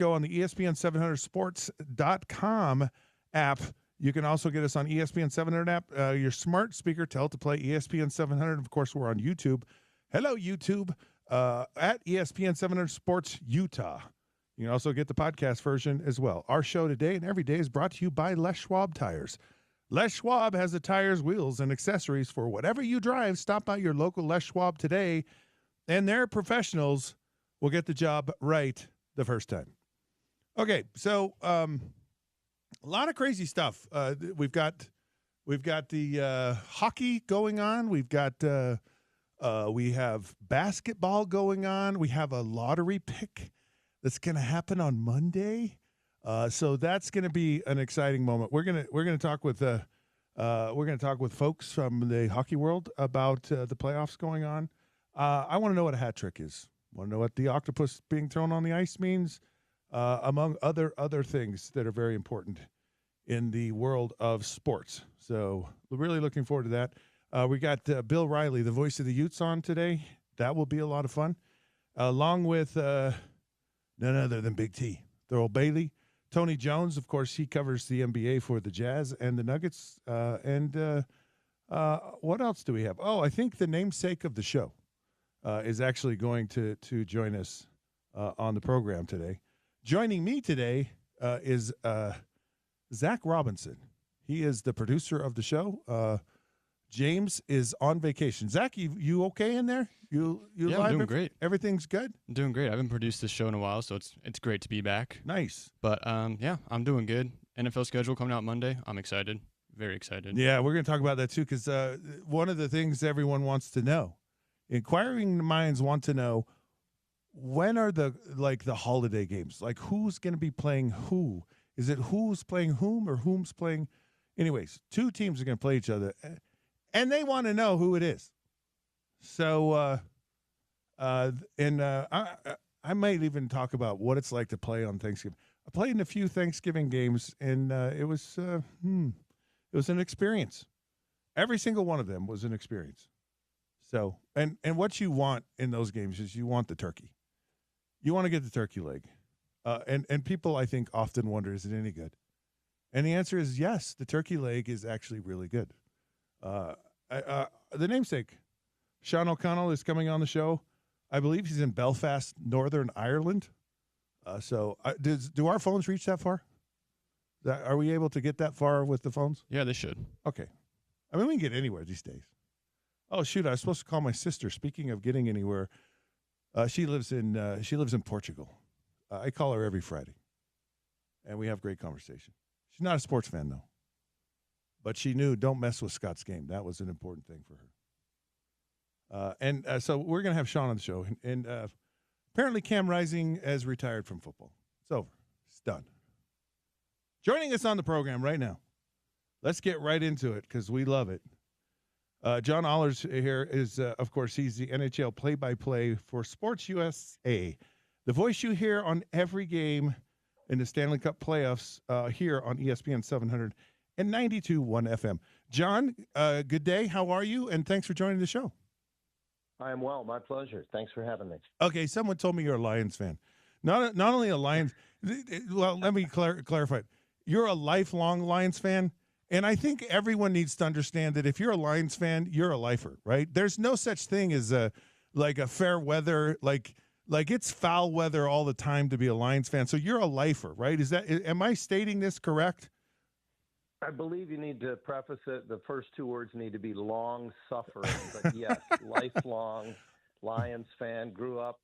Go on the ESPN700sports.com app. You can also get us on ESPN 700 app. Your smart speaker, tell it to play ESPN 700. Of course, we're on YouTube. Hello, YouTube, at ESPN 700 Sports Utah. You can also get the podcast version as well. Our show today and every day is brought to you by Les Schwab Tires. Les Schwab has the tires, wheels, and accessories for whatever you drive. Stop by your local Les Schwab today, and their professionals will get the job right the first time. Okay, so a lot of crazy stuff. We've got the hockey going on. We have basketball going on. We have a lottery pick that's going to happen on Monday. So that's going to be an exciting moment. We're gonna talk with folks from the hockey world about the playoffs going on. I want to know what a hat trick is. Want to know what the octopus being thrown on the ice means. Among other things that are very important in the world of sports. So we're really looking forward to that. We got Bill Riley, the voice of the Utes, on today. That will be a lot of fun. Along with none other than Big T, Thurl Bailey. Tony Jones, of course, he covers the NBA for the Jazz and the Nuggets. And what else do we have? Oh, I think the namesake of the show is actually going to join us on the program today. Joining me today is Zach Robinson. He is the producer of the show. James is on vacation. Zach, you okay in there? You yeah, live? I'm doing great. Everything's good? I'm doing great. I haven't produced this show in a while, so it's great to be back. Nice. But yeah, I'm doing good. NFL schedule coming out Monday. I'm excited. Very excited. Yeah, we're going to talk about that too, because one of the things everyone wants to know, inquiring minds want to know, when are the holiday games? Like, who's going to be playing who? Is it who's playing whom or whom's playing? Anyways, two teams are going to play each other, and they want to know who it is. So, I might even talk about what it's like to play on Thanksgiving. I played in a few Thanksgiving games, and it was an experience. Every single one of them was an experience. So, and what you want in those games is you want the turkey. You want to get the turkey leg. And people, I think, often wonder, is it any good? And the answer is yes, the turkey leg is actually really good. The namesake, Sean O'Connell, is coming on the show. I believe he's in Belfast, Northern Ireland. Do our phones reach that far? Are we able to get that far with the phones? Yeah, they should. Okay. I mean, we can get anywhere these days. Oh, shoot, I was supposed to call my sister. Speaking of getting anywhere, she lives in Portugal. I call her every Friday, and we have great conversation. She's not a sports fan, though. But she knew, don't mess with Scott's game. That was an important thing for her. So we're going to have Sean on the show. And apparently Cam Rising has retired from football. It's over. It's done. Joining us on the program right now. Let's get right into it because we love it. John Allers here is, of course, he's the NHL play-by-play for Sports USA. The voice you hear on every game in the Stanley Cup playoffs here on ESPN 700 and 92.1 FM. John, good day. How are you? And thanks for joining the show. I am well. My pleasure. Thanks for having me. Okay, someone told me you're a Lions fan. Not only a Lions – well, let me clarify it. You're a lifelong Lions fan. And I think everyone needs to understand that if you're a Lions fan, you're a lifer, right? There's no such thing as a fair weather, like it's foul weather all the time to be a Lions fan. So you're a lifer, right? Am I stating this correct? I believe you need to preface it. The first two words need to be long suffering, but yes, lifelong Lions fan. Grew up,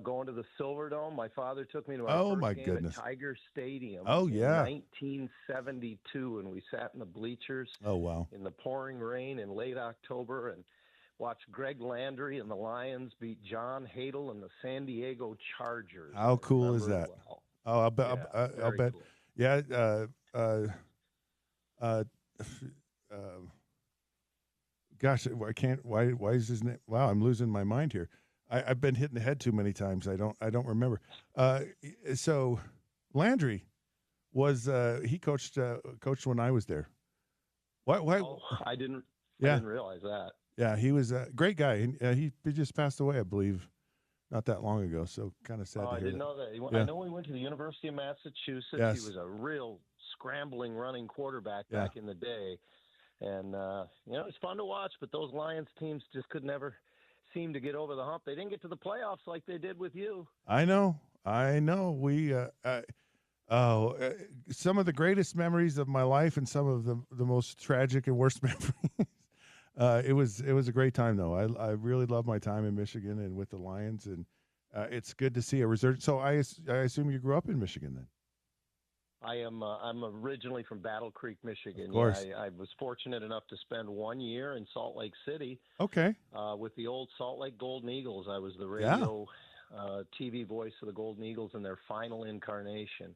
going to the Silverdome. My father took me to my first game at Tiger Stadium. Oh, yeah. In 1972, and we sat in the bleachers. Oh, wow. In the pouring rain in late October and watched Greg Landry and the Lions beat John Hadle and the San Diego Chargers. How cool is that? Well. Oh, I'll bet. I'll bet. Cool. Yeah. Gosh, I can't. Why is his name? Wow, I'm losing my mind here. I've been hit in the head too many times. I don't remember. So Landry was he coached when I was there. Why? Oh, I didn't realize that. Yeah, he was a great guy. He just passed away, I believe, not that long ago. So kind of sad Oh, to I hear didn't that. know that. Yeah. I know he went to the University of Massachusetts. Yes. He was a real scrambling running quarterback Yeah. back in the day. And, it's fun to watch, but those Lions teams just could never seem to get over the hump. They didn't get to the playoffs like they did with you. I know. We, some of the greatest memories of my life and some of the most tragic and worst memories. It was a great time though. I really love my time in Michigan and with the Lions, and it's good to see a resurgence. So I assume you grew up in Michigan then. I'm originally from Battle Creek, Michigan. Of course. Yeah, I was fortunate enough to spend 1 year in Salt Lake City. Okay. With the old Salt Lake Golden Eagles. I was the radio TV voice of the Golden Eagles in their final incarnation.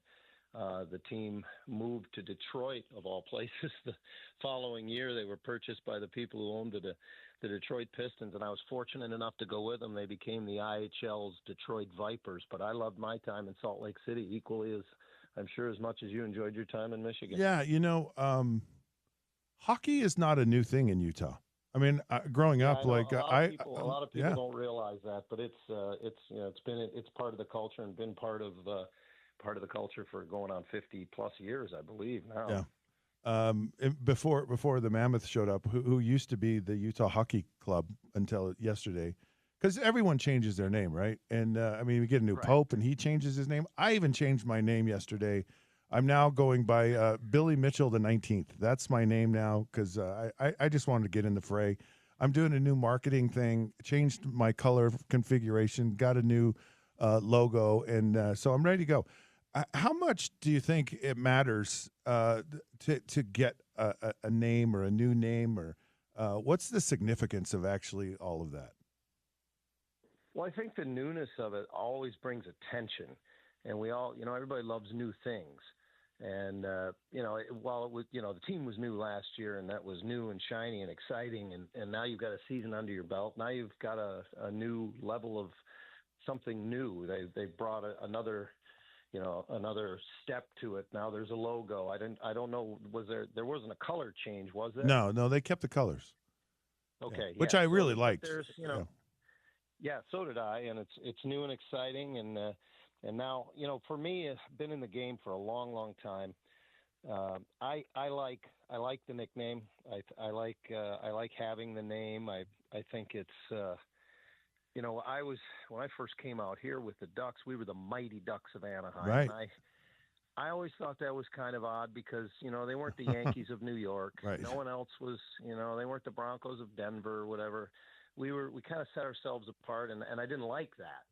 The team moved to Detroit, of all places, the following year. They were purchased by the people who owned the Detroit Pistons, and I was fortunate enough to go with them. They became the IHL's Detroit Vipers, but I loved my time in Salt Lake City equally as, I'm sure, as much as you enjoyed your time in Michigan. Yeah, hockey is not a new thing in Utah. I mean, growing up, a lot of people yeah. don't realize that, but it's part of the culture and been part of the culture for going on 50 plus years, I believe now. Yeah. Before the Mammoth showed up, who used to be the Utah Hockey Club until yesterday, because everyone changes their name, right? And we get a new pope, and he changes his name. I even changed my name yesterday. I'm now going by Billy Mitchell the 19th. That's my name now because I just wanted to get in the fray. I'm doing a new marketing thing, changed my color configuration, got a new logo, and so I'm ready to go. How much do you think it matters to get a name or a new name, or what's the significance of actually all of that? Well, I think the newness of it always brings attention, and we all, everybody loves new things. And, while it was, the team was new last year, and that was new and shiny and exciting, and now you've got a season under your belt. Now you've got a new level of something new. They brought another step to it. Now there's a logo. I don't know. There wasn't a color change, was there? No, they kept the colors. Okay. Which I really liked. There's, yeah, so did I. And it's new and exciting. And now, for me, I've been in the game for a long, long time. I like the nickname. I like having the name. I think it's, when I first came out here with the Ducks, we were the Mighty Ducks of Anaheim. Right. And I always thought that was kind of odd because, they weren't the Yankees of New York. Right. No one else was, they weren't the Broncos of Denver or whatever. We kind of set ourselves apart, and I didn't like that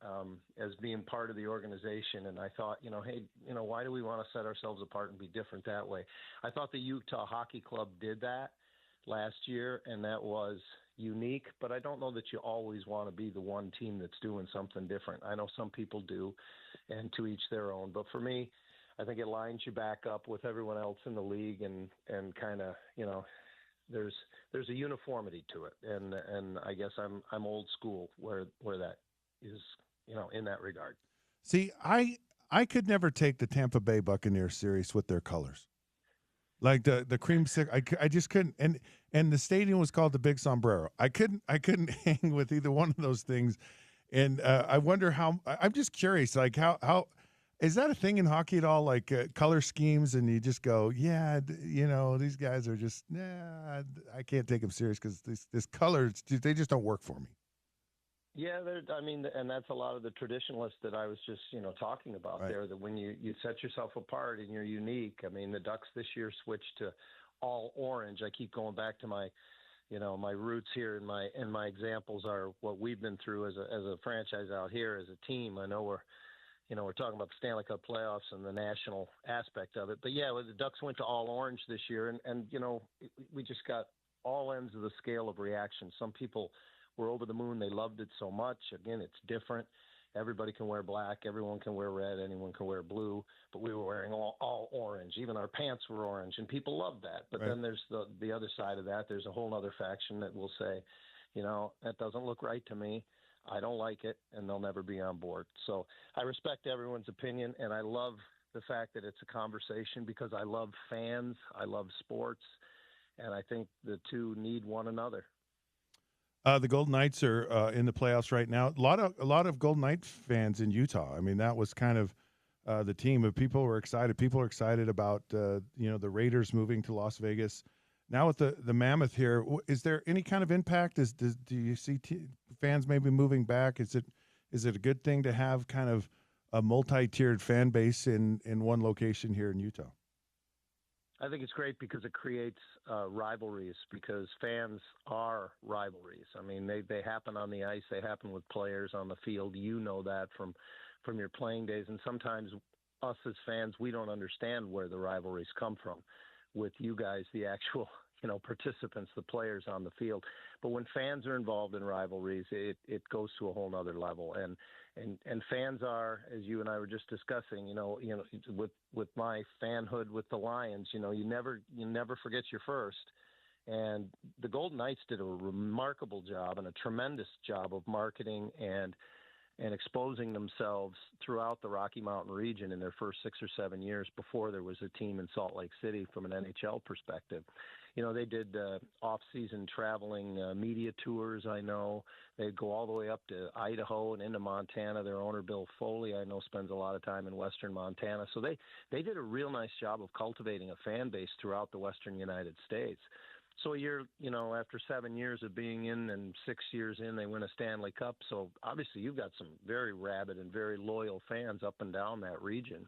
as being part of the organization. And I thought, hey, why do we want to set ourselves apart and be different that way? I thought the Utah Hockey Club did that last year, and that was unique, but I don't know that you always want to be the one team that's doing something different. I know some people do, and to each their own. But for me, I think it lines you back up with everyone else in the league and kind of, there's a uniformity to it. And I guess I'm old school where that is, in that regard. See, I could never take the Tampa Bay Buccaneers serious with their colors. Like the creamsicle, I just couldn't. And the stadium was called the Big Sombrero. I couldn't hang with either one of those things. And I wonder how. I'm just curious, like how is that a thing in hockey at all? Like color schemes, and you just go, yeah, these guys are just, I can't take them serious because this colors, they just don't work for me. Yeah, and that's a lot of the traditionalists that I was just, talking about there, that when you set yourself apart and you're unique. I mean, the Ducks this year switched to all orange. I keep going back to my, my roots here, and my examples are what we've been through as a franchise out here as a team. I know we're talking about the Stanley Cup playoffs and the national aspect of it. But, yeah, the Ducks went to all orange this year, and we just got all ends of the scale of reaction. Some people were over the moon. They loved it so much. Again, it's different. Everybody can wear black. Everyone can wear red. Anyone can wear blue. But we were wearing all orange. Even our pants were orange, and people loved that. But then there's the other side of that. There's a whole other faction that will say, that doesn't look right to me. I don't like it, and they'll never be on board. So I respect everyone's opinion, and I love the fact that it's a conversation because I love fans. I love sports, and I think the two need one another. The Golden Knights are in the playoffs right now. A lot of Golden Knights fans in Utah. I mean, that was kind of the team of people were excited. People are excited about the Raiders moving to Las Vegas. Now with the Mammoth here, is there any kind of impact? Do you see fans maybe moving back? Is it a good thing to have kind of a multi-tiered fan base in one location here in Utah? I think it's great because it creates rivalries, because fans are rivalries. I mean, they happen on the ice. They happen with players on the field. You know that from your playing days. And sometimes us as fans, we don't understand where the rivalries come from with you guys, the actual participants, the players on the field. But when fans are involved in rivalries, it goes to a whole nother level. And fans are, as you and I were just discussing, with my fanhood with the Lions, you never forget your first. And the Golden Knights did a remarkable job and a tremendous job of marketing and exposing themselves throughout the Rocky Mountain region in their first 6 or 7 years before there was a team in Salt Lake City from an NHL perspective. They did off-season traveling media tours, I know. They'd go all the way up to Idaho and into Montana. Their owner, Bill Foley, I know, spends a lot of time in western Montana. So they did a real nice job of cultivating a fan base throughout the western United States. So a year, after 7 years of being in and 6 years in, they win a Stanley Cup. So obviously you've got some very rabid and very loyal fans up and down that region.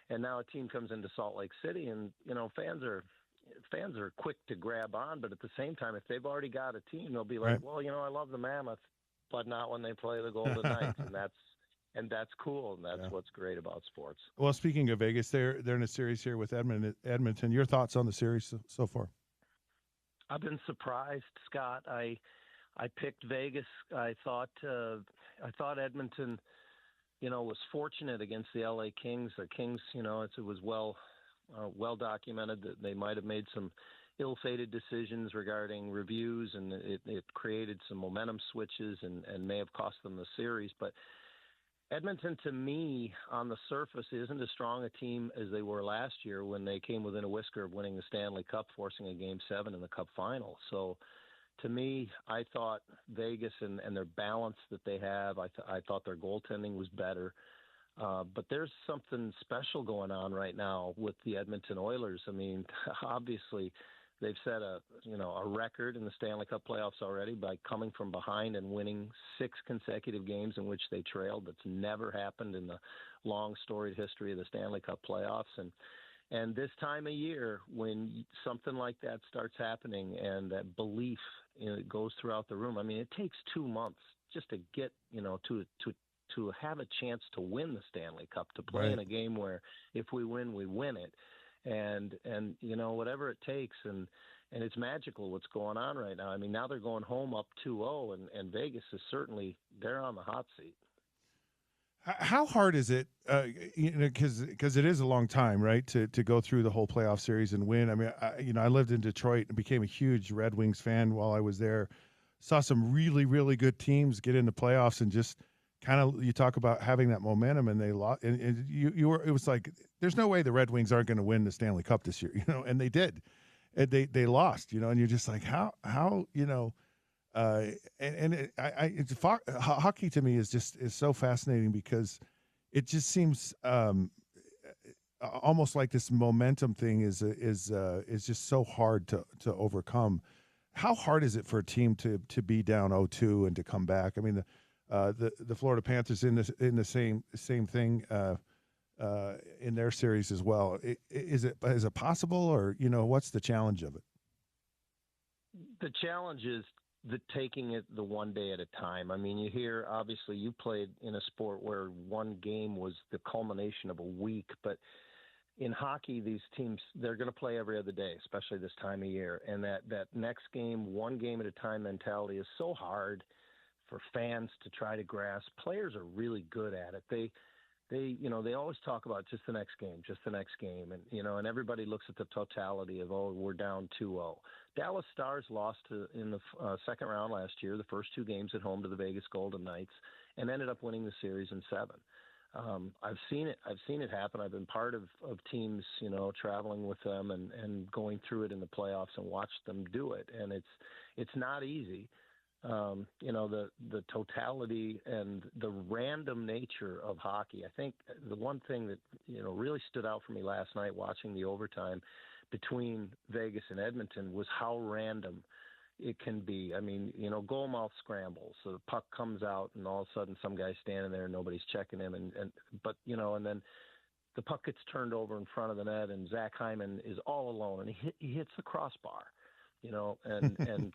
And now a team comes into Salt Lake City, and fans are quick to grab on, but at the same time, if they've already got a team, they'll be like, Right. well, I love the Mammoth, but not when they play the Golden Knights, and that's cool, and that's what's great about sports. Well, speaking of Vegas, they're in a series here with Edmonton. Your thoughts on the series so far? I've been surprised, Scott. I picked Vegas. I thought Edmonton, was fortunate against the LA Kings. The Kings, it was well documented that they might have made some ill-fated decisions regarding reviews, and it created some momentum switches and may have cost them the series. But Edmonton, to me, on the surface, isn't as strong a team as they were last year when they came within a whisker of winning the Stanley Cup, forcing a Game 7 in the Cup final. So, to me, I thought Vegas and their balance that they have, I thought their goaltending was better. But there's something special going on right now with the Edmonton Oilers. I mean, obviously, they've set a record in the Stanley Cup playoffs already by coming from behind and winning 6 consecutive games in which they trailed. That's never happened in the long storied history of the Stanley Cup playoffs. And this time of year, when something like that starts happening and that belief goes throughout the room, I mean, it takes 2 months just to get to have a chance to win the Stanley Cup, to play in a game where if we win it. And whatever it takes, and it's magical what's going on right now. I mean, now they're going home up 2-0, and Vegas is certainly, they're on the hot seat. How hard is it, because it is a long time, right, to go through the whole playoff series and win? I mean, I lived in Detroit and became a huge Red Wings fan while I was there. Saw some really, really good teams get into playoffs and just kind of, you talk about having that momentum, and they lost. And it was like, there's no way the Red Wings aren't going to win the Stanley Cup this year, and they did. And they lost, and you're just like, how, hockey to me is so fascinating because it just seems almost like this momentum thing is just so hard to overcome. How hard is it for a team to be down 0-2 and to come back? I mean, the Florida Panthers in the same thing in their series as well. Is it possible, or what's the challenge of it? The challenge is taking it the one day at a time. I mean, you hear, obviously, you played in a sport where one game was the culmination of a week, but in hockey, these teams, they're going to play every other day, especially this time of year. And that next game, one game at a time mentality is so hard for fans to try to grasp. Players are really good at it. They always talk about just the next game. And everybody looks at the totality of, we're down 2-0. Dallas Stars lost in the second round last year, the first 2 games at home to the Vegas Golden Knights, and ended up winning the series in 7. I've seen it happen. I've been part of teams, traveling with them and going through it in the playoffs and watched them do it. And it's not easy. the totality and the random nature of hockey. I think the one thing that, really stood out for me last night watching the overtime between Vegas and Edmonton was how random it can be. I mean, goal mouth scrambles. So the puck comes out and all of a sudden some guy's standing there and nobody's checking him. And then the puck gets turned over in front of the net and Zach Hyman is all alone and he hits the crossbar, and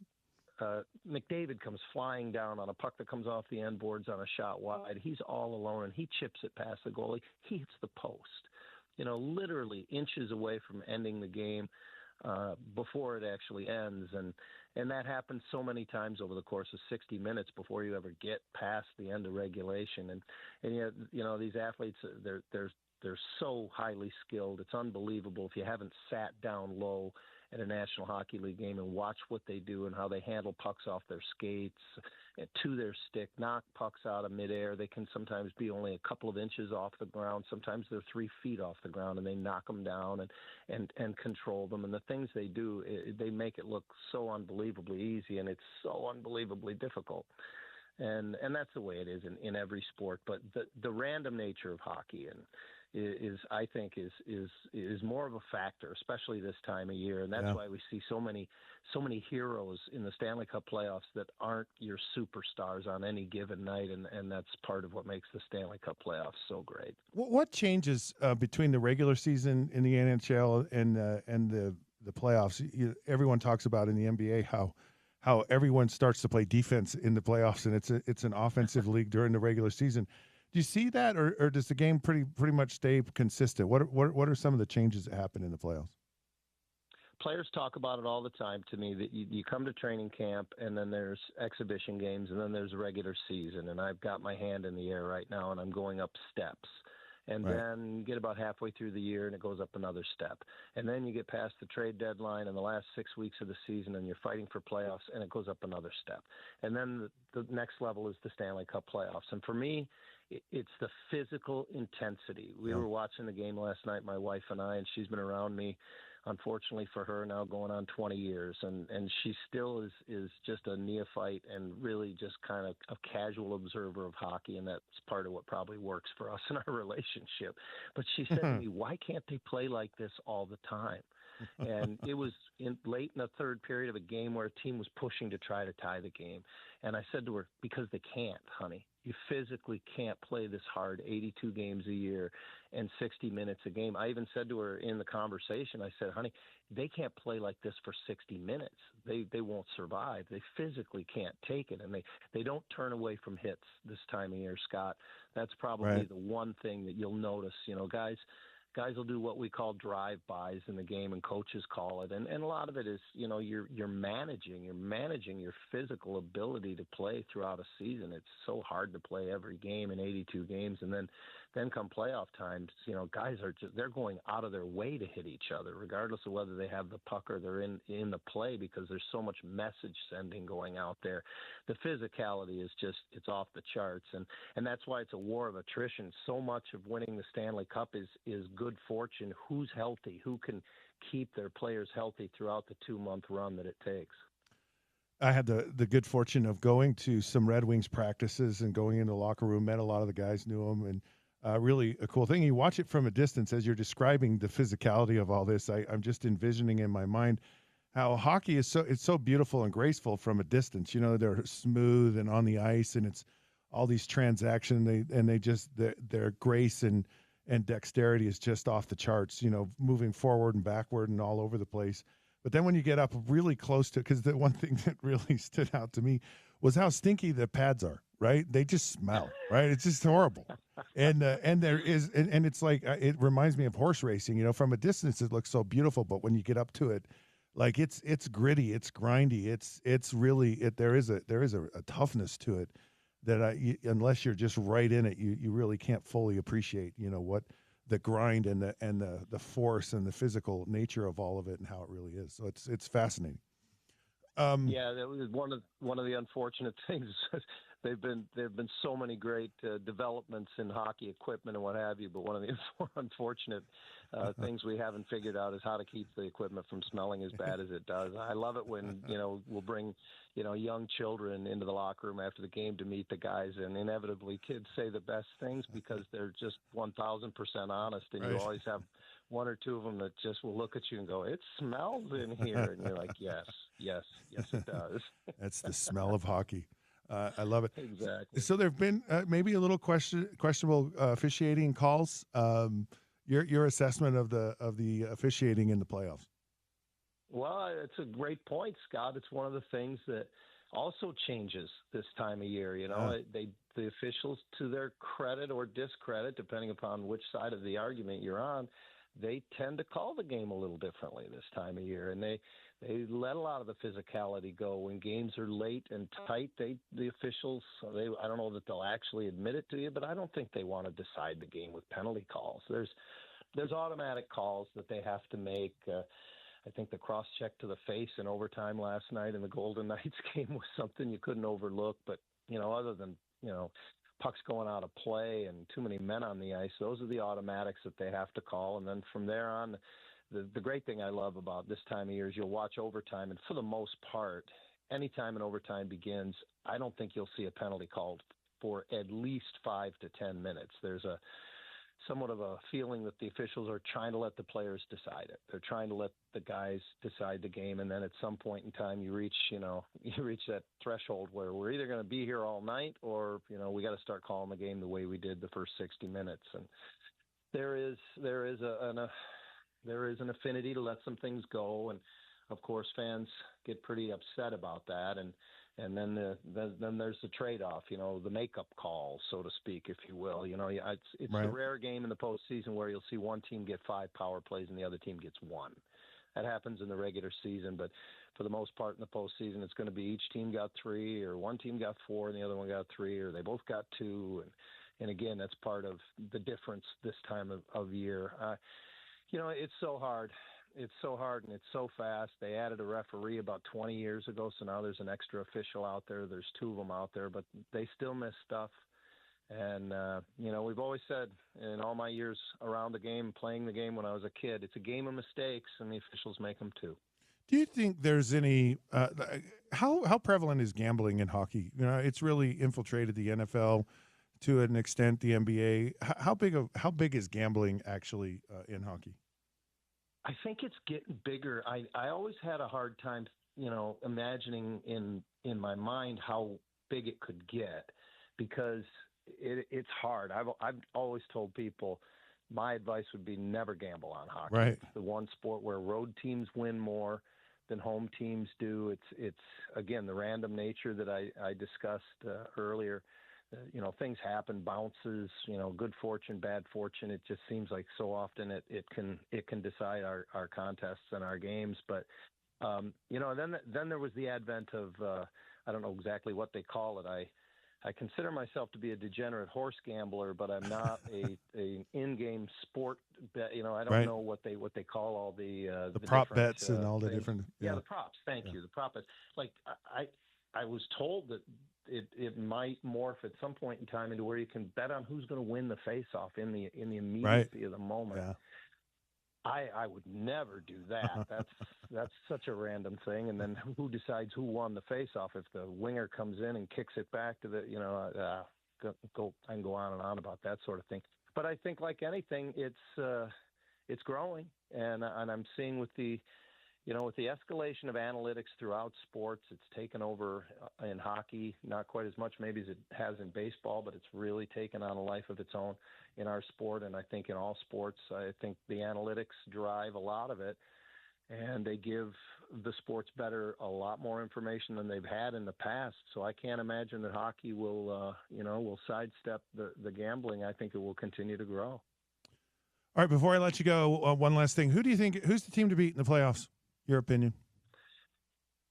McDavid comes flying down on a puck that comes off the end boards on a shot wide. He's all alone, and he chips it past the goalie. He hits the post, literally inches away from ending the game before it actually ends. And that happens so many times over the course of 60 minutes before you ever get past the end of regulation. And yet, these athletes, they're so highly skilled. It's unbelievable. If you haven't sat down low at a National Hockey League game and watch what they do and how they handle pucks off their skates to their stick, knock pucks out of midair. They can sometimes be only a couple of inches off the ground. Sometimes they're 3 feet off the ground, and they knock them down and control them. And the things they do, they make it look so unbelievably easy, and it's so unbelievably difficult. And that's the way it is in every sport. But the random nature of hockey I think is more of a factor, especially this time of year, and that's why we see so many heroes in the Stanley Cup playoffs that aren't your superstars on any given night, and that's part of what makes the Stanley Cup playoffs so great. What changes between the regular season in the NHL and the playoffs? Everyone talks about in the NBA how everyone starts to play defense in the playoffs, and it's an offensive league during the regular season. Do you see that, or does the game pretty much stay consistent? What are some of the changes that happen in the playoffs? Players talk about it all the time to me, that you come to training camp and then there's exhibition games and then there's regular season, and I've got my hand in the air right now and I'm going up steps. And then get about halfway through the year and it goes up another step. And then you get past the trade deadline and the last 6 weeks of the season and you're fighting for playoffs and it goes up another step. And then the next level is the Stanley Cup playoffs. And for me, it's the physical intensity. We were watching the game last night, my wife and I, and she's been around me, unfortunately for her, now going on 20 years. And she still is just a neophyte and really just kind of a casual observer of hockey. And that's part of what probably works for us in our relationship. But she said to me, why can't they play like this all the time? And it was late in the third period of a game where a team was pushing to try to tie the game. And I said to her, because they can't, honey. You physically can't play this hard 82 games a year and 60 minutes a game. I even said to her in the conversation, I said, honey, they can't play like this for 60 minutes. They won't survive. They physically can't take it. And they don't turn away from hits this time of year, Scott. That's probably the one thing that you'll notice. Guys will do what we call drive-bys in the game, and coaches call it. And a lot of it is, you're managing your physical ability to play throughout a season. It's so hard to play every game in 82 games. And then come playoff times, guys they're going out of their way to hit each other, regardless of whether they have the puck or they're in the play, because there's so much message sending going out there. The physicality is it's off the charts. And that's why it's a war of attrition. So much of winning the Stanley Cup is good fortune. Who's healthy? Who can keep their players healthy throughout the 2-month run that it takes? I had the good fortune of going to some Red Wings practices and going into the locker room, met a lot of the guys, knew them, and really a cool thing. You watch it from a distance as you're describing the physicality of all this. I'm just envisioning in my mind how hockey is so beautiful and graceful from a distance. They're smooth and on the ice, and it's all these transactions. Their grace and dexterity is just off the charts. Moving forward and backward and all over the place. But then when you get up really close to, because the one thing that really stood out to me was how stinky the pads are. Right? They just smell, right? It's just horrible. And there is, and it's like, it reminds me of horse racing, from a distance, it looks so beautiful, but when you get up to it, like it's gritty, it's grindy. It's really, there is a toughness to it that unless you're just right in it, you really can't fully appreciate, what the grind and the force and the physical nature of all of it and how it really is. So it's fascinating. That was one of the unfortunate things. there've been so many great developments in hockey equipment and what have you. But one of the more unfortunate things we haven't figured out is how to keep the equipment from smelling as bad as it does. I love it when we'll bring young children into the locker room after the game to meet the guys, and inevitably kids say the best things because they're just 1,000% honest, and Right. you always have one or two of them that just will look at you and go, "It smells in here," and you're like, "Yes, it does." That's the smell of hockey. I love it. Exactly. So there have been maybe a little questionable officiating calls. Your assessment of the officiating in the playoffs. Well, it's a great point, Scott. It's one of the things that also changes this time of year. The officials, to their credit or discredit, depending upon which side of the argument you're on, they tend to call the game a little differently this time of year, and they let a lot of the physicality go when games are late and tight. The officials, I don't know that they'll actually admit it to you, but I don't think they want to decide the game with penalty calls. There's automatic calls that they have to make. I think the cross-check to the face in overtime last night in the Golden Knights game was something you couldn't overlook. But, other than, pucks going out of play and too many men on the ice, those are the automatics that they have to call. And then from there on, the great thing I love about this time of year is you'll watch overtime. And for the most part, anytime an overtime begins, I don't think you'll see a penalty called for at least 5 to 10 minutes. There's somewhat of a feeling that the officials are trying to let the players decide it. They're trying to let the guys decide the game, and then at some point in time you reach that threshold where we're either going to be here all night or, we got to start calling the game the way we did the first 60 minutes. And there is an affinity to let some things go, and of course fans get pretty upset about that, and then there's the trade-off, the makeup call, so to speak, if you will. It's Right. a rare game in the postseason where you'll see one team get 5 power plays and the other team gets 1. That happens in the regular season, but for the most part in the postseason, it's going to be each team got 3, or one team got 4 and the other one got 3, or they both got 2. And again, that's part of the difference this time of year. It's so hard. It's so hard and it's so fast. They added a referee about 20 years ago, so now there's an extra official out there. There's 2 of them out there, but they still miss stuff. And, we've always said in all my years around the game, playing the game when I was a kid, it's a game of mistakes, and the officials make them too. Do you think there's any how prevalent is gambling in hockey? It's really infiltrated the NFL to an extent, the NBA. How big is gambling actually in hockey? I think it's getting bigger. I always had a hard time, imagining in my mind how big it could get, because it's hard. I've always told people my advice would be never gamble on hockey. Right. It's the one sport where road teams win more than home teams do. It's again, the random nature that I discussed earlier. Things happen, bounces, good fortune, bad fortune. It just seems like so often it can decide our contests and our games. But, then there was the advent of, I don't know exactly what they call it. I consider myself to be a degenerate horse gambler, but I'm not a in-game sport bet. I don't Right. know what they call all the prop different, bets and all the things. different. Yeah, the props. Thank you. The prop bets. Like I was told that it might morph at some point in time into where you can bet on who's going to win the face-off in the immediacy of the moment. Yeah. I would never do that. That's such a random thing. And then who decides who won the face-off? If the winger comes in and kicks it back to the, I can go on and on about that sort of thing. But I think, like anything, it's growing, and I'm seeing with the escalation of analytics throughout sports, it's taken over in hockey, not quite as much maybe as it has in baseball, but it's really taken on a life of its own in our sport. And I think in all sports, I think the analytics drive a lot of it, and they give the sports better a lot more information than they've had in the past. So I can't imagine that hockey will sidestep the gambling. I think it will continue to grow. All right, before I let you go, one last thing. Who's the team to beat in the playoffs? Your opinion?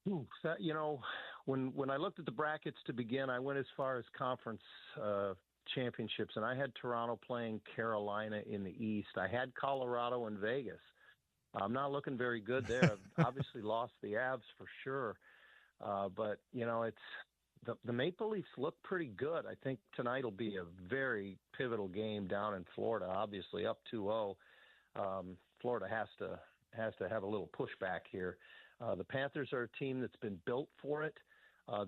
When I looked at the brackets to begin, I went as far as conference championships, and I had Toronto playing Carolina in the East. I had Colorado and Vegas. I'm not looking very good there. I've obviously lost the Avs for sure, but it's the Maple Leafs look pretty good. I think tonight will be a very pivotal game down in Florida. Obviously, up 2-0, Florida has to have a little pushback here. The Panthers are a team that's been built for it.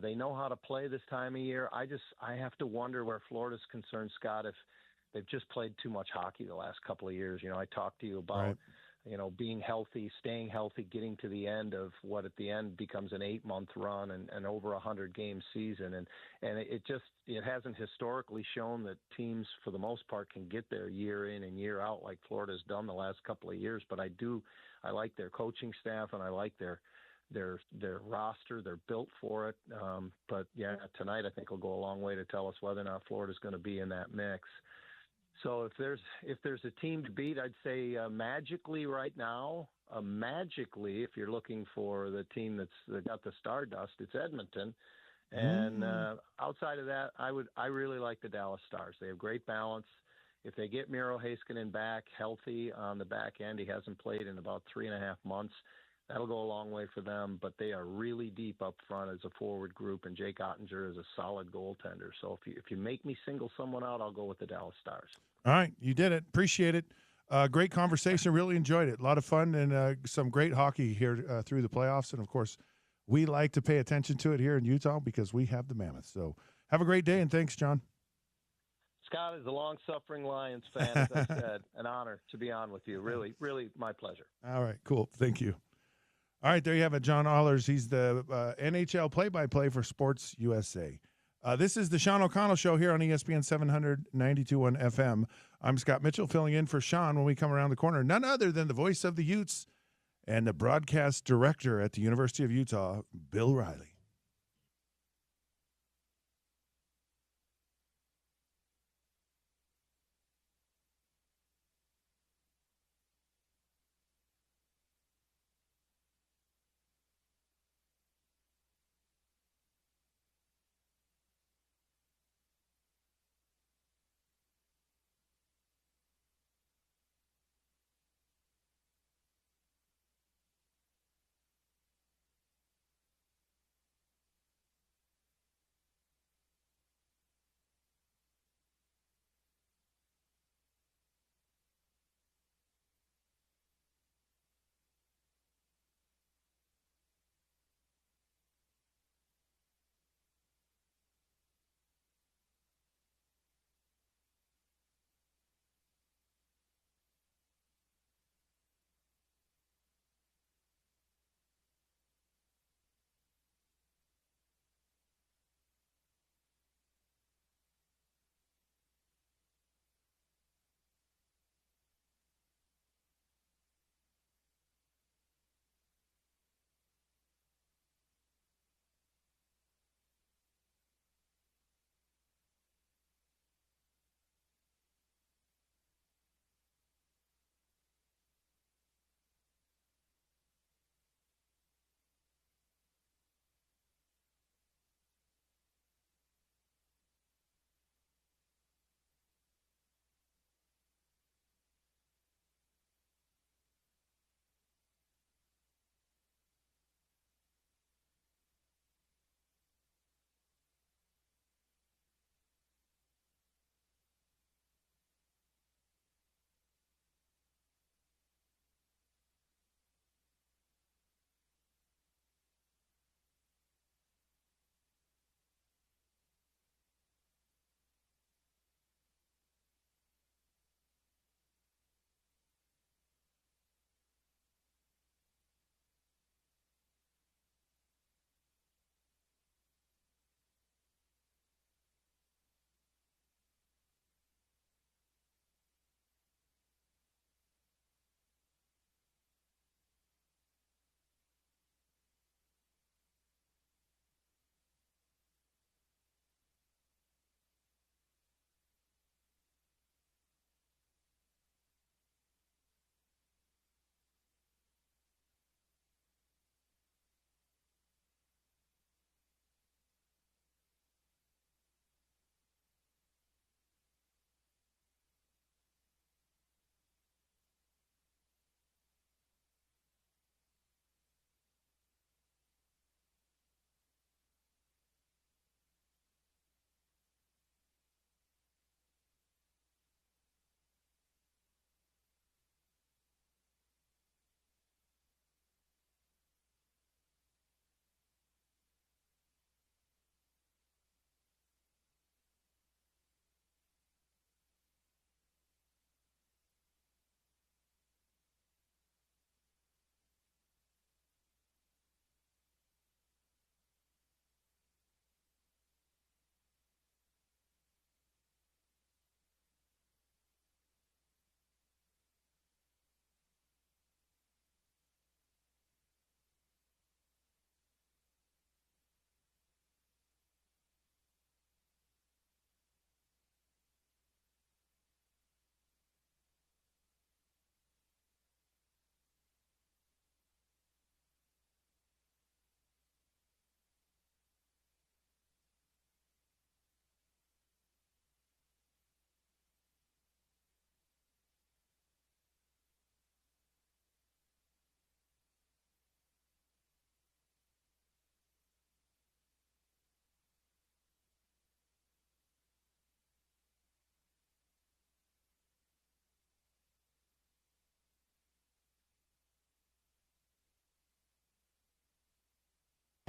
They know how to play this time of year. I have to wonder where Florida's concerned, Scott, if they've just played too much hockey the last couple of years. I talked to you about, Right. Being healthy, staying healthy, getting to the end of what at the end becomes an 8-month run and over 100-game season. And it hasn't historically shown that teams, for the most part, can get there year in and year out like Florida's done the last couple of years. But I like their coaching staff, and I like their roster. They're built for it. But yeah, tonight I think will go a long way to tell us whether or not Florida's going to be in that mix. So if there's a team to beat, I'd say magically right now, if you're looking for the team that got the Stardust, it's Edmonton. And outside of that, I really like the Dallas Stars. They have great balance. If they get Miro Heiskanen back healthy on the back end, he hasn't played in about 3.5 months. That'll go a long way for them, but they are really deep up front as a forward group, and Jake Ottinger is a solid goaltender. So if you make me single someone out, I'll go with the Dallas Stars. All right, you did it. Appreciate it. Great conversation. Really enjoyed it. A lot of fun and some great hockey here through the playoffs. And, of course, we like to pay attention to it here in Utah because we have the Mammoths. So have a great day, and thanks, John. Scott, is a long-suffering Lions fan, as I said, an honor to be on with you. Really, really my pleasure. All right, cool. Thank you. All right, there you have it, John Allers. He's the NHL play-by-play for Sports USA. This is the Sean O'Connell Show here on ESPN 792.1 FM. I'm Scott Mitchell, filling in for Sean when we come around the corner. None other than the voice of the Utes and the broadcast director at the University of Utah, Bill Riley.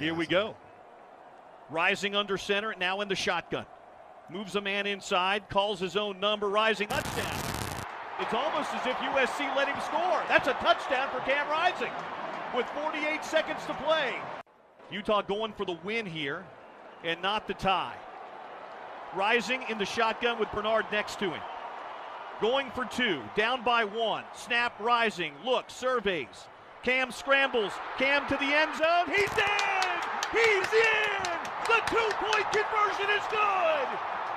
Here we go. Rising under center, now in the shotgun. Moves a man inside, calls his own number, Rising touchdown. It's almost as if USC let him score. That's a touchdown for Cam Rising with 48 seconds to play. Utah going for the win here and not the tie. Rising in the shotgun with Bernard next to him. Going for two, down by one. Snap, Rising, looks, surveys. Cam scrambles, Cam to the end zone. He's in! He's in! The two-point conversion is good!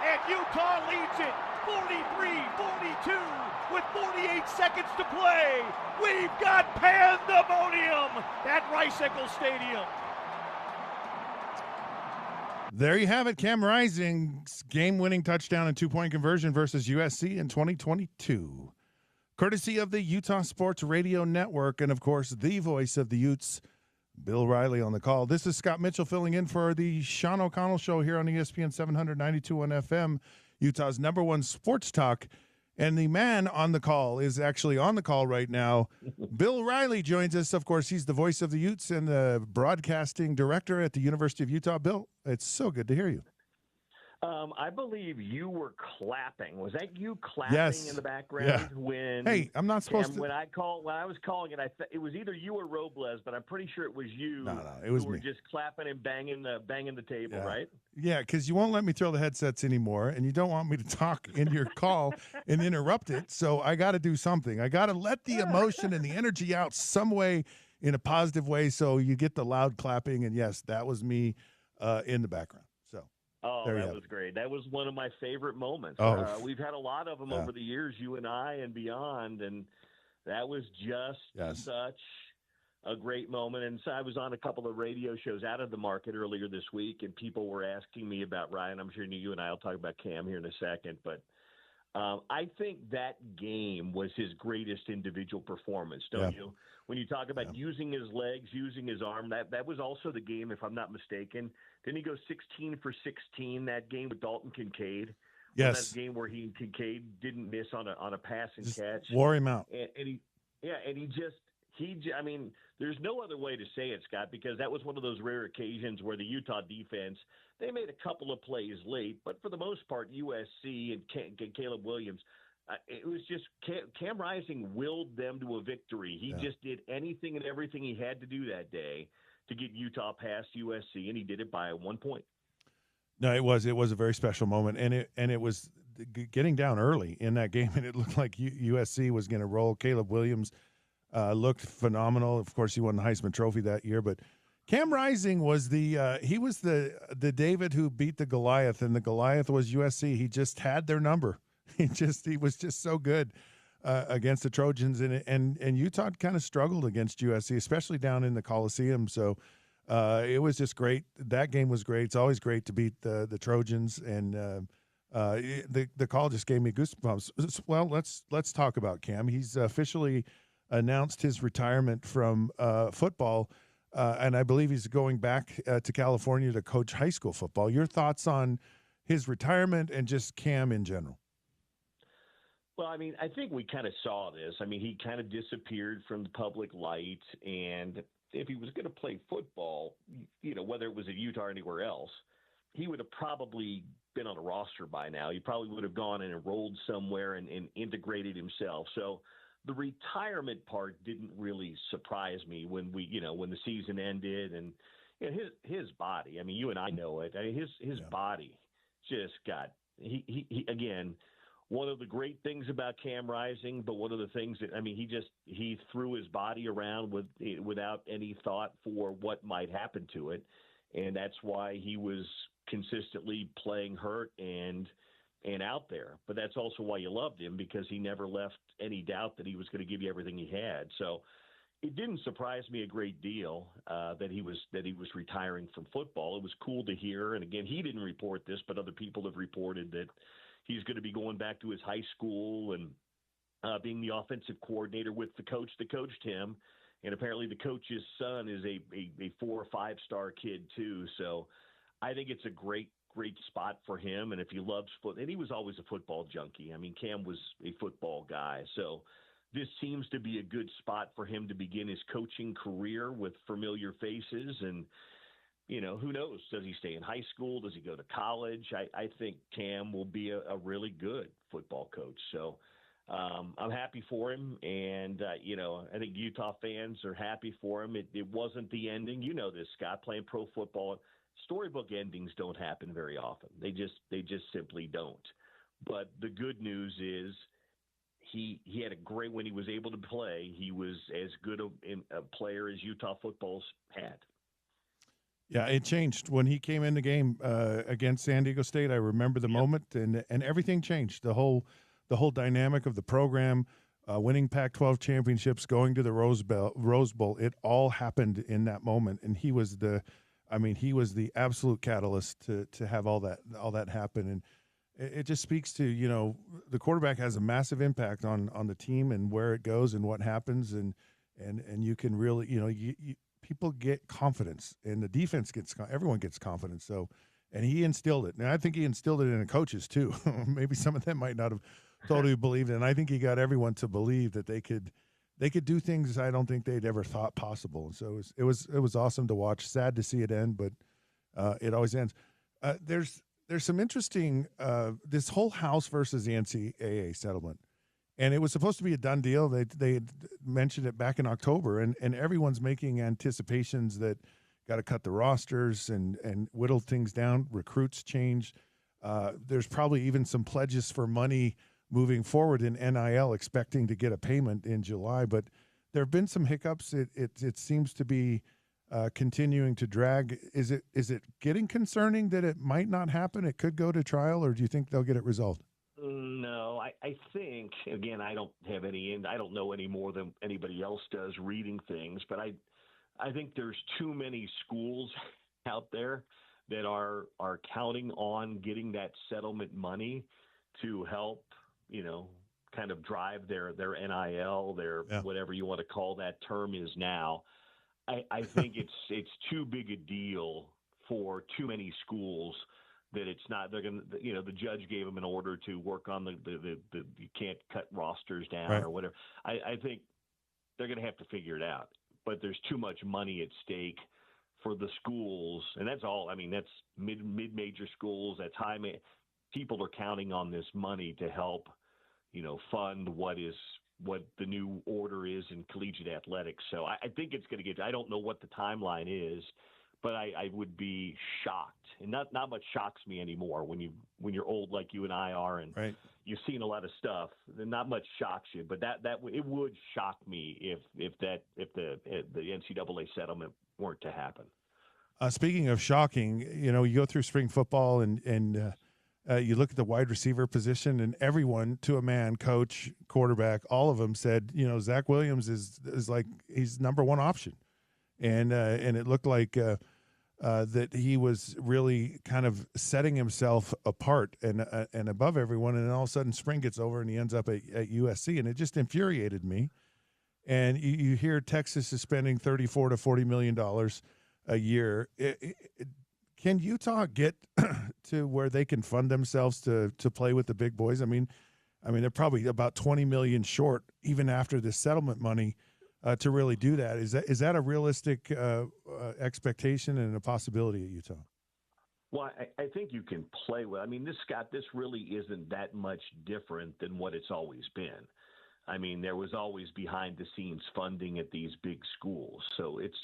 And Utah leads it 43-42 with 48 seconds to play. We've got pandemonium at Rice-Eccles Stadium. There you have it. Cam Rising's game-winning touchdown and two-point conversion versus USC in 2022. Courtesy of the Utah Sports Radio Network and, of course, the voice of the Utes, Bill Riley on the call. This is Scott Mitchell filling in for the Sean O'Connell Show here on ESPN 792 on FM, Utah's #1 sports talk. And the man on the call is actually on the call right now. Bill Riley joins us. Of course, he's the voice of the Utes and the broadcasting director at the University of Utah. Bill, it's so good to hear you. I believe you were clapping. Was that you clapping Yes. in the background Yeah. when? Hey, I'm not supposed to. When I was calling it, it was either you or Robles, but I'm pretty sure it was you. No, it was who were me. just clapping and banging the table, Yeah. right? Yeah, because you won't let me throw the headsets anymore, and you don't want me to talk in your call and interrupt it. So I got to do something. I got to let the emotion and the energy out some way, in a positive way, so you get the loud clapping. And yes, that was me in the background. So. Oh, There you that have was great. That was one of my favorite moments. Oh. We've had a lot of them over the years, you and I and beyond, and that was just such a great moment. And so I was on a couple of radio shows out of the market earlier this week, and people were asking me about Ryan. I'm sure you and I will talk about Cam here in a second, but I think that game was his greatest individual performance, don't you? When you talk about using his legs, using his arm, that was also the game, if I'm not mistaken. Didn't he go 16 for 16 that game with Dalton Kincaid? Yes. That game where Kincaid didn't miss on a pass and Just catch. wore him out. I mean, there's no other way to say it, Scott, because that was one of those rare occasions where the Utah defense, they made a couple of plays late, but for the most part, USC and Caleb Williams, it was just Cam Rising willed them to a victory. He just did anything and everything he had to do that day to get Utah past USC, and he did it by 1 point. No, it was a very special moment, and it was getting down early in that game, and it looked like USC was going to roll. Caleb Williams looked phenomenal. Of course, he won the Heisman Trophy that year, but Cam Rising was the David who beat the Goliath, and the Goliath was USC. He just had their number. He was just so good against the Trojans, and Utah kind of struggled against USC, especially down in the Coliseum. So it was just great. That game was great. It's always great to beat the Trojans, and the call just gave me goosebumps. Well, let's talk about Cam. He's officially announced his retirement from football, and I believe he's going back to California to coach high school football. Your thoughts on his retirement and just Cam in general? Well, I mean, I think we kind of saw this. I mean, he kind of disappeared from the public light, and if he was going to play football, whether it was at Utah or anywhere else, he would have probably been on a roster by now. He probably would have gone and enrolled somewhere and integrated himself. So the retirement part didn't really surprise me when when the season ended, and his body. I mean, you and I know it. I mean, his body just got he again. One of the great things about Cam Rising, but one of the things that, I mean, he threw his body around without any thought for what might happen to it. And that's why he was consistently playing hurt and out there. But that's also why you loved him, because he never left any doubt that he was going to give you everything he had. So it didn't surprise me a great deal that he was retiring from football. It was cool to hear. And again, he didn't report this, but other people have reported that he's going to be going back to his high school and being the offensive coordinator with the coach that coached him. And apparently the coach's son is a 4 or 5 star kid too. So I think it's a great spot for him. And if he loves football, and he was always a football junkie. I mean, Cam was a football guy. So this seems to be a good spot for him to begin his coaching career with familiar faces. And who knows? Does he stay in high school? Does he go to college? I think Cam will be a really good football coach. So I'm happy for him. And, I think Utah fans are happy for him. It wasn't the ending. You know this, Scott, playing pro football. Storybook endings don't happen very often. They just simply don't. But the good news is he had a great, when he was able to play, he was as good a player as Utah football's had. Yeah, it changed when he came in the game against San Diego State. I remember the moment, and everything changed. The whole dynamic of the program, winning Pac-12 championships, going to the Rose Bowl. It all happened in that moment, and he was the absolute catalyst to have all that happen. And it just speaks to the quarterback has a massive impact on the team and where it goes and what happens, and you can really people get confidence, and the defense everyone gets confidence. So, and he instilled it. And I think he instilled it in the coaches too. Maybe some of them might not have totally believed it. And I think he got everyone to believe that they could do things I don't think they'd ever thought possible. And so it was awesome to watch. Sad to see it end, but it always ends. There's some interesting this whole House versus the NCAA settlement. And it was supposed to be a done deal. They had mentioned it back in October, and everyone's making anticipations that got to cut the rosters and whittle things down. Recruits change. There's probably even some pledges for money moving forward in NIL, expecting to get a payment in July. But there have been some hiccups. It seems to be continuing to drag. Is it getting concerning that it might not happen? It could go to trial, or do you think they'll get it resolved? No, I think, again, I don't know any more than anybody else does reading things, but I think there's too many schools out there that are counting on getting that settlement money to help, kind of drive their NIL, whatever you want to call that term is now. I think it's too big a deal for too many schools that it's not. They're going to, the judge gave them an order to work on the you can't cut rosters down or whatever. I think they're going to have to figure it out. But there's too much money at stake for the schools, and that's all. I mean, that's mid-major schools. That's high. People are counting on this money to help, fund what the new order is in collegiate athletics. So I think it's going to get. I don't know what the timeline is, but I would be shocked, and not much shocks me anymore when you're old like you and I are, and you've seen a lot of stuff. Then not much shocks you, but that it would shock me if the NCAA settlement weren't to happen. Speaking of shocking, you go through spring football and you look at the wide receiver position, and everyone to a man, coach, quarterback, all of them said, Zach Williams is like he's number one option, and it looked like that he was really kind of setting himself apart and above everyone. And then all of a sudden, spring gets over, and he ends up at USC, and it just infuriated me. And you hear Texas is spending $34 to $40 million a year. Can Utah get to where they can fund themselves to play with the big boys? I mean, they're probably about $20 million short, even after the settlement money, to really do that. Is that a realistic expectation and a possibility at Utah? Well, I think you can play with. I mean, this really isn't that much different than what it's always been. I mean, there was always behind-the-scenes funding at these big schools. So it's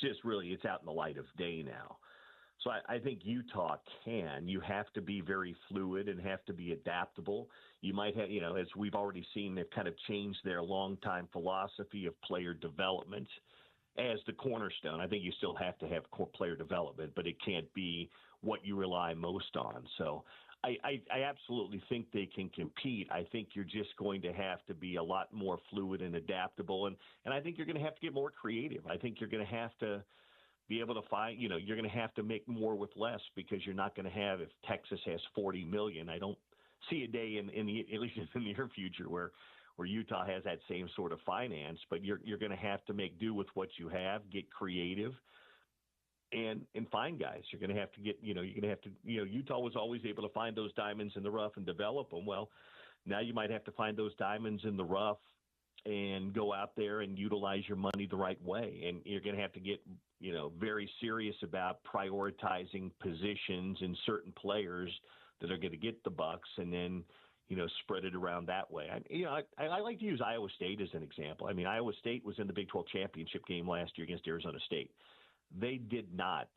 out in the light of day now. So I think Utah can. You have to be very fluid and have to be adaptable. You might have, as we've already seen, they've kind of changed their longtime philosophy of player development as the cornerstone. I think you still have to have core player development, but it can't be what you rely most on. So I absolutely think they can compete. I think you're just going to have to be a lot more fluid and adaptable. And I think you're going to have to get more creative. I think you're going to have to be able to find, you're going to have to make more with less, because you're not going to have, if Texas has $40 million, I don't see a day at least in the near future where Utah has that same sort of finance, but you're going to have to make do with what you have, get creative, and find guys. You're going to have to get, Utah was always able to find those diamonds in the rough and develop them. Well, now you might have to find those diamonds in the rough and go out there and utilize your money the right way. And you're going to have to get, very serious about prioritizing positions and certain players that are going to get the bucks, and then, spread it around that way. I like to use Iowa State as an example. I mean, Iowa State was in the Big 12 championship game last year against Arizona State. They do not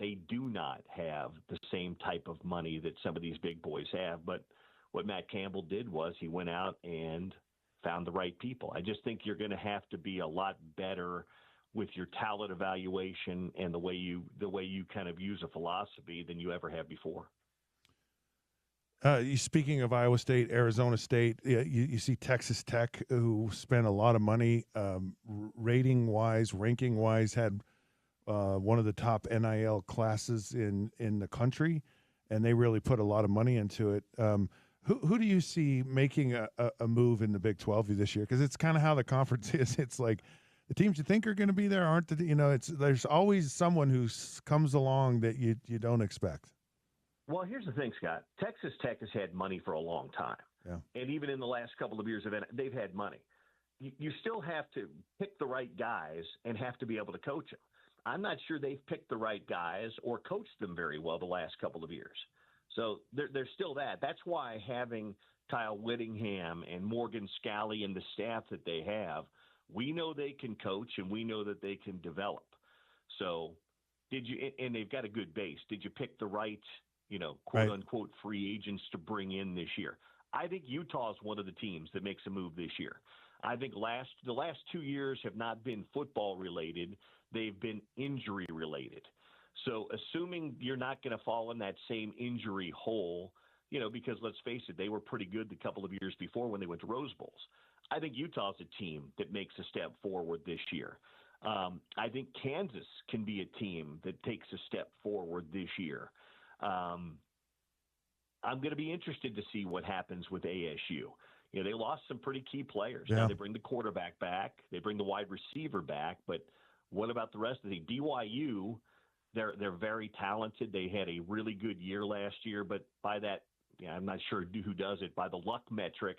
have the same type of money that some of these big boys have. But what Matt Campbell did was he went out and found the right people. I just think you're going to have to be a lot better with your talent evaluation and the way you kind of use a philosophy than you ever have before. Speaking of Iowa State, Arizona State, you see Texas Tech, who spent a lot of money rating-wise, ranking-wise, had one of the top NIL classes in the country, and they really put a lot of money into it. Who do you see making a move in the Big 12 this year? Because it's kind of how the conference is. It's like the teams you think are going to be there aren't. There's always someone who comes along that you don't expect. Well, here's the thing, Scott. Texas Tech has had money for a long time. Yeah. And even in the last couple of years, they've had money. You still have to pick the right guys and have to be able to coach them. I'm not sure they've picked the right guys or coached them very well the last couple of years. So there's still that. That's why having Kyle Whittingham and Morgan Scalley and the staff that they have, we know they can coach and we know that they can develop. So and they've got a good base. Did you pick the right, quote unquote free agents to bring in this year? I think Utah is one of the teams that makes a move this year. I think the last 2 years have not been football related. They've been injury related. So assuming you're not going to fall in that same injury hole, because let's face it, they were pretty good the couple of years before when they went to Rose Bowls. I think Utah's a team that makes a step forward this year. I think Kansas can be a team that takes a step forward this year. I'm going to be interested to see what happens with ASU. They lost some pretty key players. Yeah. Now they bring the quarterback back, they bring the wide receiver back, but what about the rest of the BYU? They're very talented. They had a really good year last year, but by that, I'm not sure who does it. By the luck metric,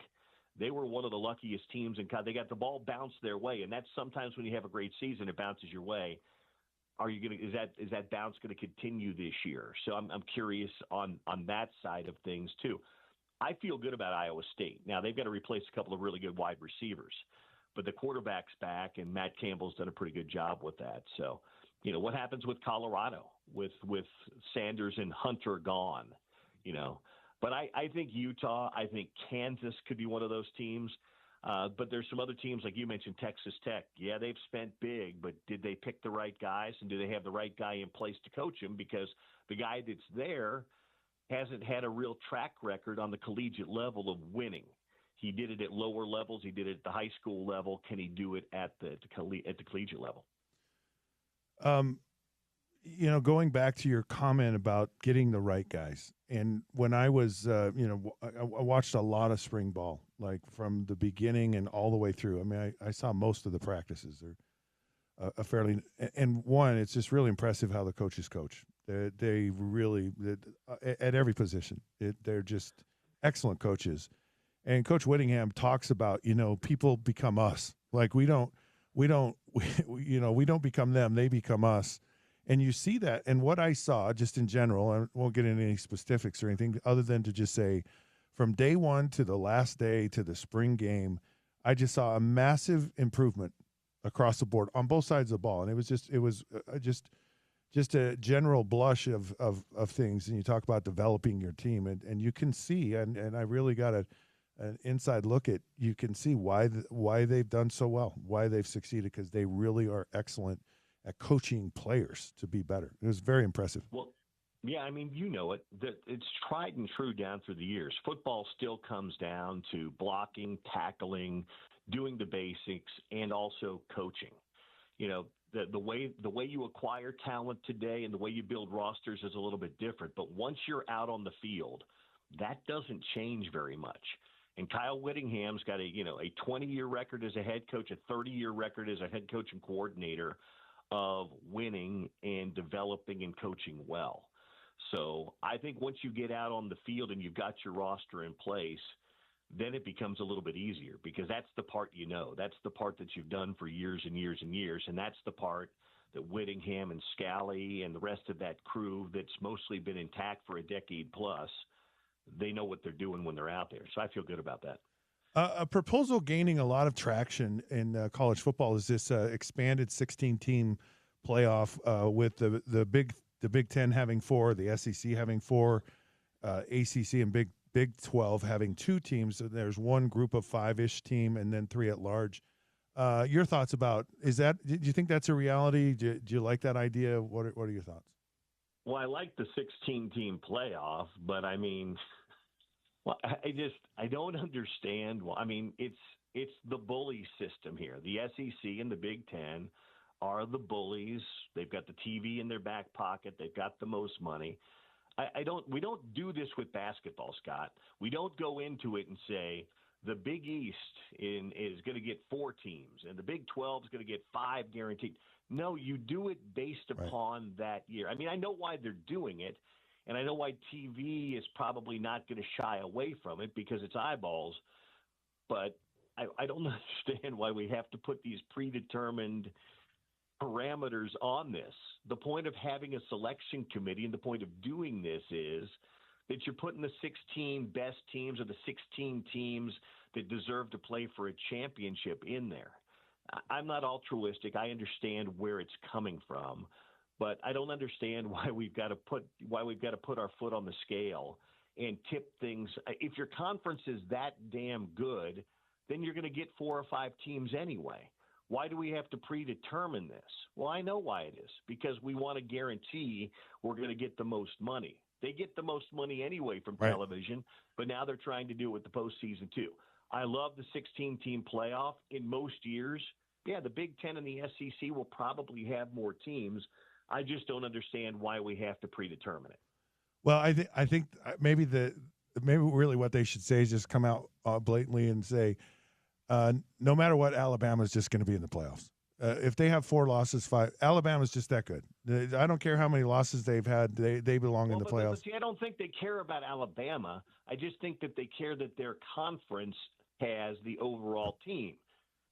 they were one of the luckiest teams, and they got the ball bounced their way, and that's sometimes when you have a great season, it bounces your way. Is that bounce going to continue this year? So I'm curious on that side of things too. I feel good about Iowa State. Now they've got to replace a couple of really good wide receivers, but the quarterback's back, and Matt Campbell's done a pretty good job with that. So, what happens with Colorado with Sanders and Hunter gone, But I think Utah, I think Kansas could be one of those teams. But there's some other teams, like you mentioned, Texas Tech. Yeah, they've spent big, but did they pick the right guys, and do they have the right guy in place to coach him? Because the guy that's there hasn't had a real track record on the collegiate level of winning. He did it at lower levels. He did it at the high school level. Can he do it at the collegiate level? Going back to your comment about getting the right guys, and when I was, I watched a lot of spring ball, like from the beginning and all the way through. I mean, I saw most of the practices. They're it's just really impressive how the coaches coach. They really, at every position, they're just excellent coaches. And Coach Whittingham talks about, people become us. Like we don't become them; they become us. And you see that. And what I saw, just in general, I won't get into any specifics or anything, other than to just say, from day one to the last day to the spring game, I just saw a massive improvement across the board on both sides of the ball. And it was just a general blush of things. And you talk about developing your team, and you can see, and I really got an inside look at, you can see why they've done so well, why they've succeeded, because they really are excellent at coaching players to be better. It was very impressive. Well, yeah, I mean, it's tried and true down through the years. Football still comes down to blocking, tackling, doing the basics, and also coaching. The way you acquire talent today and the way you build rosters is a little bit different. But once you're out on the field, that doesn't change very much. And Kyle Whittingham's got a 20-year record as a head coach, a 30-year record as a head coach and coordinator of winning and developing and coaching well. So I think once you get out on the field and you've got your roster in place, then it becomes a little bit easier because that's the part you know. That's the part that you've done for years and years and years, and that's the part that Whittingham and Scally and the rest of that crew that's mostly been intact for a decade plus, they know what they're doing when they're out there. So I feel good about that. A proposal gaining a lot of traction in college football is this expanded 16-team playoff with the Big Ten having 4, the SEC having 4, ACC and Big 12 having 2 teams. So there's one group of 5-ish team and then 3 at large. Your thoughts about do you think that's a reality? Do you like that idea? What are your thoughts? Well, I like the 16-team playoff, but I mean, well, I don't understand. Well, I mean, it's the bully system here. The SEC and the Big Ten are the bullies. They've got the TV in their back pocket. They've got the most money. We don't do this with basketball, Scott. We don't go into it and say the Big East is going to get 4 teams and the Big 12 is going to get 5 guaranteed. No, you do it based upon that year. I mean, I know why they're doing it, and I know why TV is probably not going to shy away from it because it's eyeballs, but I don't understand why we have to put these predetermined parameters on this. The point of having a selection committee and the point of doing this is that you're putting the 16 best teams or the 16 teams that deserve to play for a championship in there. I'm not altruistic. I understand where it's coming from, but I don't understand why we've got to put our foot on the scale and tip things. If your conference is that damn good, then you're going to get 4 or 5 teams anyway. Why do we have to predetermine this? Well, I know why it is, because we want to guarantee we're going to get the most money. They get the most money anyway from television, but now they're trying to do it with the postseason too. I love the 16-team playoff. In most years, yeah, the Big Ten and the SEC will probably have more teams. I just don't understand why we have to predetermine it. Well, I think maybe really what they should say is just come out blatantly and say, no matter what, Alabama's just going to be in the playoffs. If they have 4 losses, 5, Alabama's just that good. I don't care how many losses they've had; they belong in the playoffs. But see, I don't think they care about Alabama. I just think that they care that their conference has the overall team.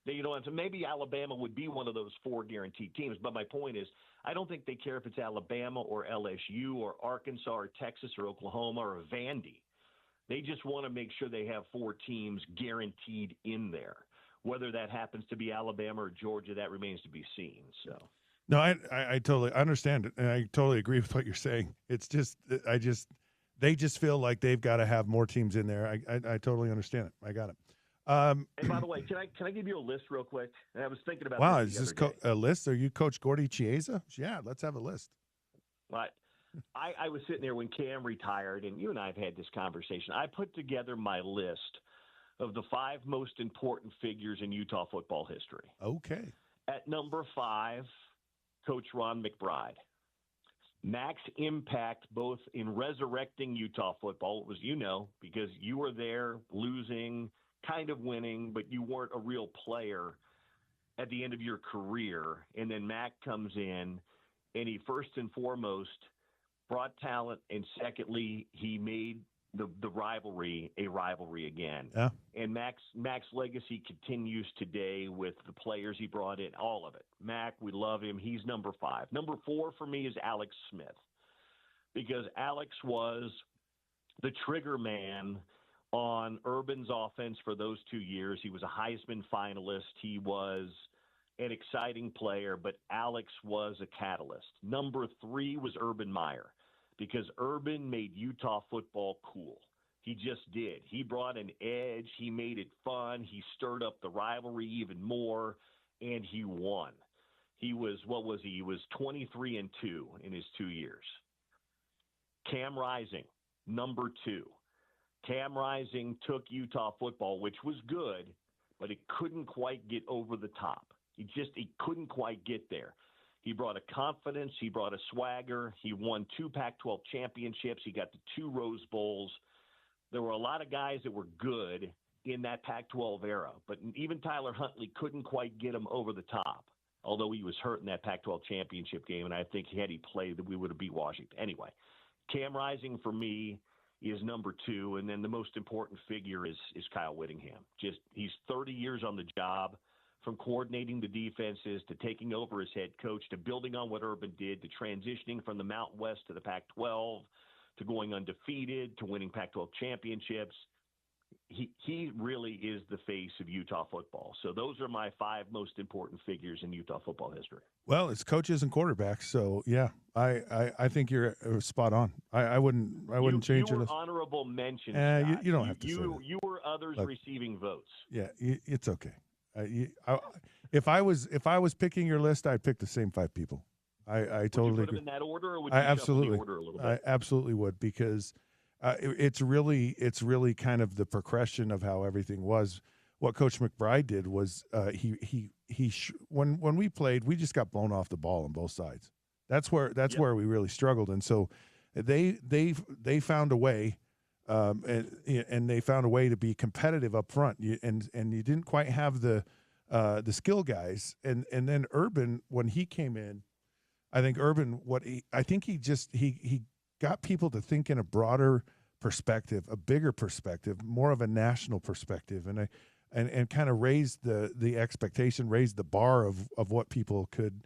So maybe Alabama would be one of those 4 guaranteed teams. But my point is, I don't think they care if it's Alabama or LSU or Arkansas or Texas or Oklahoma or Vandy. They just want to make sure they have 4 teams guaranteed in there. Whether that happens to be Alabama or Georgia, that remains to be seen. So, no, I totally understand it, and I totally agree with what you're saying. It's just they just feel like they've got to have more teams in there. I totally understand it. I got it. And by the way, can I give you a list real quick? And I was thinking about wow, is this a list? Are you Coach Gordy Chiesa? Yeah, let's have a list. Right. I was sitting there when Cam retired, and you and I have had this conversation. I put together my list of the 5 most important figures in Utah football history. Okay. At number 5, Coach Ron McBride. Mac's impact both in resurrecting Utah football was, because you were there losing, kind of winning, but you weren't a real player at the end of your career. And then Mac comes in, and he first and foremost brought talent, and secondly, he made the rivalry a rivalry again. Yeah. And Mac's legacy continues today with the players he brought in, all of it. Mac, we love him. He's number 5. Number 4 for me is Alex Smith, because Alex was the trigger man on Urban's offense for those 2 years. He was a Heisman finalist. He was an exciting player, but Alex was a catalyst. Number 3 was Urban Meyer, because Urban made Utah football cool. He just did. He brought an edge. He made it fun. He stirred up the rivalry even more, and he won. He was 23-2 in his 2 years. Cam Rising, number 2. Cam Rising took Utah football, which was good, but it couldn't quite get over the top. He couldn't quite get there. He brought a confidence. He brought a swagger. He won 2 Pac-12 championships. He got the 2 Rose Bowls. There were a lot of guys that were good in that Pac-12 era, but even Tyler Huntley couldn't quite get him over the top, although he was hurt in that Pac-12 championship game, and I think had he played, that we would have beat Washington. Anyway, Cam Rising for me is number 2, and then the most important figure is Kyle Whittingham. Just he's 30 years on the job, from coordinating the defenses to taking over as head coach to building on what Urban did to transitioning from the Mountain West to the Pac-12 to going undefeated to winning Pac-12 championships. He really is the face of Utah football. So those are my 5 most important figures in Utah football history. Well, it's coaches and quarterbacks. So yeah, I think you're spot on. I wouldn't change your list. Honorable mention. You don't have to say that. You were others receiving votes. Yeah, it's okay. If I was picking your list, I'd pick the same 5 people. I totally would you put agree. them in that order, or would you absolutely shuffle the order a little bit? I absolutely would, because it's really kind of the progression of how everything was. What Coach McBride did was when we played, we just got blown off the ball on both sides. That's where we really struggled, and so they found a way, and they found a way to be competitive up front. And you didn't quite have the skill guys, and then Urban, when he came in, I think Urban he got people to think in a broader perspective, a bigger perspective, more of a national perspective, and kind of raised the expectation, raised the bar of what people could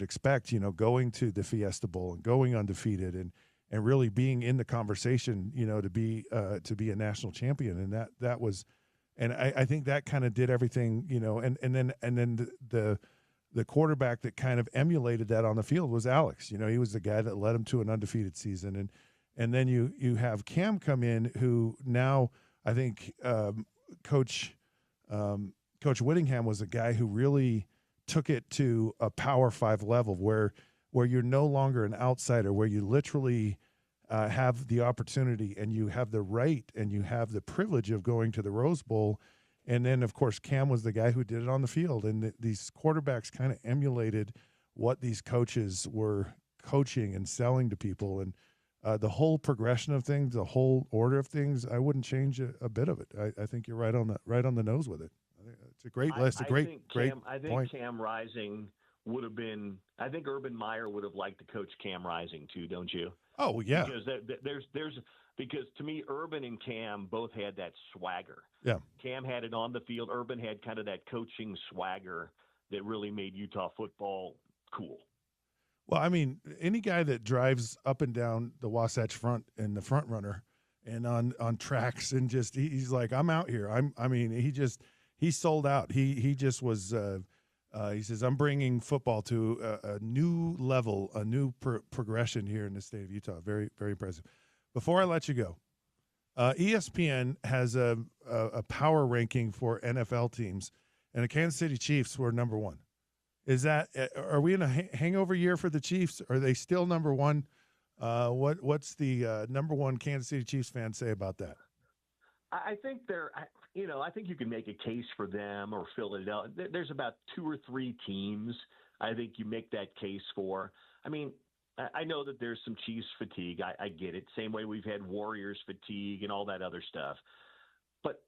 expect. Going to the Fiesta Bowl and going undefeated and really being in the conversation. To be a national champion, and that was, and I think that kind of did everything. And then the quarterback that kind of emulated that on the field was Alex. He was the guy that led him to an undefeated season. And then you have Cam come in, who now I think Coach Whittingham was a guy who really took it to a Power 5 level where you're no longer an outsider, where you literally have the opportunity and you have the right and you have the privilege of going to the Rose Bowl. And then, of course, Cam was the guy who did it on the field. And these quarterbacks kind of emulated what these coaches were coaching and selling to people. And the whole progression of things, the whole order of things, I wouldn't change a bit of it. I think you're right on the nose with it. I think it's a great list, I think point. Cam Rising would have been. I think Urban Meyer would have liked to coach Cam Rising too, don't you? Oh yeah. Because because to me, Urban and Cam both had that swagger. Yeah. Cam had it on the field. Urban had kind of that coaching swagger that really made Utah football cool. Well, I mean, any guy that drives up and down the Wasatch Front and the Front Runner and on tracks and just he's like, I'm out here. He sold out. He just was. He says, I'm bringing football to a new level, a new progression here in the state of Utah. Very, very impressive. Before I let you go, ESPN has a power ranking for NFL teams, and the Kansas City Chiefs were number 1. Are we in a hangover year for the Chiefs? Are they still number 1? What's the number 1 Kansas City Chiefs fan say about that? I think I think you can make a case for them or Philadelphia. There's about 2 or 3 teams I think you make that case for. I mean, I know that there's some Chiefs fatigue. I get it. Same way we've had Warriors fatigue and all that other stuff. But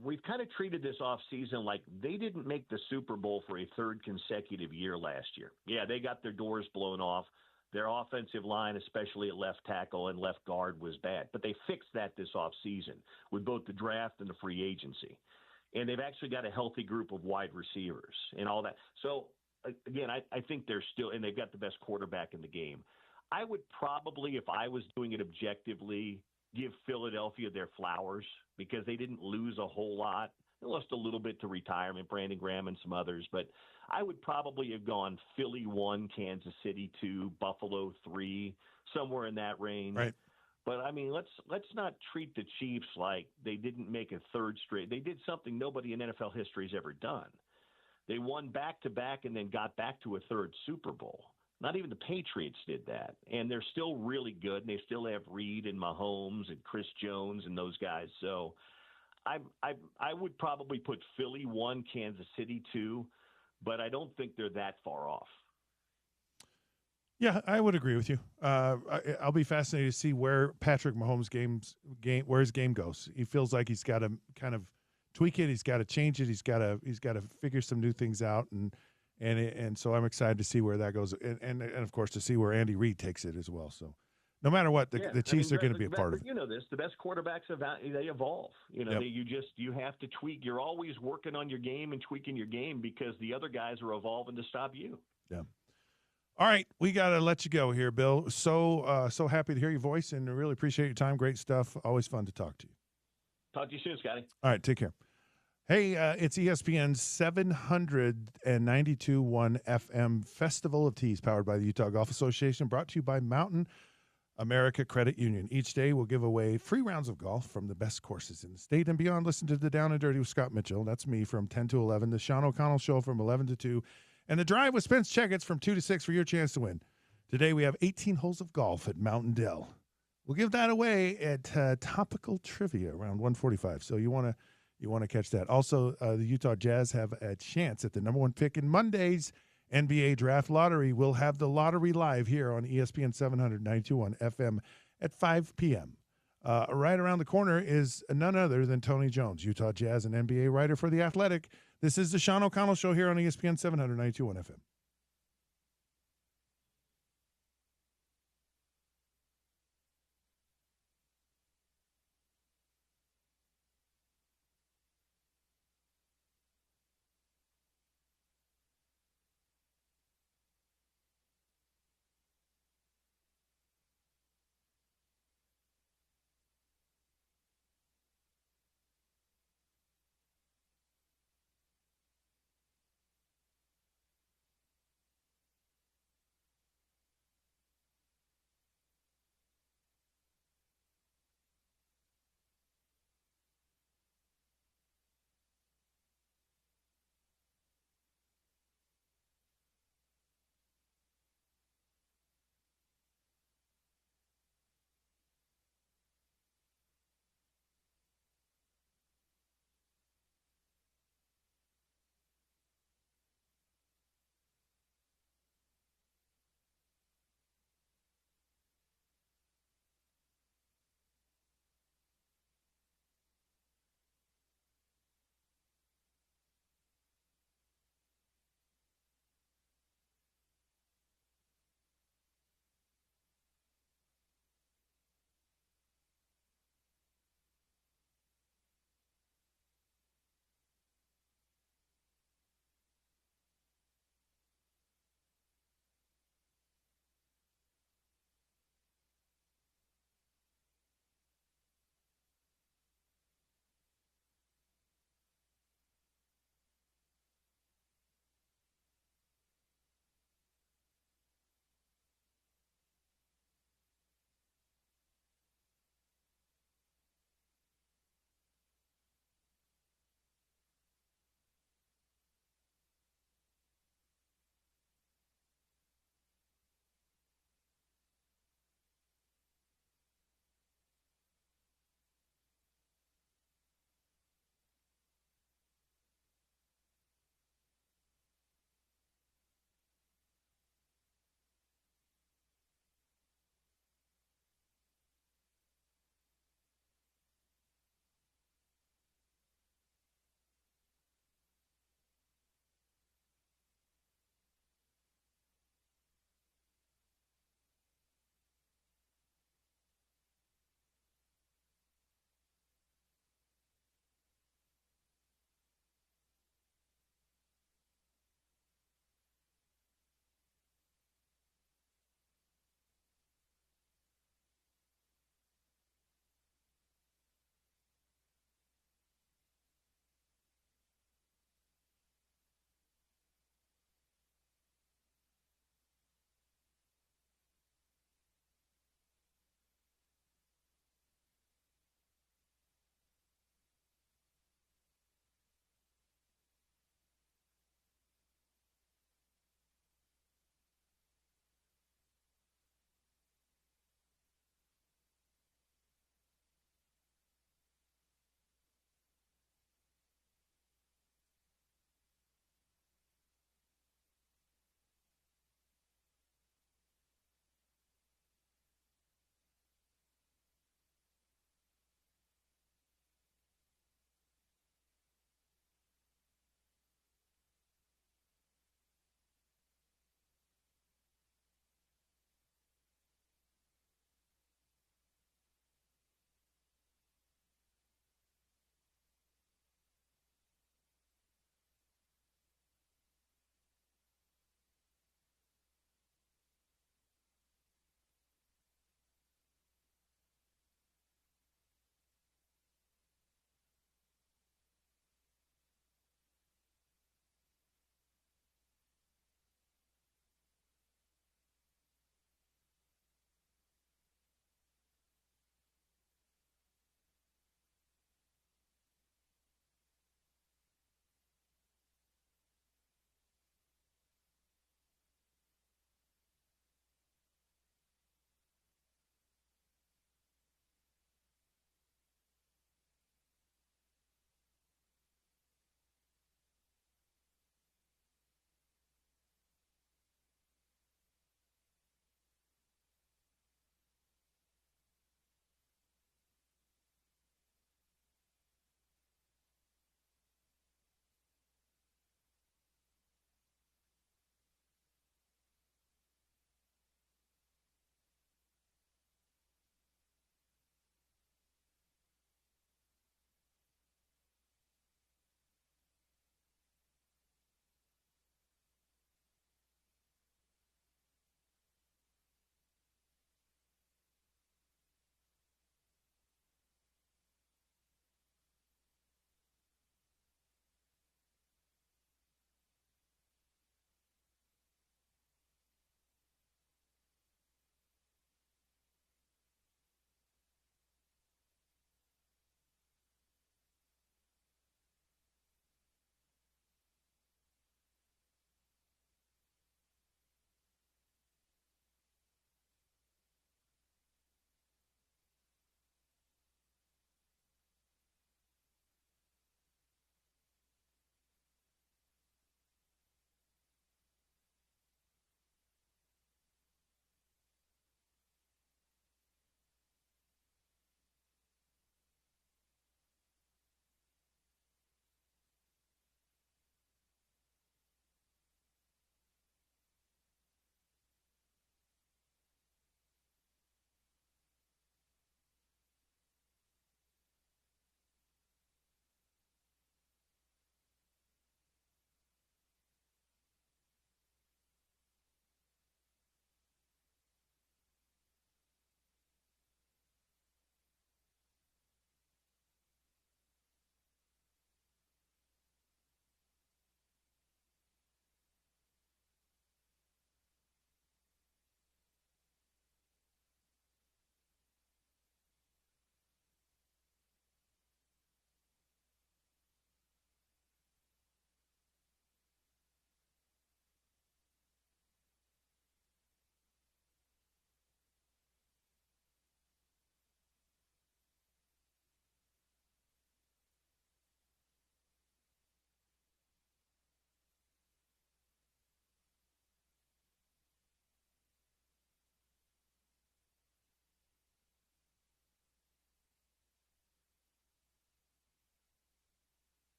we've kind of treated this offseason like they didn't make the Super Bowl for a 3rd consecutive year last year. Yeah, they got their doors blown off. Their offensive line, especially at left tackle and left guard, was bad. But they fixed that this offseason with both the draft and the free agency. And they've actually got a healthy group of wide receivers and all that. So, again, I think they're still – and they've got the best quarterback in the game. I would probably, if I was doing it objectively, give Philadelphia their flowers because they didn't lose a whole lot. They lost a little bit to retirement, Brandon Graham and some others. But I would probably have gone Philly 1, Kansas City 2, Buffalo 3, somewhere in that range. Right. But, I mean, let's not treat the Chiefs like they didn't make a 3rd straight. They did something nobody in NFL history has ever done. They won back-to-back and then got back to a 3rd Super Bowl. Not even the Patriots did that. And they're still really good, and they still have Reed and Mahomes and Chris Jones and those guys. So I would probably put Philly 1, Kansas City 2, but I don't think they're that far off. Yeah, I would agree with you. I'll be fascinated to see where Patrick Mahomes' where his game goes. He feels like he's got to kind of tweak it. He's got to change it. He's got to figure some new things out, and so I'm excited to see where that goes, and of course to see where Andy Reid takes it as well. So No matter what, Yeah, the Chiefs are going to be a part of it. You know this. The best quarterbacks they evolve. You know, Yep. you have to tweak. You're always working on your game and tweaking your game because the other guys are evolving to stop you. Yeah. All right, we got to let you go here, Bill. So happy to hear your voice and really appreciate your time. Great stuff. Always fun to talk to you. Talk to you soon, Scotty. All right, take care. Hey, it's ESPN's 792.1 FM Festival of Tees, powered by the Utah Golf Association, brought to you by Mountain America Credit Union. Each day we'll give away free rounds of golf from the best courses in the state and beyond. Listen to the Down and Dirty with Scott Mitchell. That's me from 10 to 11. The Sean O'Connell Show from 11 to 2. And the Drive with Spence Checketts from 2 to 6 for your chance to win. Today we have 18 holes of golf at Mountain Dell. We'll give that away at Topical Trivia around 1:45. So you want to catch that. Also, the Utah Jazz have a chance at the number one pick in Monday's NBA Draft Lottery. We'll have the lottery live here on ESPN 792.1 FM at 5 p.m. Right around the corner is none other than Tony Jones, Utah Jazz and NBA writer for The Athletic. This is the Sean O'Connell Show here on ESPN 792.1 FM.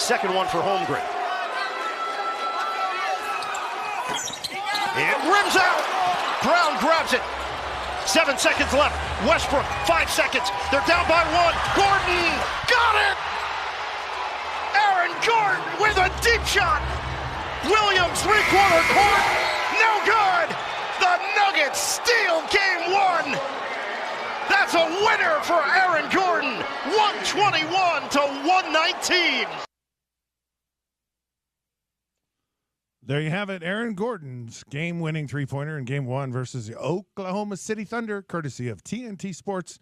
second one for Holmgren. It rims out. Brown grabs it. 7 seconds left. Westbrook, 5 seconds. They're down by 1. Gordon got it! Aaron Gordon with a deep shot. Williams, three-quarter court. No good. The Nuggets steal game 1. That's a winner for Aaron Gordon. 121 to 119. There you have it. Aaron Gordon's game-winning three-pointer in Game 1 versus the Oklahoma City Thunder, courtesy of TNT Sports.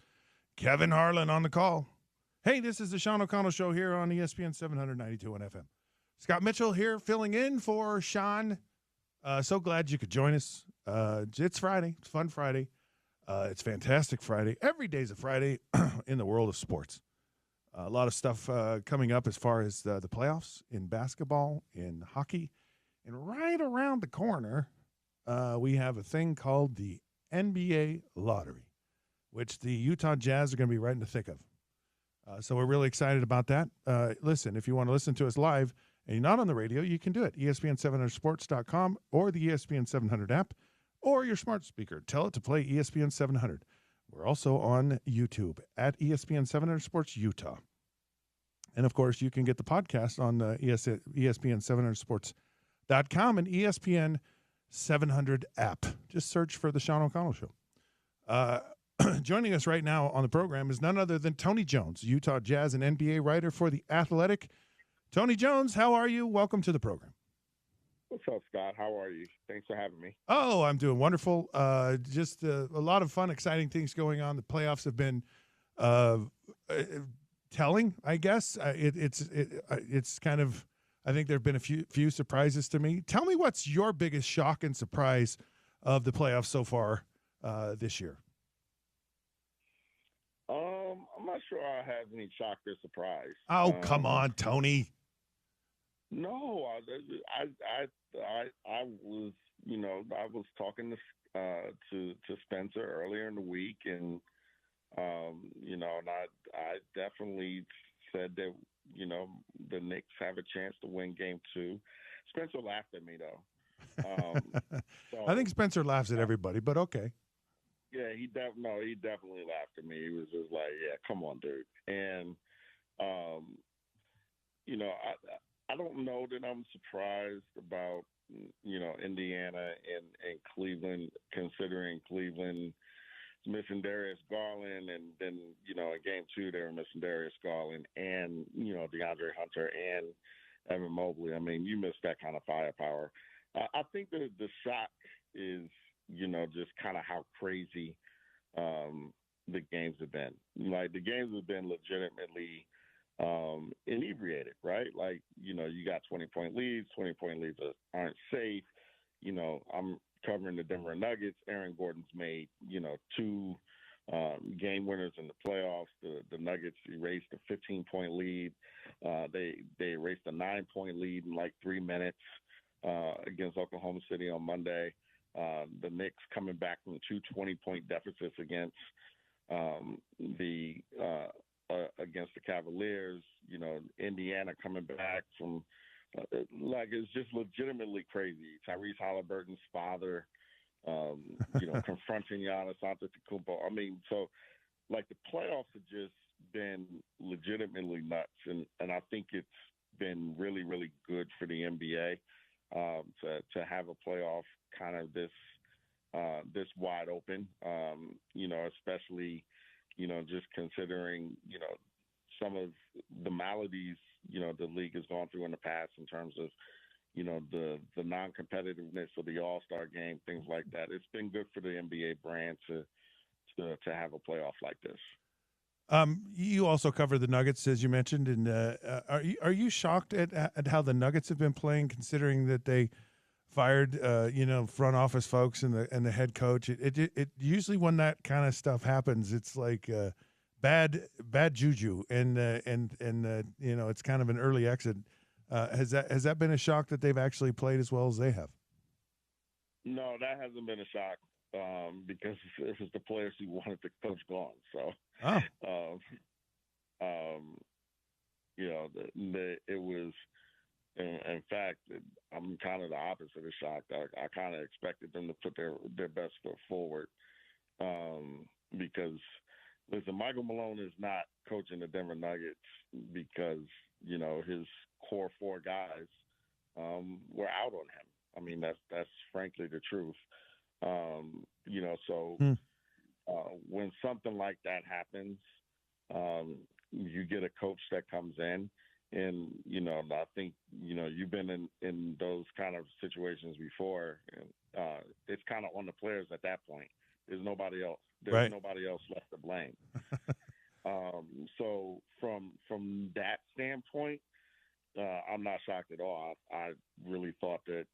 Kevin Harlan on the call. Hey, this is the Sean O'Connell Show here on ESPN 792 on FM. Scott Mitchell here filling in for Sean. So glad you could join us. It's Friday. It's fun Friday. It's fantastic Friday. Every day's a Friday in the world of sports. A lot of stuff coming up as far as the playoffs in basketball, in hockey. And right around the corner, we have a thing called the NBA Lottery, which the Utah Jazz are going to be right in the thick of. So we're really excited about that. Listen, if you want to listen to us live and you're not on the radio, you can do it. ESPN700sports.com or the ESPN 700 app or your smart speaker. Tell it to play ESPN 700. We're also on YouTube at ESPN 700 Sports Utah. And, of course, you can get the podcast on the ESPN 700 Sports.com and ESPN 700 app. Just search for the Sean O'Connell Show. Joining us right now on the program is none other than Tony Jones, Utah Jazz and NBA writer for The Athletic. Tony Jones, how are you? Welcome to the program. What's up, Scott? How are you? Thanks for having me. Oh, I'm doing wonderful. Just a lot of fun, exciting things going on. The playoffs have been telling, I guess. It's kind of, I think there have been a few surprises to me. Tell me what's your biggest shock and surprise of the playoffs so far this year? I'm not sure I have any shock or surprise. Oh, come on, Tony. No, I was, I was talking to Spencer earlier in the week, and and I definitely said that the Knicks have a chance to win Game 2. Spencer laughed at me though. I think Spencer laughs at everybody, but okay. Yeah, he definitely laughed at me. He was just like, "Yeah, come on, dude." And I don't know that I'm surprised about Indiana and Cleveland, considering Cleveland missing Darius Garland, and then in Game 2 they were missing Darius Garland and DeAndre Hunter and Evan Mobley. I mean, you miss that kind of firepower. I think the shock is just kind of how crazy the games have been. Like, the games have been legitimately inebriated, right? Like, you got 20-point leads. 20-point leads aren't safe. I'm covering the Denver Nuggets. Aaron Gordon's made, 2 game winners in the playoffs. The Nuggets erased a 15-point lead. They erased a 9-point lead in like 3 minutes against Oklahoma City on Monday. The Knicks coming back from 2 20-point deficits against against the Cavaliers. Indiana coming back from it's just legitimately crazy. Tyrese Halliburton's father, confronting Giannis Antetokounmpo. I mean, so like the playoffs have just been legitimately nuts, and I think it's been really, really good for the NBA to have a playoff kind of this wide open. Especially just considering some of the maladies the league has gone through in the past in terms of the non-competitiveness of the All-Star game, things like that. It's been good for the NBA brand to have a playoff like this. You also cover the Nuggets, as you mentioned, and are you shocked at how the Nuggets have been playing, considering that they fired front office folks and the head coach? It usually, when that kind of stuff happens, it's like bad juju, and it's kind of an early exit. Has that been a shock that they've actually played as well as they have? No, that hasn't been a shock. Because it was the players who wanted the coach gone. So, It was. In fact, I'm kind of the opposite of shocked. I kind of expected them to put their best foot forward because, listen, Michael Malone is not coaching the Denver Nuggets because, his core four guys were out on him. I mean, that's frankly the truth. When something like that happens, you get a coach that comes in. And, I think, you've been in those kind of situations before. And, it's kind of on the players at that point. There's nobody else. There's nobody else left to blame. So from that standpoint, I'm not shocked at all. I really thought that,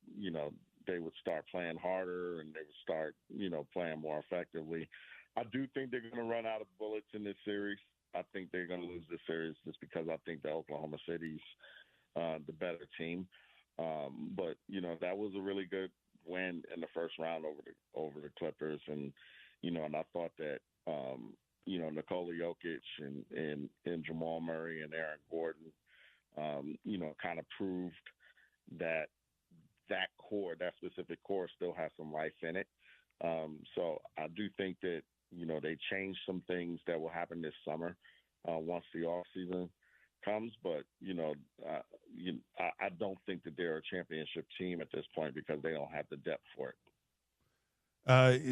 they would start playing harder and they would start, playing more effectively. I do think they're going to run out of bullets in this series. I think they're going to lose this series just because I think the Oklahoma City's the better team. But that was a really good win in the first round over the Clippers, and and I thought that Nikola Jokic and Jamal Murray and Aaron Gordon, kind of proved that that specific core still has some life in it. So I do think that they changed some things that will happen this summer once the off season comes. But I don't think that they're a championship team at this point because they don't have the depth for it.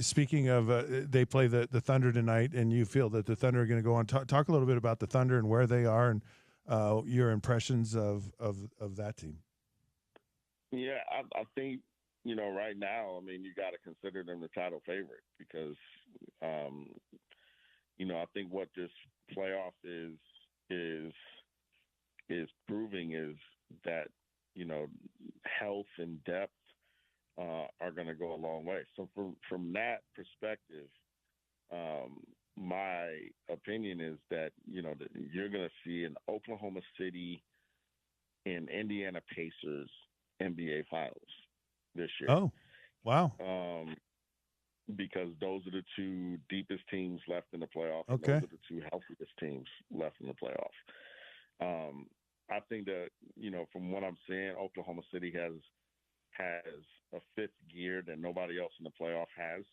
Speaking of, they play the Thunder tonight, and you feel that the Thunder are going to go on. Talk a little bit about the Thunder and where they are, and your impressions of that team. Yeah, I think right now, I mean, you got to consider them the title favorite because, I think what this playoff is proving is that, health and depth are going to go a long way. So from that perspective, my opinion is that, that you're going to see an Oklahoma City and Indiana Pacers NBA Finals this year. Oh, wow. Because those are the two deepest teams left in the playoff. Okay. And those are the two healthiest teams left in the playoff. I think that, from what I'm seeing, Oklahoma City has a fifth gear that nobody else in the playoff has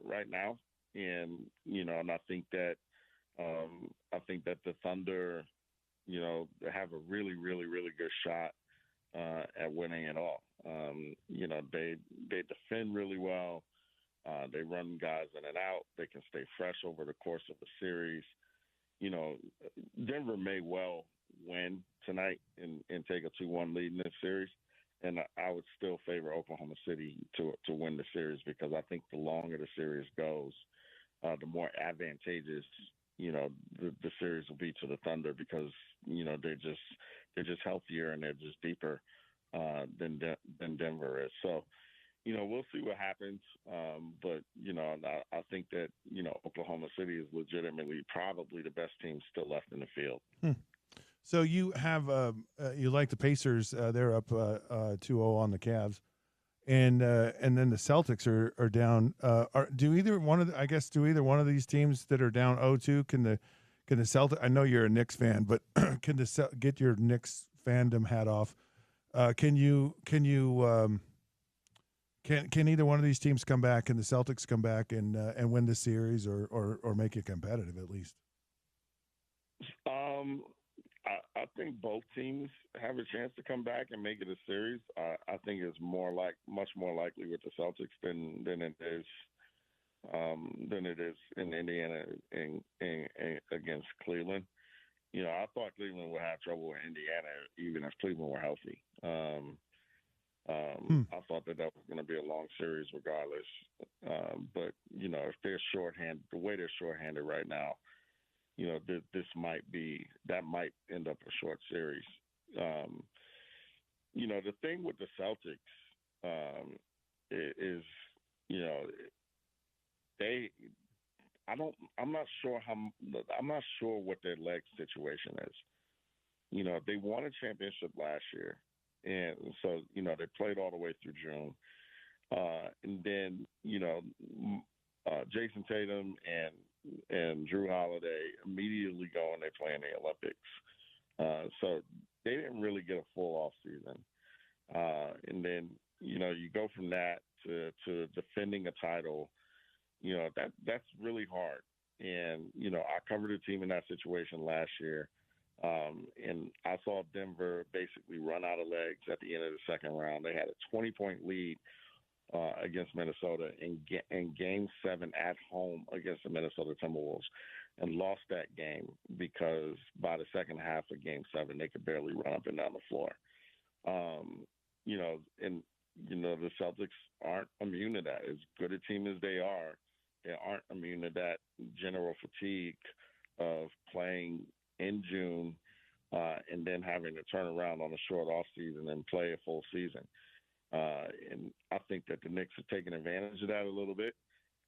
right now. And, and I think that the Thunder, have a really, really, really good shot at winning it all. They defend really well. They run guys in and out. They can stay fresh over the course of the series. Denver may well win tonight and take a 2-1 lead in this series. And I would still favor Oklahoma City to win the series because I think the longer the series goes, the more advantageous, the series will be to the Thunder because, they're just healthier and they're just deeper than Denver is. So, we'll see what happens. But, I think that, Oklahoma City is legitimately probably the best team still left in the field. So you have you like the Pacers? They're up 2-0 on the Cavs, and then the Celtics are down. Do either one of these teams that are down 0-2 can the Celtics? I know you're a Knicks fan, but get your Knicks fandom hat off? Can either one of these teams come back? Can the Celtics come back and win the series or make it competitive at least? I think both teams have a chance to come back and make it a series. I think it's much more likely with the Celtics than it is in Indiana and against Cleveland. I thought Cleveland would have trouble with Indiana even if Cleveland were healthy. I thought that was going to be a long series regardless. But if they're shorthanded, the way they're shorthanded right now, that might end up a short series. The thing with the Celtics is, I'm not sure what their leg situation is. They won a championship last year, and so they played all the way through June, and then Jason Tatum and Drew Holiday immediately go and they play in the Olympics. So they didn't really get a full off season. And then, you go from that to defending a title, that's really hard. And, I covered a team in that situation last year. And I saw Denver basically run out of legs at the end of the second round. They had a 20-point lead against Minnesota in Game 7 at home against the Minnesota Timberwolves, and lost that game because by the second half of Game 7, they could barely run up and down the floor. The Celtics aren't immune to that. As good a team as they aren't immune to that general fatigue of playing in June and then having to turn around on a short off season and play a full season. And I think that the Knicks are taking advantage of that a little bit.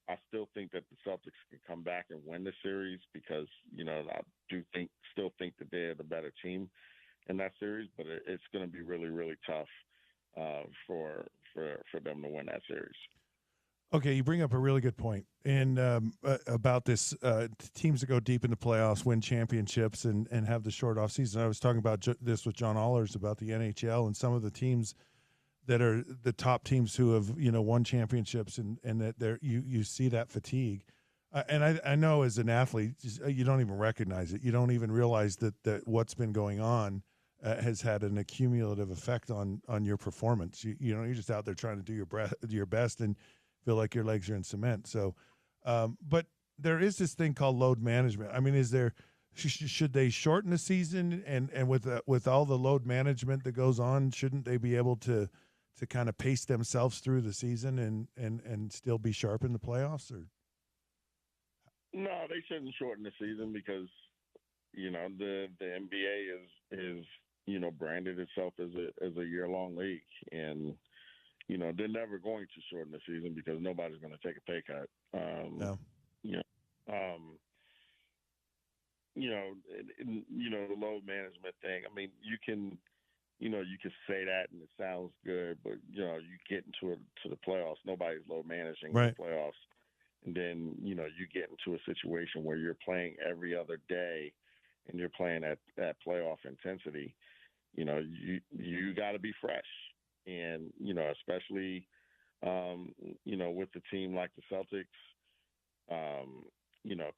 I still think that the Celtics can come back and win the series because, I still think that they're the better team in that series, but it's going to be really, really tough for them to win that series. Okay, you bring up a really good point about this teams that go deep in the playoffs, win championships, and have the short off season. I was talking about this with John Allers about the NHL and some of the teams that are the top teams who have won championships and that you see that fatigue. And I know as an athlete, you don't even recognize it. You don't even realize that what's been going on has had an accumulative effect on your performance. You're just out there trying to do your best and feel like your legs are in cement. So, but there is this thing called load management. I mean, should they shorten the season and with all the load management that goes on, shouldn't they be able to kind of pace themselves through the season and still be sharp in the playoffs? Or no, they shouldn't shorten the season because the NBA is branded itself as a year-long league, and they're never going to shorten the season because nobody's going to take a pay cut. No. The load management thing. I mean, you can say that and it sounds good, but you get into the playoffs. Nobody's load managing right. The playoffs, and then you get into a situation where you're playing every other day, and you're playing at playoff intensity. You got to be fresh, and especially with a team like the Celtics.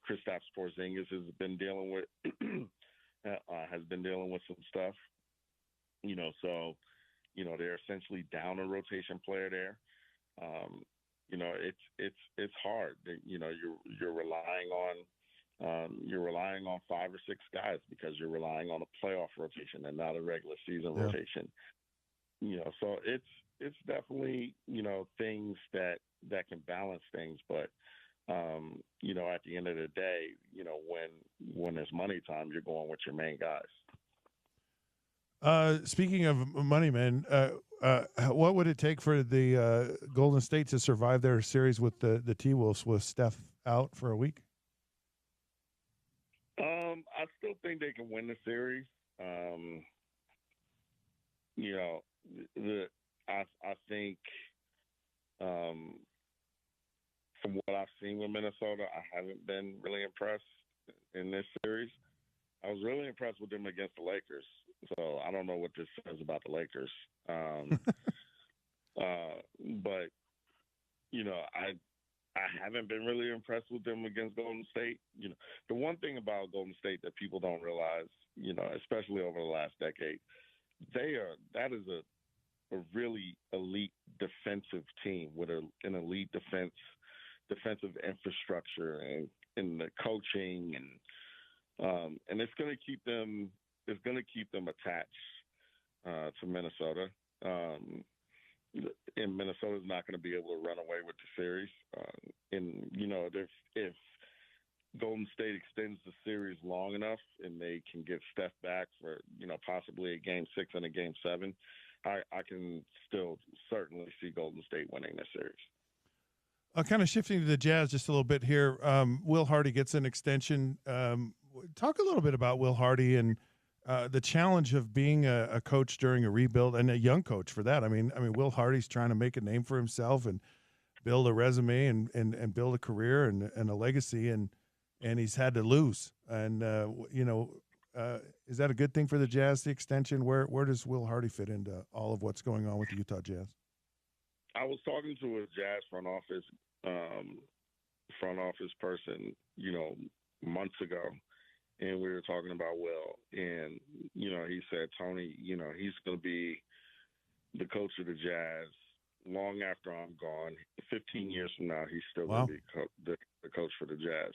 Kristaps Porzingis has been dealing with some stuff. So they're essentially down a rotation player there. It's hard. You're relying on 5 or 6 guys because you're relying on a playoff rotation and not a regular season rotation. So it's definitely things that can balance things, but at the end of the day, when it's money time, you're going with your main guys. Speaking of money, man, what would it take for the Golden State to survive their series with the T-Wolves with Steph out for a week? I still think they can win the series. I think from what I've seen with Minnesota, I haven't been really impressed in this series. I was really impressed with them against the Lakers. So I don't know what this says about the Lakers. But, I haven't been really impressed with them against Golden State. The one thing about Golden State that people don't realize, especially over the last decade, that is a really elite defensive team with an elite defensive infrastructure and the coaching and it's going to keep them attached to Minnesota. And Minnesota's not going to be able to run away with the series. If Golden State extends the series long enough and they can get Steph back for possibly a Game 6 and a Game 7, I can still certainly see Golden State winning this series. Kind of shifting to the Jazz just a little bit here. Will Hardy gets an extension. Talk a little bit about Will Hardy and the challenge of being a coach during a rebuild, and a young coach for that. I mean, Will Hardy's trying to make a name for himself and build a resume and build a career and a legacy, and he's had to lose. And Is that a good thing for the Jazz, the extension? Where does Will Hardy fit into all of what's going on with the Utah Jazz? I was talking to a Jazz front office person, months ago, and we were talking about Will, and he said, Tony, he's going to be the coach of the Jazz long after I'm gone. 15 years from now, he's still going to be the coach for the Jazz.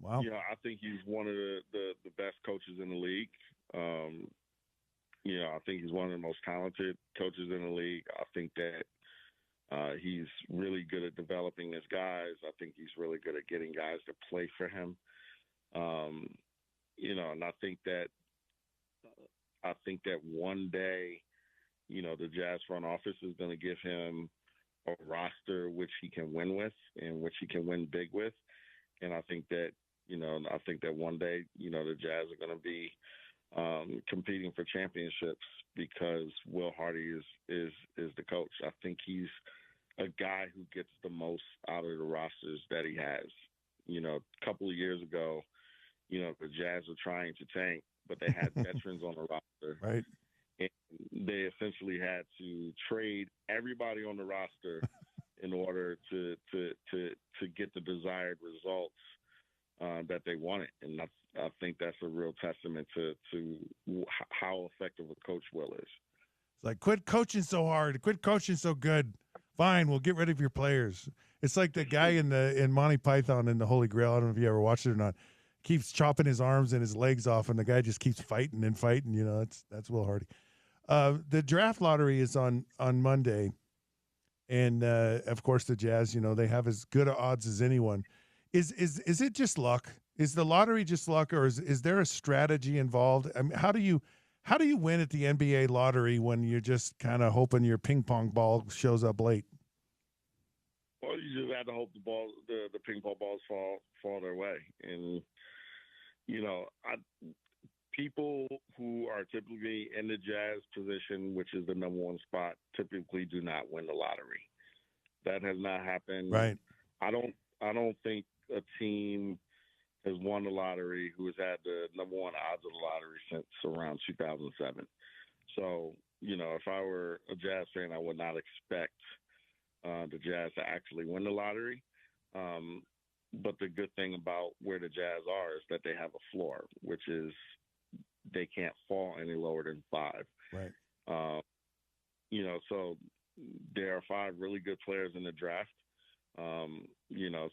Wow. I think he's one of the best coaches in the league. I think he's one of the most talented coaches in the league. I think that he's really good at developing his guys. I think he's really good at getting guys to play for him. And I think that one day, the Jazz front office is going to give him a roster which he can win with and which he can win big with. And I think that, one day, the Jazz are going to be competing for championships because Will Hardy is the coach. I think he's a guy who gets the most out of the rosters that he has. A couple of years ago, the Jazz were trying to tank, but they had veterans on the roster. Right. And they essentially had to trade everybody on the roster in order to get the desired results that they wanted. And I think that's a real testament to how effective a coach Will is. It's like, quit coaching so hard, quit coaching so good. Fine, we'll get rid of your players. It's like the guy in Monty Python in the Holy Grail. I don't know if you ever watched it or not. Keeps chopping his arms and his legs off, and the guy just keeps fighting and fighting. That's Will Hardy. The draft lottery is on Monday, and of course the Jazz. They have as good odds as anyone. Is it just luck? Is the lottery just luck, or is there a strategy involved? I mean, how do you win at the NBA lottery when you're just kind of hoping your ping pong ball shows up late? Well, you just have to hope the ping pong balls fall their way, and people who are typically in the Jazz position, which is the number one spot, typically do not win the lottery. That has not happened. Right. I don't think a team has won the lottery who has had the number one odds of the lottery since around 2007. So, if I were a Jazz fan, I would not expect the Jazz to actually win the lottery. But the good thing about where the Jazz are is that they have a floor, which is they can't fall any lower than 5. Right. So there are 5 really good players in the draft.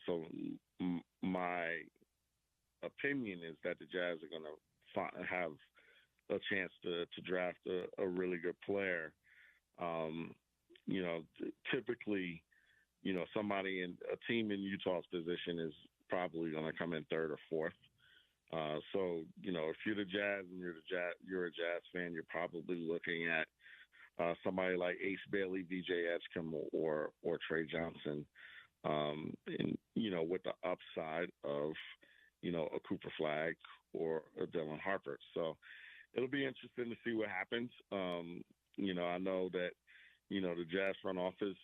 So my opinion is that the Jazz are going to have a chance to draft a really good player. Typically, somebody in a team in Utah's position is probably going to come in 3rd or 4th. So, if you're the Jazz and you're a Jazz fan, you're probably looking at somebody like Ace Bailey, VJ Edgecombe, or Trey Johnson, and with the upside of a Cooper Flagg or a Dylan Harper. So it'll be interesting to see what happens. I know that the Jazz front office,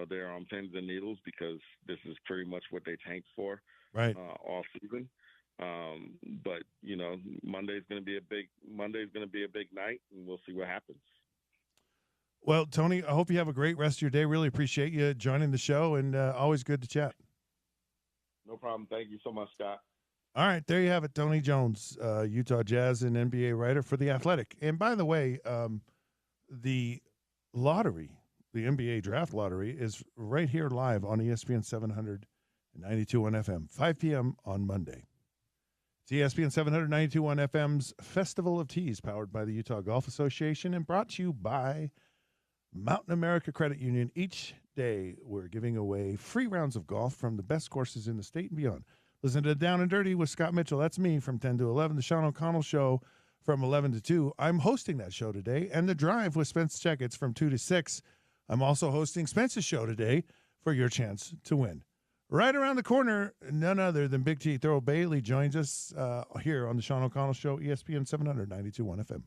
they're on pins and needles because this is pretty much what they tanked for all season. But Monday's going to be a big night, and we'll see what happens. Well, Tony, I hope you have a great rest of your day. Really appreciate you joining the show, and always good to chat. No problem. Thank you so much, Scott. All right, there you have it. Tony Jones, Utah Jazz and NBA writer for The Athletic. And by the way, the lottery, the NBA draft lottery, is right here live on ESPN 700 and 92.1 FM, 5 p.m. on Monday. It's ESPN 792.1 FM's Festival of Tees, powered by the Utah Golf Association and brought to you by Mountain America Credit Union. Each day, we're giving away free rounds of golf from the best courses in the state and beyond. Listen to Down and Dirty with Scott Mitchell. That's me from 10 to 11. The Sean O'Connell Show from 11 to 2. I'm hosting that show today. And The Drive with Spence Checketts from 2 to 6. I'm also hosting Spence's show today for your chance to win. Right around the corner, none other than Big T Thurl Bailey joins us here on the Sean O'Connell Show, ESPN 700, 92.1 FM.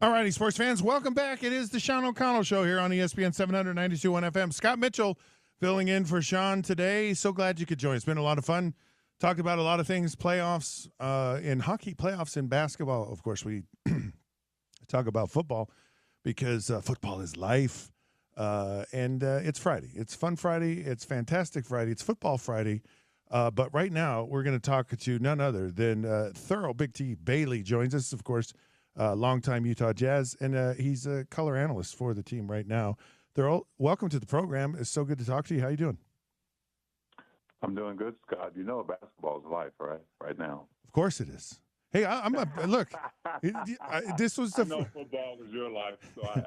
All righty, sports fans, welcome back. It is the Sean O'Connell Show here on ESPN 792.1 FM. Scott Mitchell filling in for Sean today. So glad you could join. It's been a lot of fun. Talked about a lot of things, playoffs in hockey, playoffs in basketball. Of course, we talk about football because football is life. And it's Friday. It's Fun Friday. It's Fantastic Friday. It's Football Friday. But right now, we're going to talk to none other than Thurl Big T Bailey joins us, of course. Longtime Utah Jazz, and he's a color analyst for the team right now. Thurl, welcome to the program. It's so good to talk to you. How you doing? I'm doing good, Scott. You know basketball is life, right? Right now. Of course it is. Hey, look. This was the. I know football is your life, so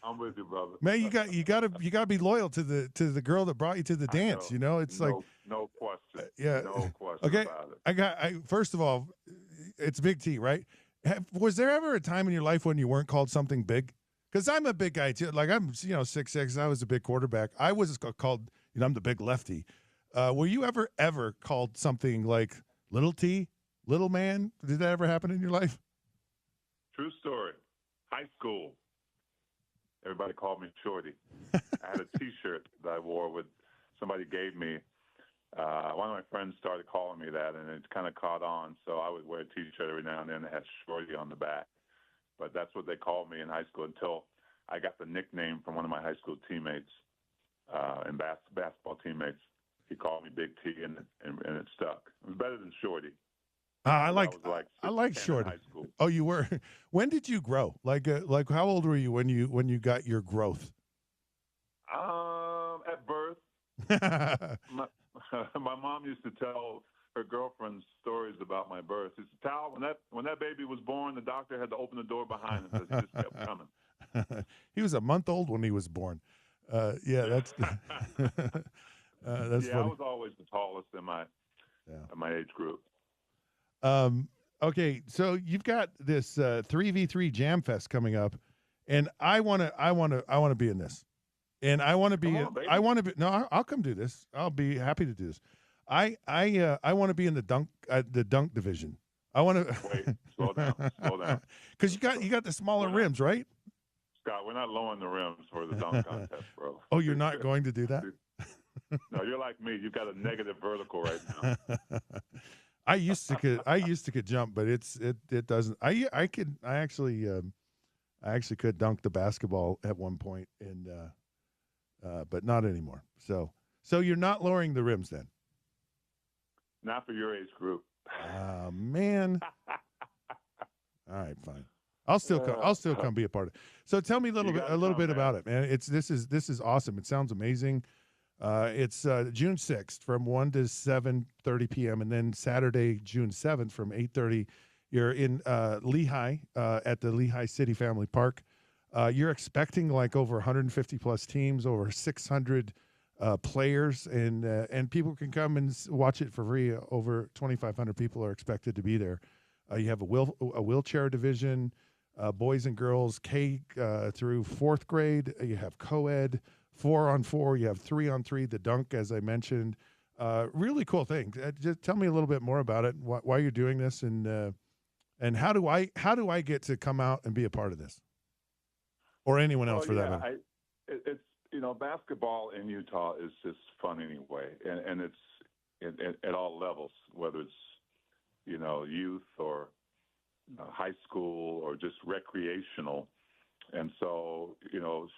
I'm with you, brother. Man, you got to be loyal to the girl that brought you to the dance. You know, it's like no question. Yeah. No question Okay. about it. First of all, it's Big T, right? Was there ever a time in your life when you weren't called something big? Because I'm a big guy too. Like I'm, 6'6". I was a big quarterback. I was called, I'm the big lefty. Were you ever called something like little T, little man? Did that ever happen in your life? True story. High school. Everybody called me Shorty. I had a T-shirt that I wore with somebody gave me. One of my friends started calling me that, and it kind of caught on. So I would wear a T-shirt every now and then that had Shorty on the back. But that's what they called me in high school until I got the nickname from one of my high school teammates and basketball teammates. He called me Big T, and it stuck. It was better than Shorty. I like Shorty. High school. Oh, you were. When did you grow? Like how old were you when you got your growth? At birth. My mom used to tell her girlfriends stories about my birth. She said, "Tal, when that baby was born, the doctor had to open the door behind him because he just kept coming." He was a month old when he was born. Yeah, that's that's funny. I was always the tallest in my age group. Okay, so you've got this 3v3 Jam Fest coming up, and I want to be in this. And I want to be. No, I'll come do this. I'll be happy to do this. I want to be in the dunk division. I want to. Wait, slow down. Because you got the smaller rims, right? Scott, we're not lowering the rims for the dunk contest, bro. Oh, you're not going to do that? No, you're like me. You've got a negative vertical right now. I used to could jump, but it doesn't. I actually could dunk the basketball at one point, and but not anymore. So you're not lowering the rims then? Not for your age group. Man. All right, fine. I'll still come be a part of it. So tell me a little bit about it, man. This is awesome. It sounds amazing. It's June 6th from 1 to 7:30 p.m. and then Saturday, June 7th from 8:30. You're in Lehigh at the Lehigh City Family Park. You're expecting like over 150 plus teams, over 600 players, and people can come and watch it for free. Over 2,500 people are expected to be there. You have a wheelchair division, boys and girls, K through fourth grade. You have co-ed, 4-on-4. You have 3-on-3. The dunk, as I mentioned, really cool thing. Just tell me a little bit more about it. Why you're doing this, and how do I get to come out and be a part of this, or anyone else for that matter? It's basketball in Utah is just fun anyway, and it's at all levels, whether it's youth or high school or just recreational. And so,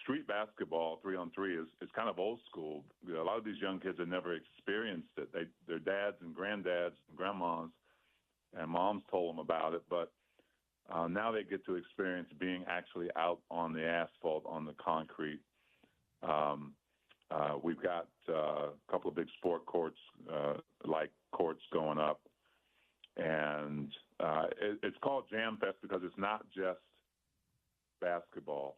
street basketball 3-on-3 is kind of old school. A lot of these young kids have never experienced it. Their dads and granddads and grandmas and moms told them about it, but now they get to experience being actually out on the asphalt, on the concrete. We've got a couple of big sport courts, like courts going up. And it's called Jam Fest because it's not just basketball.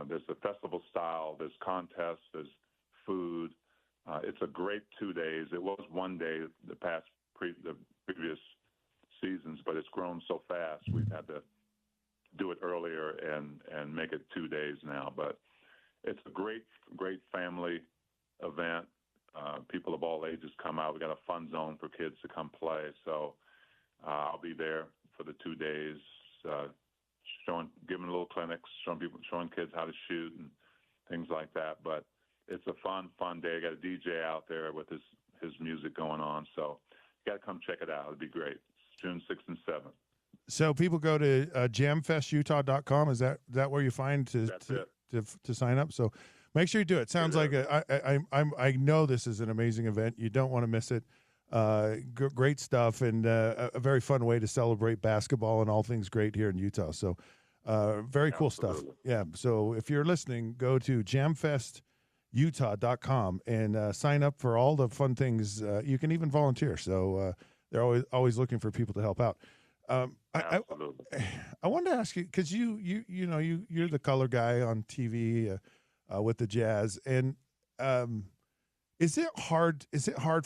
There's a festival style, there's contests, there's food. It's a great 2 days. It was 1 day the previous seasons, but it's grown so fast we've had to do it earlier and make it 2 days now. But it's a great family event. People of all ages come out. We got a fun zone for kids to come play. So I'll be there for the 2 days, giving little clinics, showing kids how to shoot and things like that. But it's a fun day. I got a DJ out there with his music going on, so you got to come check it out. It'd be great. It's June 6th and 7th. So people go to jamfestutah.com. Is that where you find to sign up? So make sure you do it. Sounds like I know this is an amazing event. You don't want to miss it. Great stuff, and a very fun way to celebrate basketball and all things great here in Utah. So very cool stuff. Yeah. So if you're listening, go to jamfestutah.com and sign up for all the fun things. You can even volunteer. So they're always looking for people to help out. I wanted to ask you, because you're the color guy on TV with the Jazz, and is it hard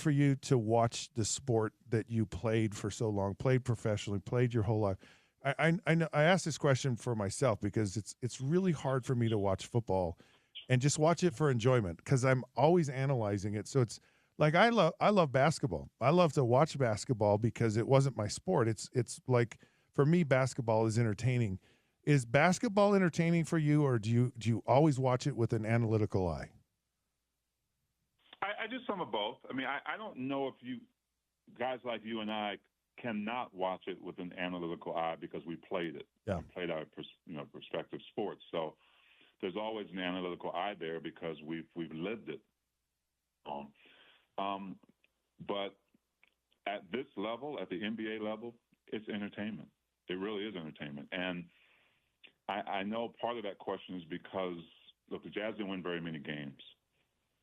for you to watch the sport that you played for so long, played professionally, played your whole life? I know I asked this question for myself because it's really hard for me to watch football and just watch it for enjoyment, because I'm always analyzing it. So it's like I love basketball. I love to watch basketball because it wasn't my sport. It's like, for me, basketball is entertaining. Is basketball entertaining for you, or do you always watch it with an analytical eye? I do some of both. I mean, I don't know if you guys like you and I cannot watch it with an analytical eye because we played it. Yeah. We played our respective sports. So there's always an analytical eye there because we've lived it. But at this level, at the NBA level, it's entertainment. It really is entertainment. And I know part of that question is because, look, the Jazz didn't win very many games.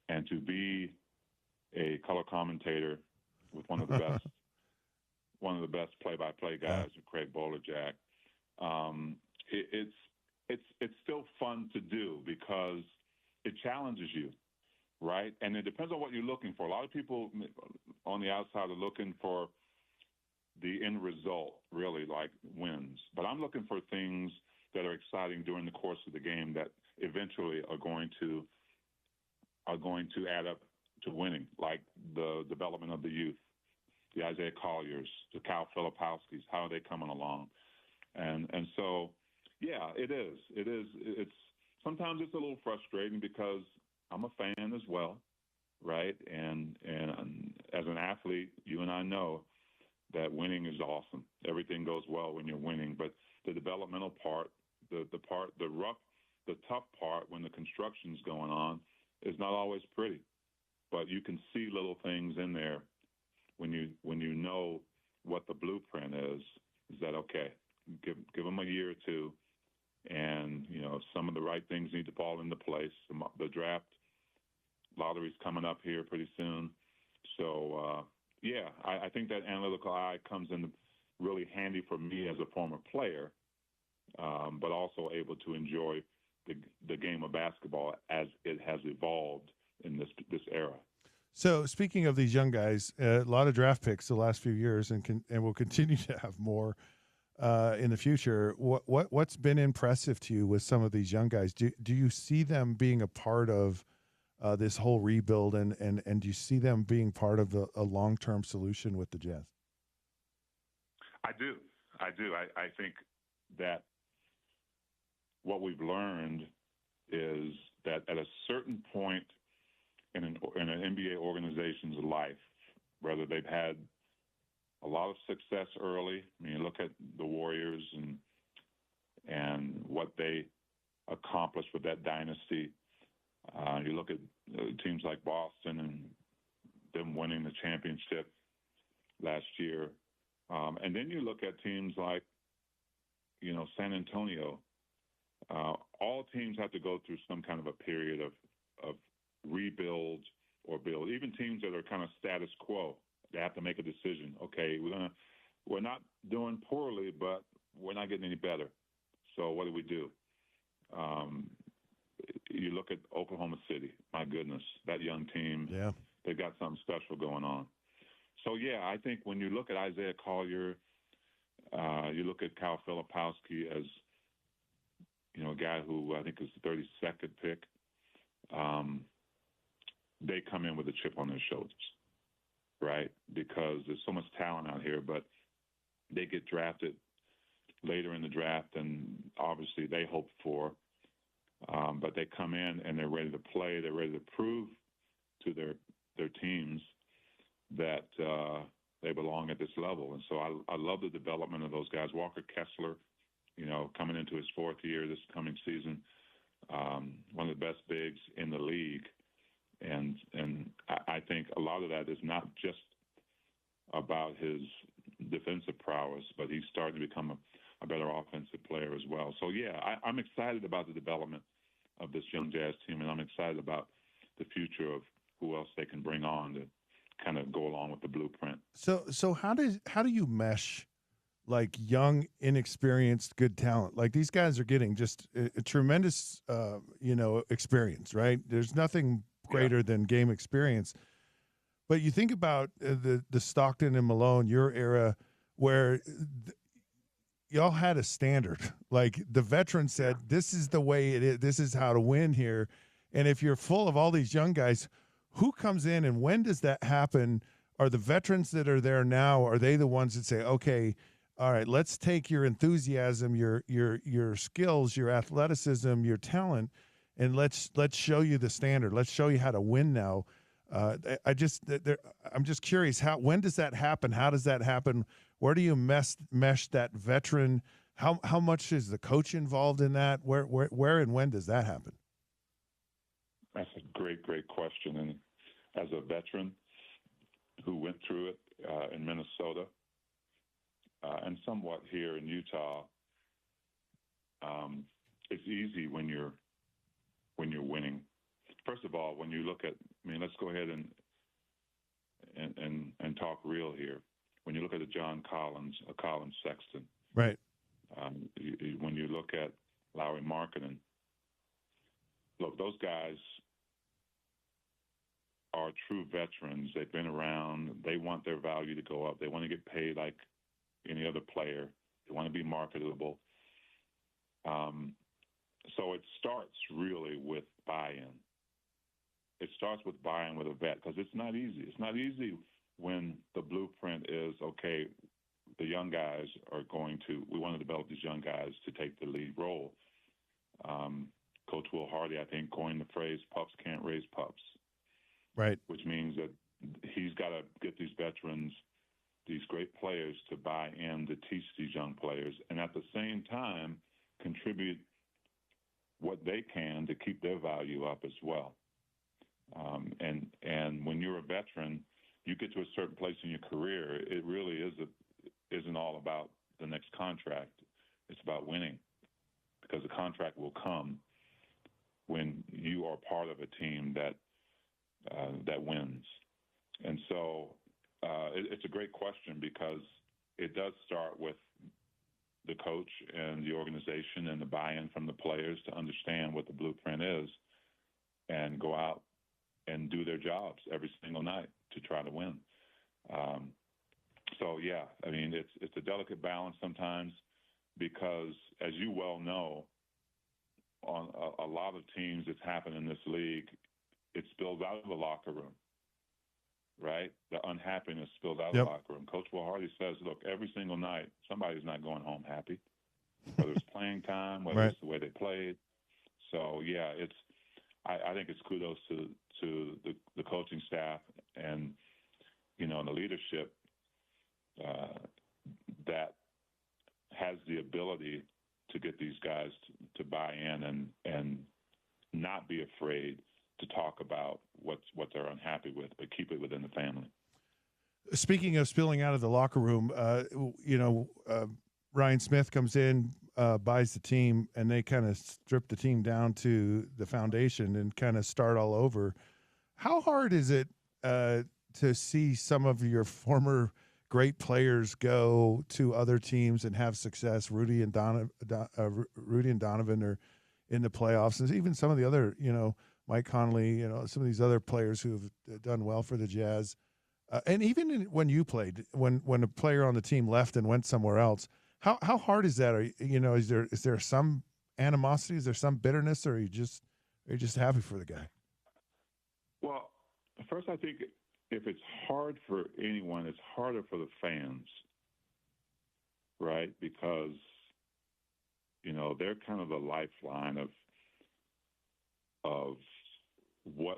And to be a color commentator with one of the best play-by-play guys, Craig Bolerjack, it's still fun to do because it challenges you, right? And it depends on what you're looking for. A lot of people on the outside are looking for the end result, really, like wins. But I'm looking for things that are exciting during the course of the game that eventually are going to add up to winning, like the development of the youth, the Isaiah Colliers, the Cal Filipowskis. How are they coming along? And so, yeah, it is. It's sometimes it's a little frustrating because I'm a fan as well, right? And as an athlete, you and I know that winning is awesome. Everything goes well when you're winning, but the developmental part, the tough part when the construction's going on is not always pretty. But you can see little things in there when you know what the blueprint is that okay, give them a year or two, and some of the right things need to fall into place. The draft lottery's coming up here pretty soon, so I think that analytical eye comes in really handy for me as a former player, but also able to enjoy the game of basketball as it has evolved in this era. So speaking of these young guys, a lot of draft picks the last few years, and will continue to have more in the future. What's been impressive to you with some of these young guys? Do you see them being a part of this whole rebuild, and do you see them being part of a long-term solution with the Jazz? I do. I think that what we've learned is that at a certain point in an NBA organization's life, whether they've had a lot of success early, I mean, look at the Warriors and what they accomplished with that dynasty. You look at teams like Boston and them winning the championship last year. And then you look at teams like, San Antonio. All teams have to go through some kind of a period of rebuild or build. Even teams that are kind of status quo, they have to make a decision. Okay, we're not doing poorly, but we're not getting any better. So what do? You look at Oklahoma City. My goodness, that young team. Yeah, they've got something special going on. So yeah, I think when you look at Isaiah Collier, you look at Cal Filipowski as a guy who I think is the 32nd pick. They come in with a chip on their shoulders, right? Because there's so much talent out here, but they get drafted later in the draft than obviously they hoped for. But they come in and they're ready to play. They're ready to prove to their teams that they belong at this level. And so I love the development of those guys. Walker Kessler, coming into his fourth year this coming season, one of the best bigs in the league. And I think a lot of that is not just about his defensive prowess, but he's starting to become a better offensive player as well. So, yeah, I'm excited about the development of this young Jazz team, and I'm excited about the future of who else they can bring on to kind of go along with the blueprint. So how do you mesh like young, inexperienced, good talent? Like these guys are getting just a tremendous, experience, right? There's nothing greater than game experience. But you think about the Stockton and Malone, your era, where y'all had a standard. Like the veteran said, this is the way it is. This is how to win here. And if you're full of all these young guys, who comes in and when does that happen? Are the veterans that are there now, are they the ones that say, okay, all right, let's take your enthusiasm, your skills, your athleticism, your talent, and let's show you the standard. Let's show you how to win now. I'm just curious, when does that happen? How does that happen? Where do you mesh that veteran? How much is the coach involved in that? Where and when does that happen? That's a great question. And as a veteran who went through it in Minnesota and somewhat here in Utah, it's easy when you're winning. First of all, when you look at, let's go ahead and talk real here. When you look at a John Collins, a Colin Sexton, right? When you look at Lauri Markkanen, look, those guys are true veterans. They've been around. They want their value to go up. They want to get paid like any other player. They want to be marketable. So it starts really with buy-in. It starts with buy-in with a vet because it's not easy. It's not easy when the blueprint is, okay, the young guys we want to develop these young guys to take the lead role. Coach Will Hardy, I think, coined the phrase, pups can't raise pups. Right. Which means that he's got to get these veterans, these great players to buy in to teach these young players and at the same time contribute what they can to keep their value up as well. And when you're a veteran, you get to a certain place in your career, it really isn't all about the next contract. It's about winning because the contract will come when you are part of a team that wins. And so it's a great question because it does start with the coach and the organization and the buy-in from the players to understand what the blueprint is and go out and do their jobs every single night to try to win. It's a delicate balance sometimes because, as you well know, on a lot of teams that's happened in this league, it spills out of the locker room, right? The unhappiness spills out of the locker room. Coach Will Hardy says, look, every single night, somebody's not going home happy, whether it's playing time, whether it's the way they played. So, yeah, I think it's kudos to the coaching staff and, the leadership that has the ability to get these guys to buy in and not be afraid to talk about what they're unhappy with, but keep it within the family. Speaking of spilling out of the locker room, Ryan Smith comes in, buys the team, and they kind of strip the team down to the foundation and kind of start all over. How hard is it to see some of your former great players go to other teams and have success? Rudy and Donovan are in the playoffs, and even some of the other, Mike Conley, some of these other players who have done well for the Jazz. And even when you played, when a player on the team left and went somewhere else, how hard is that? Is there some animosity? Is there some bitterness, or are you just happy for the guy? Well, first, I think if it's hard for anyone, it's harder for the fans, right? Because they're kind of the lifeline of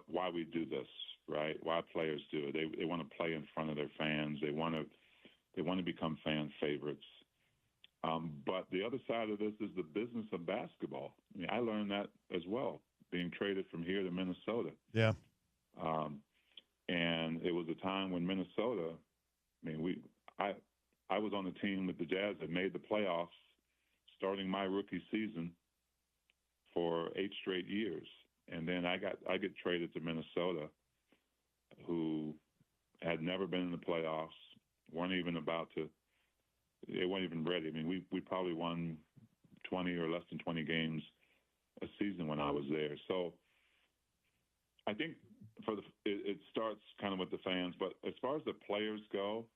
why we do this, right? Why players do it. They want to play in front of their fans. They want to become fan favorites. But the other side of this is the business of basketball. I mean, I learned that as well, being traded from here to Minnesota. Yeah. And it was a time when Minnesota, I was on the team with the Jazz that made the playoffs starting my rookie season for 8 straight years. And then I get traded to Minnesota, who had never been in the playoffs, weren't even they weren't even ready. I mean, we probably won 20 or less than 20 games a season when I was there. So I think it starts kind of with the fans, but as far as the players go,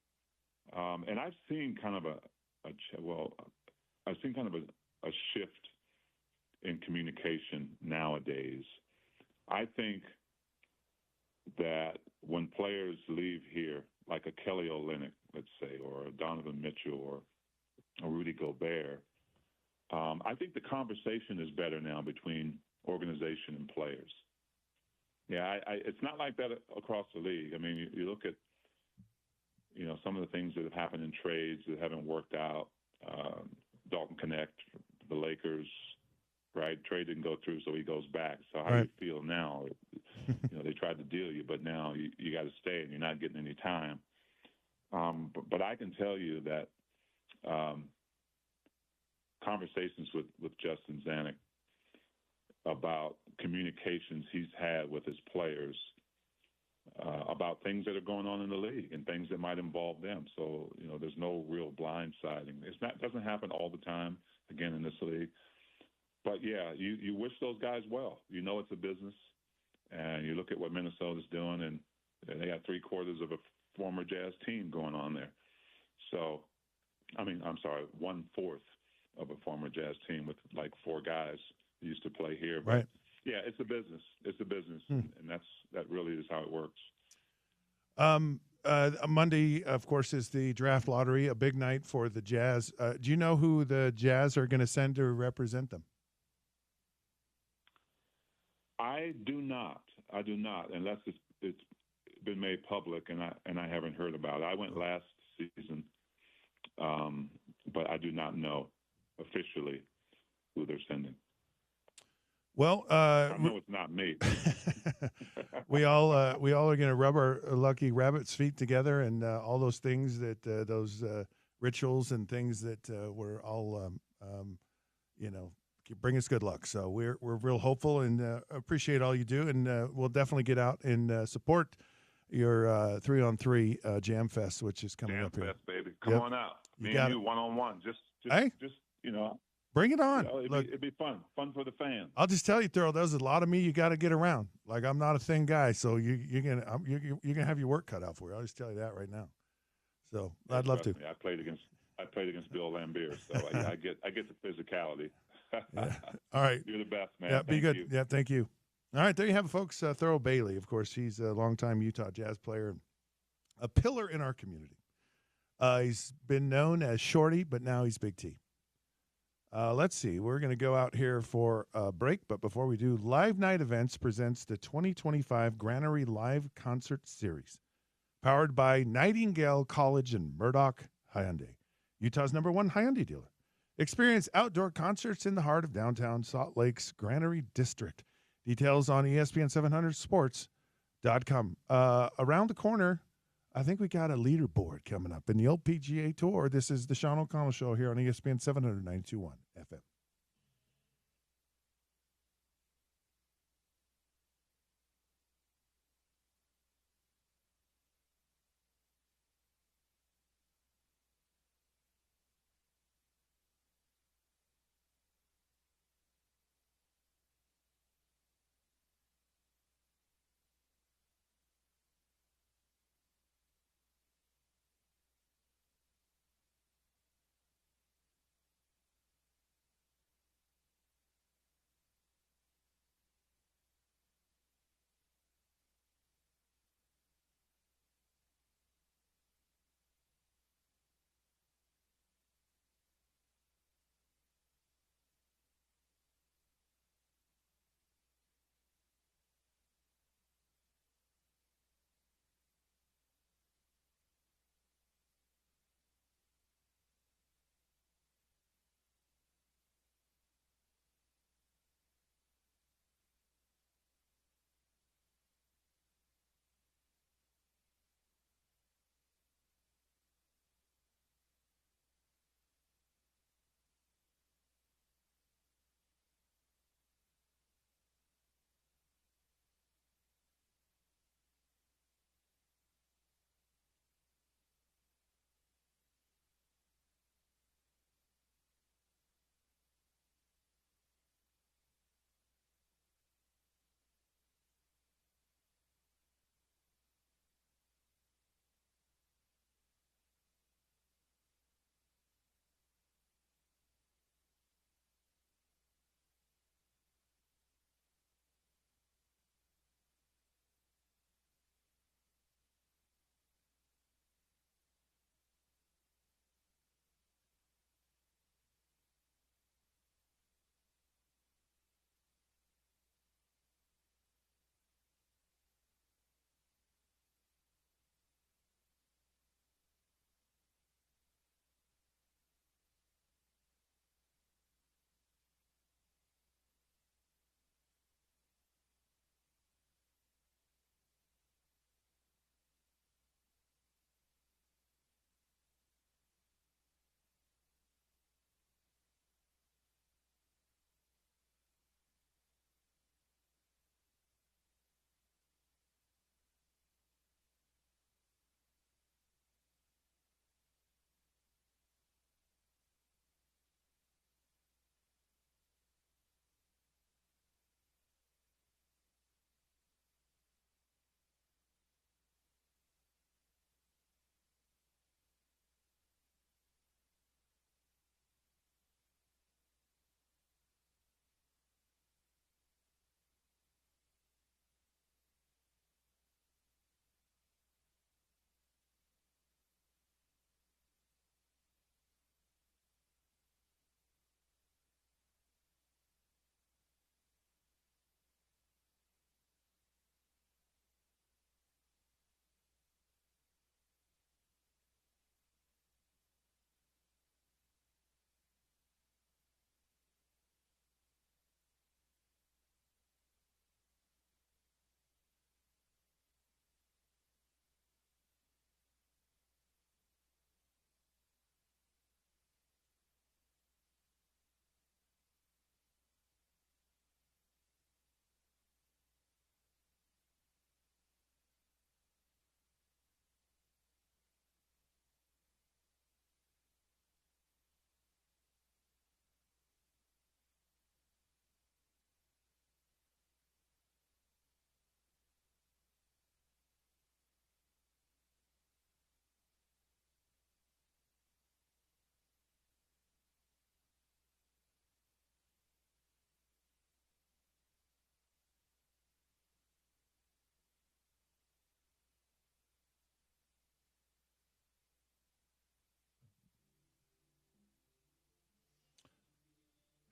and I've seen kind of a shift in communication nowadays. I think that when players leave here, like a Kelly Olynyk, let's say, or a Donovan Mitchell or a Rudy Gobert, I think the conversation is better now between organization and players. Yeah, it's not like that across the league. I mean, you look at, some of the things that have happened in trades that haven't worked out. Dalton Connect, the Lakers, right? Trade didn't go through, so he goes back. So how do you feel now? They tried to deal you, but now you got to stay, and you're not getting any time. But I can tell you that conversations with Justin Zanuck about communications he's had with his players about things that are going on in the league and things that might involve them. So, there's no real blindsiding. It doesn't happen all the time, again, in this league. But, yeah, you wish those guys well. It's a business. And you look at what Minnesota's doing, and they got 3/4 of a former Jazz team going on there. So, 1/4 of a former Jazz team with like 4 guys who used to play here. But, yeah, it's a business. It's a business, and that really is how it works. Monday, of course, is the draft lottery, a big night for the Jazz. Do you know who the Jazz are going to send to represent them? I do not, unless it's been made public, and I haven't heard about it. I went last season, but I do not know officially who they're sending. Well, I know it's not me. we all are going to rub our lucky rabbit's feet together, and all those things that those rituals and things that we're all bring us good luck. So we're real hopeful and appreciate all you do, and we'll definitely get out and support your 3-on-3 Jam Fest, which is coming up here. Jam Fest, baby, come on out. Me and you, one-on-one. Just bring it on. It'd be fun for the fans. I'll just tell you, Thurl, there's a lot of me you got to get around. Like, I'm not a thin guy, so you're gonna have your work cut out for you. I'll just tell you that right now. So I'd love to. I played against Bill Lambier, so I get the physicality. Yeah. All right. You're the best, man. Yeah, be good. You. Yeah, thank you. All right, there you have it, folks. Thurl Bailey, of course, he's a longtime Utah Jazz player, a pillar in our community. He's been known as Shorty, but now he's Big T. Let's see. We're going to go out here for a break, but before we do, Live Night Events presents the 2025 Granary Live Concert Series, powered by Nightingale College and Murdoch Hyundai, Utah's #1 Hyundai dealer. Experience outdoor concerts in the heart of downtown Salt Lake's Granary District. Details on ESPN700sports.com. Around the corner, I think we got a leaderboard coming up in the old PGA Tour. This is the Sean O'Connell Show here on ESPN 700 FM.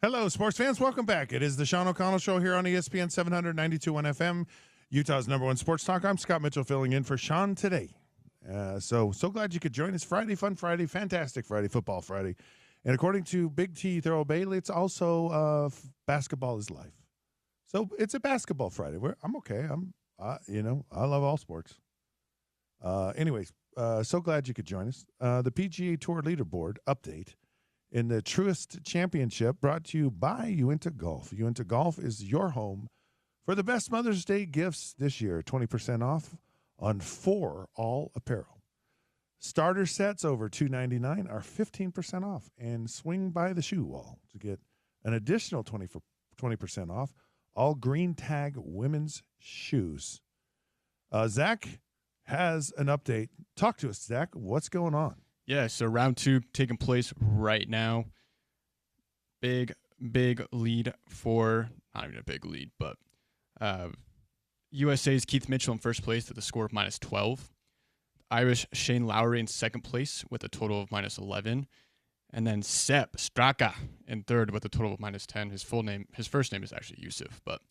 Hello, sports fans. Welcome back. It is the Sean O'Connell Show here on ESPN 792.1 FM, Utah's number one sports talk. I'm Scott Mitchell filling in for Sean today. So glad you could join us. Friday, fun Friday, fantastic Friday, football Friday. And according to Big T Thurl Bailey, it's also basketball is life. So it's a basketball Friday. I'm okay. I love all sports. Anyways, so glad you could join us. The PGA Tour leaderboard update in the Truist Championship brought to you by Uinta Golf. Uinta Golf is your home for the best Mother's Day gifts this year. 20% off on 4 all apparel. Starter sets over $299 are 15% off. And swing by the shoe wall to get an additional 20% off all green tag women's shoes. Zach has an update. Talk to us, Zach. What's going on? Yeah, so round 2 taking place right now. Big lead for, not even a big lead, but USA's Keith Mitchell in first place with a score of -12. Irish Shane Lowry in second place with a total of -11. And then Sepp Straka in third with a total of -10. His first name is actually Yusuf, but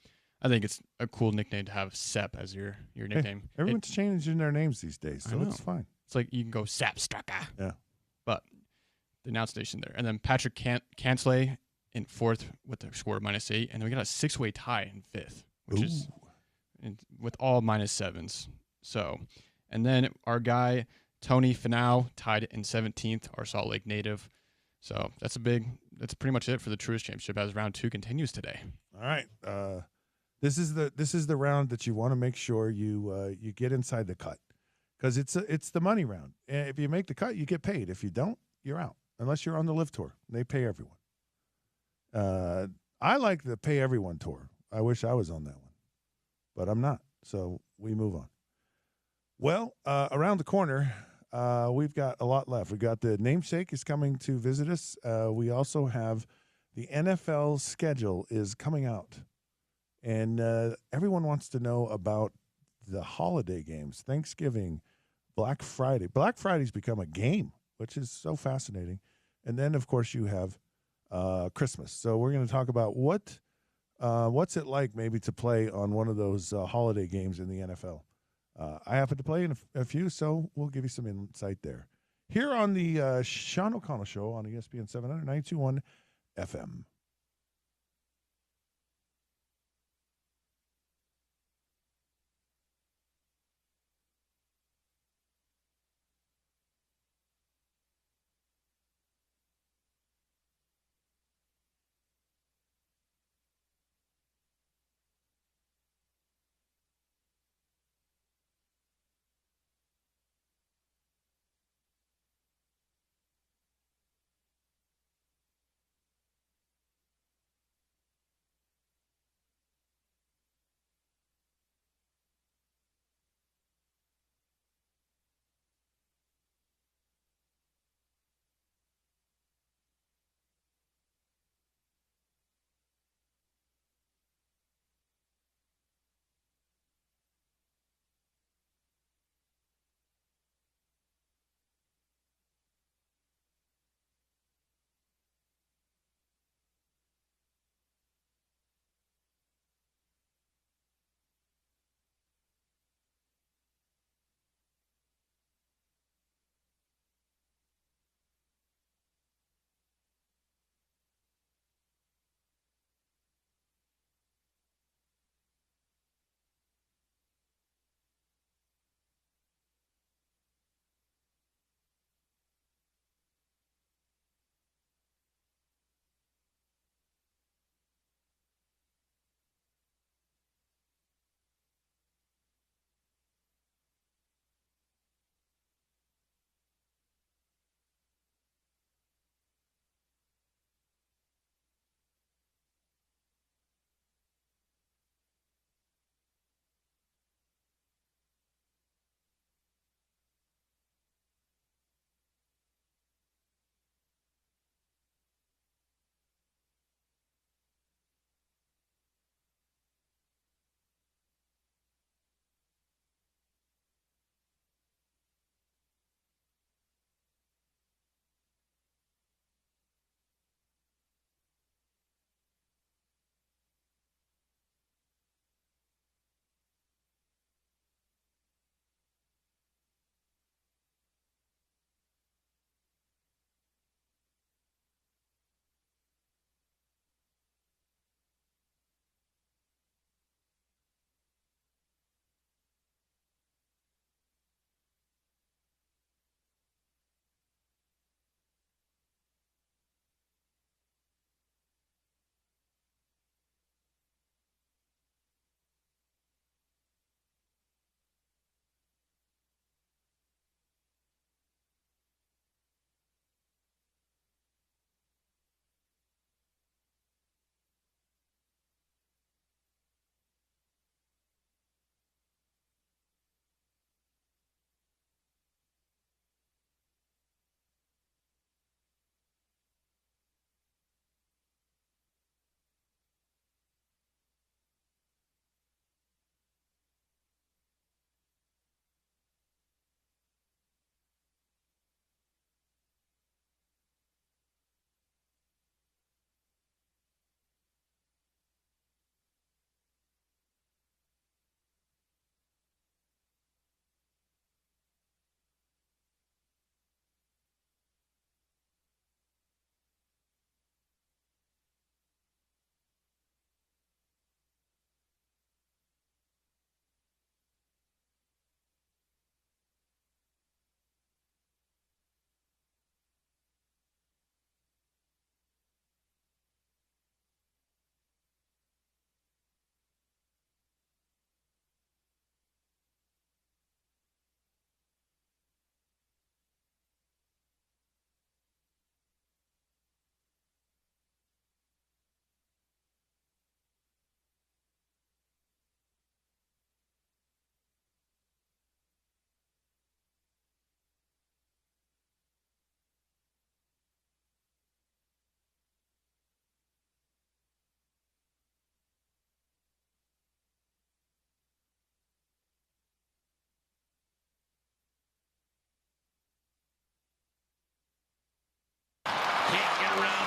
I think it's a cool nickname to have Sepp as your nickname. Hey, everyone's changing their names these days, so it's fine. It's like you can go Sepp Straka. Yeah. But the annunciation there. And then Patrick Cantlay in fourth with a score of -8. And then we got a 6-way tie in fifth, which is with all -7s. So, and then our guy, Tony Finau, tied in 17th, our Salt Lake native. So that's pretty much it for the Truist Championship as round 2 continues today. All right. This is the round that you want to make sure you get inside the cut, because it's the money round. And if you make the cut, you get paid. If you don't, you're out. Unless you're on the Live Tour, they pay everyone. I like the pay everyone tour. I wish I was on that one, but I'm not. So we move on. Well, around the corner, we've got a lot left. We've got the namesake is coming to visit us. We also have the NFL schedule is coming out. And everyone wants to know about the holiday games, Thanksgiving, Black Friday. Black Friday's become a game, which is so fascinating. And then, of course, you have Christmas. So we're going to talk about what's it like maybe to play on one of those holiday games in the NFL. I happen to play in a few, so we'll give you some insight there. Here on the Sean O'Connell Show on ESPN 792.1 FM.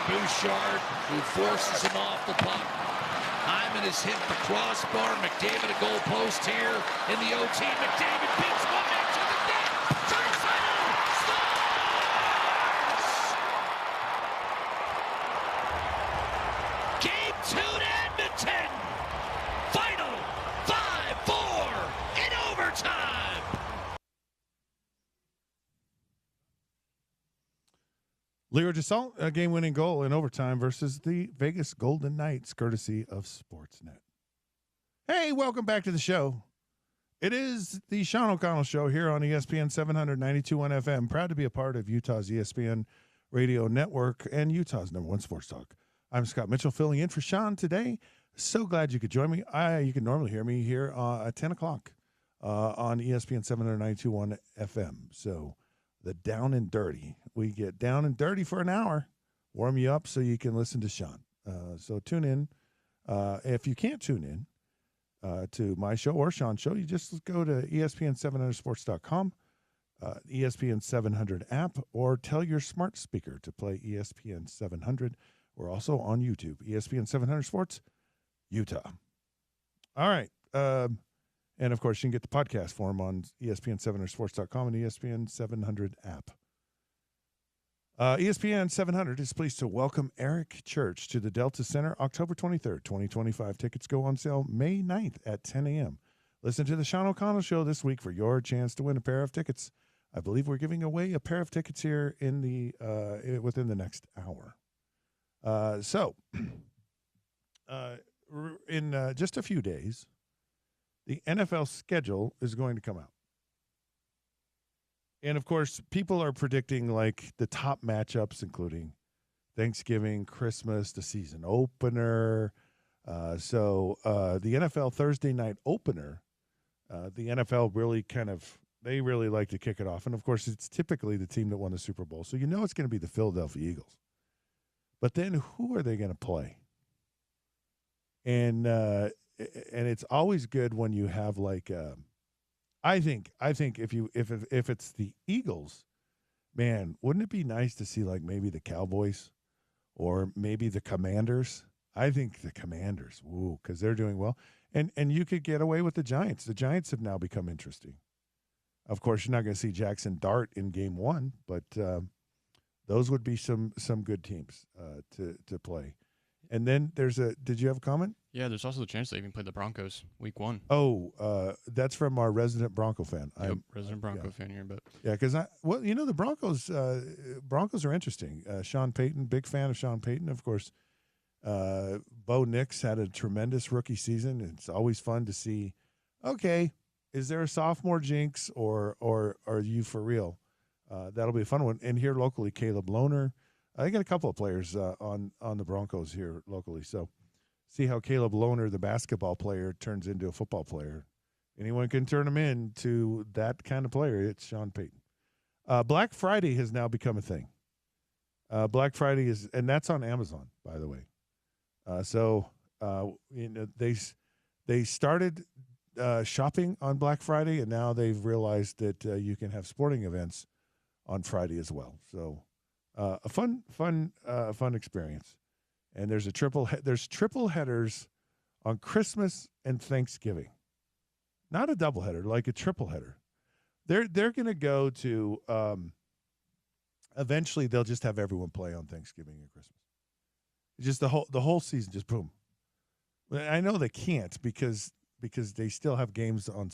Bouchard, who forces him off the puck. Hyman has hit the crossbar. McDavid a goal post here in the OT. McDavid beats one into the net. Draisaitl scores! Game 2 to Edmonton. Final 5-4 in overtime. Leo Gisalt, a game-winning goal in overtime versus the Vegas Golden Knights, courtesy of Sportsnet. Hey, welcome back to the show. It is the Sean O'Connell Show here on ESPN 792.1 FM. Proud to be a part of Utah's ESPN radio network and Utah's #1 sports talk. I'm Scott Mitchell, filling in for Sean today. So glad you could join me. You can normally hear me here at 10 o'clock on ESPN 792.1 FM. So the down and dirty. We get down and dirty for an hour, warm you up so you can listen to Sean. So tune in. If you can't tune in to my show or Sean's show, you just go to ESPN700sports.com, ESPN 700 app, or tell your smart speaker to play ESPN 700. We're also on YouTube, ESPN 700 Sports, Utah. All right. And, of course, you can get the podcast form on ESPN700sports.com and ESPN 700 app. ESPN 700 is pleased to welcome Eric Church to the Delta Center October 23rd, 2025. Tickets go on sale May 9th at 10 a.m. Listen to the Sean O'Connell Show this week for your chance to win a pair of tickets. I believe we're giving away a pair of tickets here in the within the next hour. In just a few days, the NFL schedule is going to come out. And, of course, people are predicting, like, the top matchups, including Thanksgiving, Christmas, the season opener. The NFL Thursday night opener, the NFL really they really like to kick it off. And, of course, it's typically the team that won the Super Bowl. So you know it's going to be the Philadelphia Eagles. But then who are they going to play? And it's always good when you have, like, I think if it's the Eagles, man, wouldn't it be nice to see, like, maybe the Cowboys or maybe the Commanders? I think the Commanders, because they're doing well. And you could get away with the Giants. The Giants have now become interesting. Of course, you're not going to see Jackson Dart in game 1, but those would be some good teams to play. And then did you have a comment? Yeah, there's also the chance they even play the Broncos week 1. Oh, that's from our resident Bronco fan. Yep, resident Bronco fan here. But yeah, because the Broncos are interesting. Sean Payton, big fan of Sean Payton, of course. Bo Nix had a tremendous rookie season. It's always fun to see, okay, is there a sophomore jinx or are you for real? That'll be a fun one. And here locally, Caleb Lohner. I got a couple of players on the Broncos here locally. So see how Caleb Lohner, the basketball player, turns into a football player. Anyone can turn him into that kind of player. It's Sean Payton. Black Friday has now become a thing. Black Friday and that's on Amazon, by the way. They started shopping on Black Friday, and now they've realized that you can have sporting events on Friday as well. So a fun experience. And there's triple headers on Christmas and Thanksgiving. Not a double header, like a triple header. They're going to go to eventually they'll just have everyone play on Thanksgiving and Christmas. Just the whole season, just boom. I know they can't because they still have games on.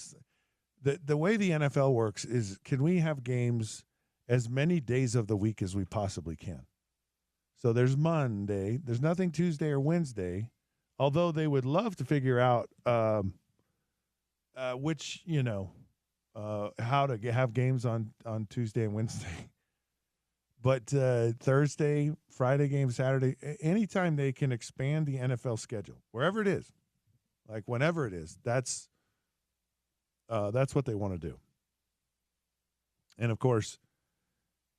The way the NFL works is, can we have games as many days of the week as we possibly can? So there's Monday. There's nothing Tuesday or Wednesday, although they would love to figure out which, how to have games on Tuesday and Wednesday. But Thursday, Friday game, Saturday, anytime they can expand the NFL schedule, wherever it is, like whenever it is, that's what they want to do. And, of course,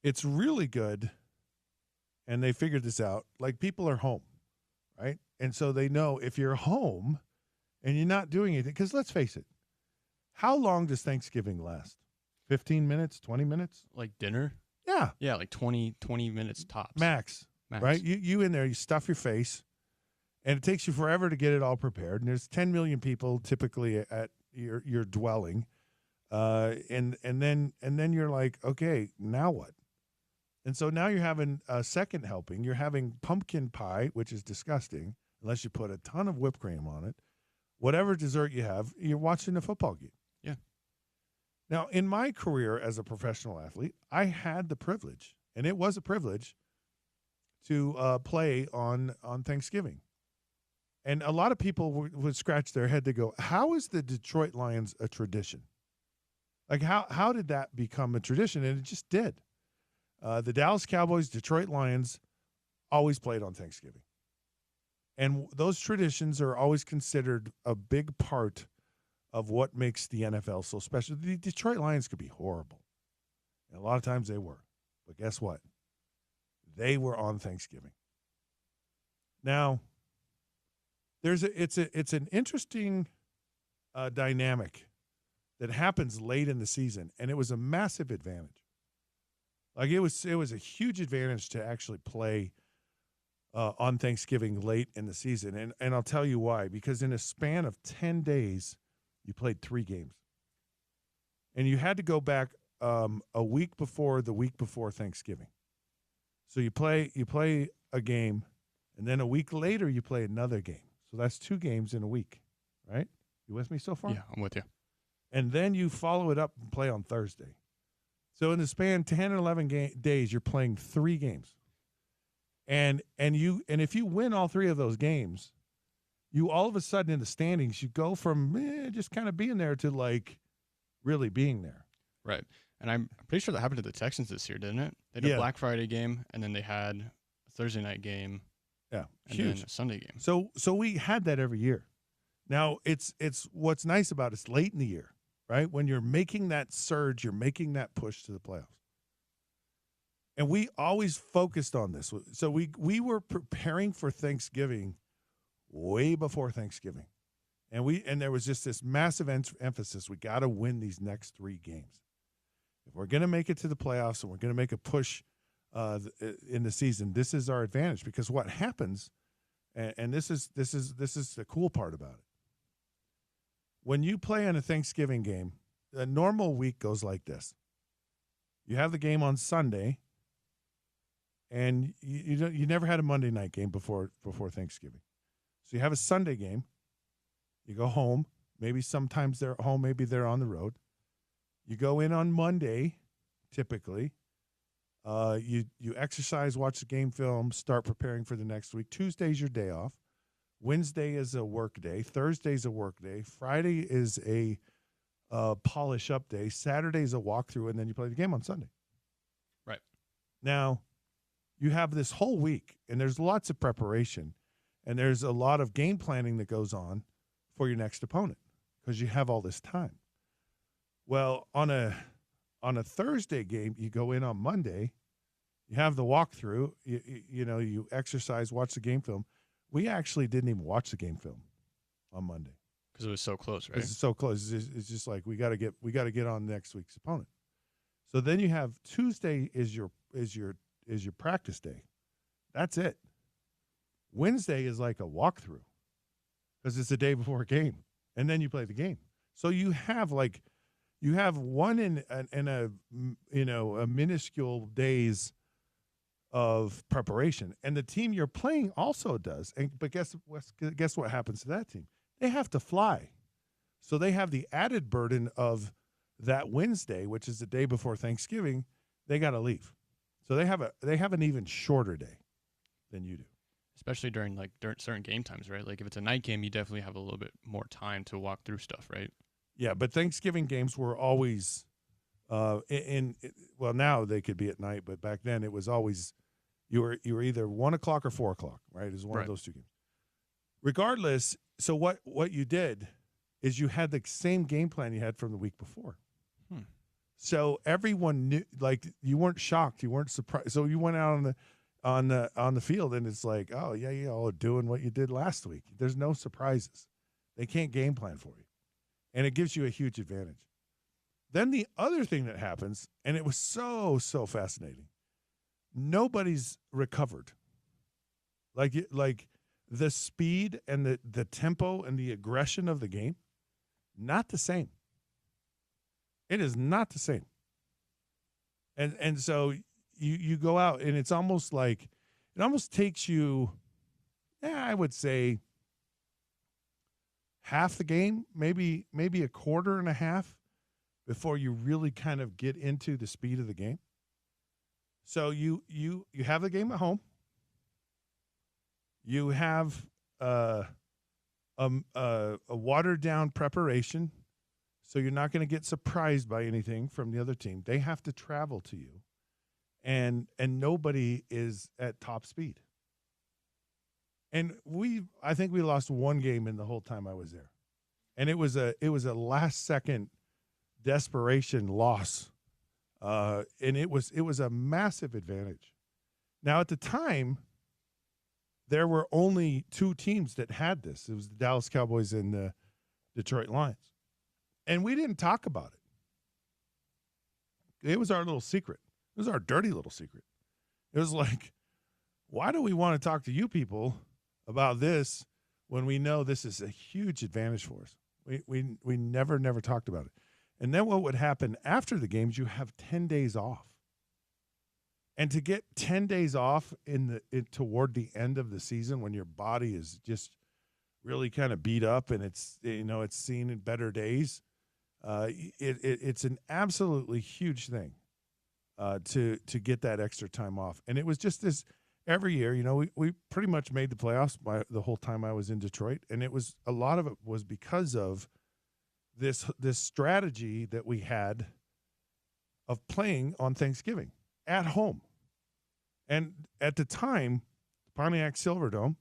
it's really good, and they figured this out, like people are home, right? And so they know if you're home and you're not doing anything, because let's face it, how long does Thanksgiving last? 15 minutes, 20 minutes? Like dinner? Yeah. Yeah, like 20 minutes tops. Max. Max. right? You in there, you stuff your face, and it takes you forever to get it all prepared. And there's 10 million people typically at your dwelling, and then you're like, okay, now what? And so now you're having a second helping. You're having pumpkin pie, which is disgusting, unless you put a ton of whipped cream on it. Whatever dessert you have, you're watching a football game. Yeah. Now, in my career as a professional athlete, I had the privilege, and it was a privilege, to play on Thanksgiving. And a lot of people would scratch their head to go, how is the Detroit Lions a tradition? Like, how did that become a tradition? And it just did. The Dallas Cowboys, Detroit Lions always played on Thanksgiving. And those traditions are always considered a big part of what makes the NFL so special. The Detroit Lions could be horrible. And a lot of times they were. But guess what? They were on Thanksgiving. Now, it's an interesting dynamic that happens late in the season, and it was a massive advantage. Like it was a huge advantage to actually play on Thanksgiving late in the season, and I'll tell you why. Because in a span of 10 days, you played 3 games, and you had to go back a week before Thanksgiving. So you play a game, and then a week later you play another game. So that's 2 games in a week, right? You with me so far? Yeah, I'm with you. And then you follow it up and play on Thursday. So in the span 10 or 11 days, you're playing 3 games. And if you win all 3 of those games, you all of a sudden in the standings, you go from just kind of being there to like really being there. Right. And I'm pretty sure that happened to the Texans this year, didn't it? They did a Black Friday game, and then they had a Thursday night game. Yeah, and huge. then a Sunday game. So we had that every year. Now it's what's nice about it's late in the year, right? When you're making that surge, you're making that push to the playoffs. And we always focused on this. So we were preparing for Thanksgiving way before Thanksgiving. And there was just this massive emphasis. We got to win these next 3 games. If we're going to make it to the playoffs and we're going to make a push in the season, this is our advantage, because what happens, and this is the cool part about it. When you play in a Thanksgiving game, a normal week goes like this. You have the game on Sunday, and you never had a Monday night game before Thanksgiving. So you have a Sunday game. You go home. Maybe sometimes they're at home. Maybe they're on the road. You go in on Monday, typically. You exercise, watch the game film, start preparing for the next week. Tuesday's your day off. Wednesday is a work day. Thursday's a work day. Friday is a polish up day. Saturday's a walkthrough, and then you play the game on Sunday. Right. Now, you have this whole week, and there's lots of preparation, and there's a lot of game planning that goes on for your next opponent because you have all this time. Well, on a Thursday game, you go in on Monday, you have the walkthrough, you exercise, watch the game film. We actually didn't even watch the game film on Monday because it was so close, right? It's so close. It's just like we got to get on next week's opponent. So then you have Tuesday is your practice day. That's it. Wednesday is like a walkthrough because it's the day before a game, and then you play the game. So you have one in a minuscule days of preparation, and the team you're playing also does. But guess what happens to that team? They have to fly, so they have the added burden of that Wednesday, which is the day before Thanksgiving. They got to leave, so they have an even shorter day than you do. Especially during certain game times, right? Like if it's a night game, you definitely have a little bit more time to walk through stuff, right? Yeah, but Thanksgiving games were always well, now they could be at night, but back then it was always you were either 1 o'clock or 4 o'clock, right? It was one of those 2 games. Regardless, so what you did is you had the same game plan you had from the week before. So everyone knew, like you weren't shocked, you weren't surprised. So you went out on the field, and it's like, oh yeah, you all are doing what you did last week. There's no surprises. They can't game plan for you. And it gives you a huge advantage. Then the other thing that happens, and it was so fascinating, nobody's recovered Like the speed and the tempo and the aggression of the game, not the same. It is not the same. And so you go out and it's almost like it almost takes you, I would say, half the game, maybe a quarter and a half before you really kind of get into the speed of the game. So you have the game at home. You have a watered down preparation, so you're not going to get surprised by anything from the other team. They have to travel to you, and nobody is at top speed. And I think we lost one game in the whole time I was there, and it was a last second desperation loss, and it was a massive advantage. Now at the time, there were only two teams that had this. It was the Dallas Cowboys and the Detroit Lions. And we didn't talk about it. It was our little secret. It was our dirty little secret. It was like, why do we want to talk to you people about this when we know this is a huge advantage for us? We never talked about it. And then what would happen after the games, you have 10 days off. And to get 10 days off toward the end of the season when your body is just really kind of beat up and it's seen in better days, it's an absolutely huge thing to get that extra time off. And it was just this every year. We pretty much made the playoffs the whole time I was in Detroit, and a lot of it was because of this strategy that we had of playing on Thanksgiving at home. And at the time, Pontiac Silverdome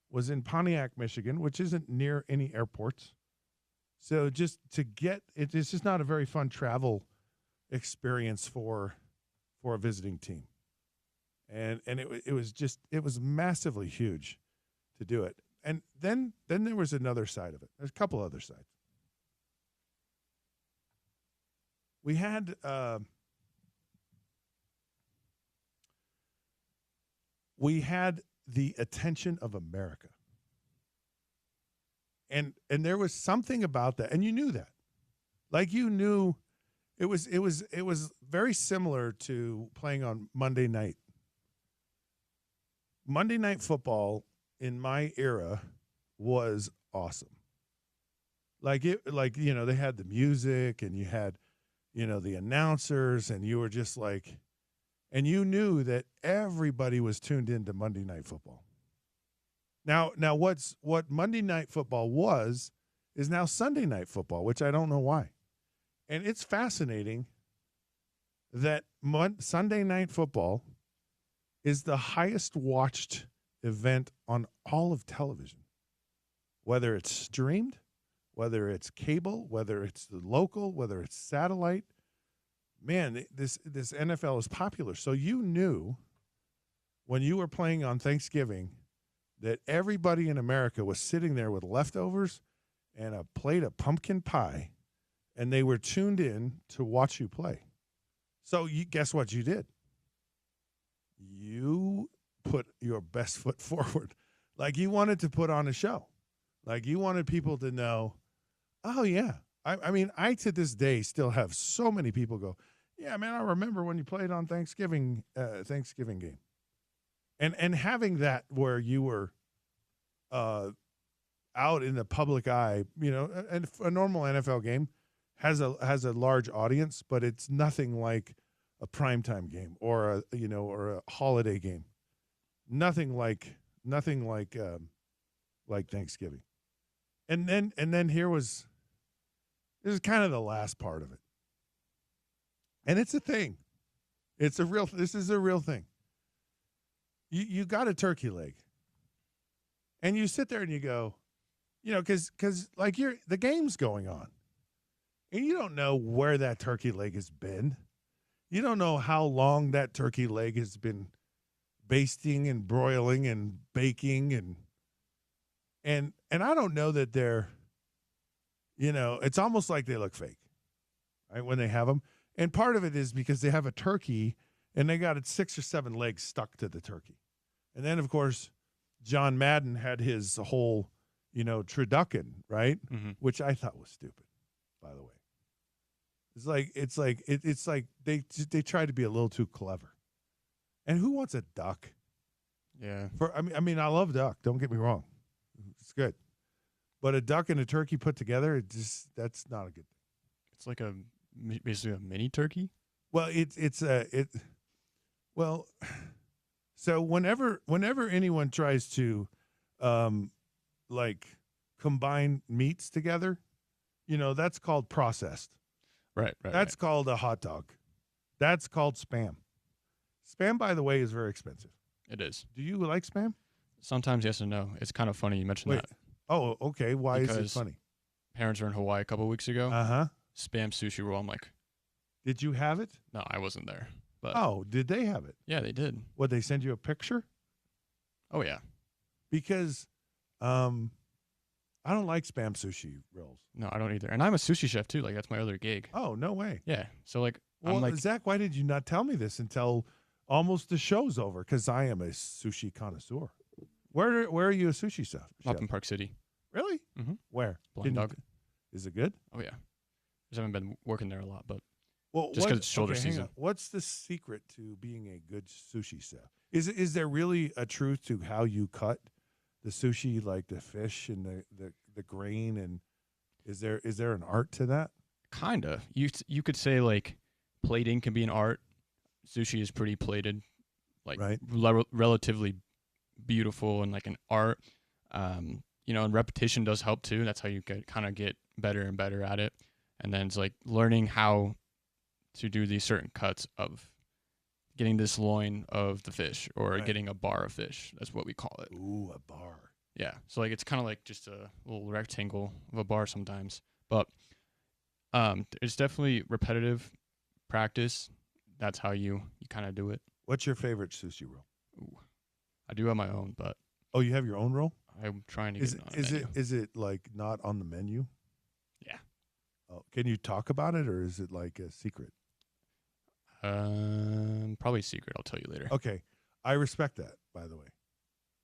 was in Pontiac, Michigan, which isn't near any airports. So just to get it, it's just not a very fun travel experience for a visiting team. And it was massively huge to do it. And then there was another side of it. There's a couple other sides. We had the attention of America. And there was something about that, and you knew that. Like you knew it was very similar to playing on Monday night. Monday Night Football in my era was awesome. They had the music and you had, the announcers, and you were just like, and you knew that everybody was tuned into Monday Night Football. Now what Monday Night Football is now Sunday Night Football, which I don't know why. And it's fascinating that Sunday Night Football is the highest watched event on all of television, whether it's streamed, whether it's cable, whether it's the local, whether it's satellite. Man, this NFL is popular. So you knew when you were playing on Thanksgiving that everybody in America was sitting there with leftovers and a plate of pumpkin pie, and they were tuned in to watch you play. So guess what you did? You put your best foot forward. Like you wanted to put on a show. Like you wanted people to know, oh, yeah. I mean, I to this day still have so many people go, yeah, man, I remember when you played on Thanksgiving game. And having that where you were out in the public eye, and a normal NFL game has a large audience, but it's nothing like a primetime game or a holiday game. Nothing like Thanksgiving. And then this is kind of the last part of it. And it's a thing. This is a real thing. You got a turkey leg. And you sit there and you go, because the game's going on. And you don't know where that turkey leg has been. You don't know how long that turkey leg has been basting and broiling and baking and I don't know that they're, it's almost like they look fake, right, when they have them. And part of it is because they have a turkey and they got 6 or 7 legs stuck to the turkey. And then, of course, John Madden had his whole, turducken, right? Mm-hmm. Which I thought was stupid, by the way. It's like they try to be a little too clever. And who wants a duck? Yeah. I mean, I love duck. Don't get me wrong, it's good. But a duck and a turkey put together, that's not a good thing. It's like basically a mini turkey. Well, so whenever anyone tries to, combine meats together, that's called processed. Right. That's called a hot dog. That's called Spam. Spam, by the way, is very expensive. It is. Do you like Spam? Sometimes yes and no. It's kind of funny you mentioned that. Oh, okay. Why is it funny? Parents were in Hawaii a couple weeks ago. Uh-huh. Spam sushi roll. I'm like, did you have it? no, I wasn't there. But Did they have it? yeah, they did. Would they send you a picture? Oh yeah. Because I don't like Spam sushi rolls. No, I don't either. And I'm a sushi chef too. Like that's my other gig. Oh, no way. Yeah. So like, Well, I'm like, Zach, why did you not tell me this until almost the show's over? Because I am a sushi connoisseur. Where are you a sushi chef? up in Park City. Really? Mhm. Where? Blind Dog. Is it good? Oh yeah. Just haven't been working there a lot, but Well, just because it's shoulder season. What's the secret to being a good sushi chef? Is there really a truth to how you cut the sushi, like the fish and the grain, and is there an art to that? Kinda. You could say like plating can be an art. Sushi is pretty plated, like Right. relatively beautiful and like an art. And repetition does help too. That's how you get better and better at it. And then it's like learning how to do these certain cuts of getting this loin of the fish or Right. getting a bar of fish. That's what we call it. Ooh, a bar. Yeah. So like it's kind of like just a little rectangle of a bar sometimes. But it's definitely repetitive practice. That's how you kind of do it. What's your favorite sushi roll? Ooh. I do have my own, but Oh, you have your own roll? I'm trying to get it on the menu. Is it like not on the menu? Yeah. Oh, can you talk about it, or is it like a secret? Probably secret. I'll tell you later. Okay, I respect that. By the way,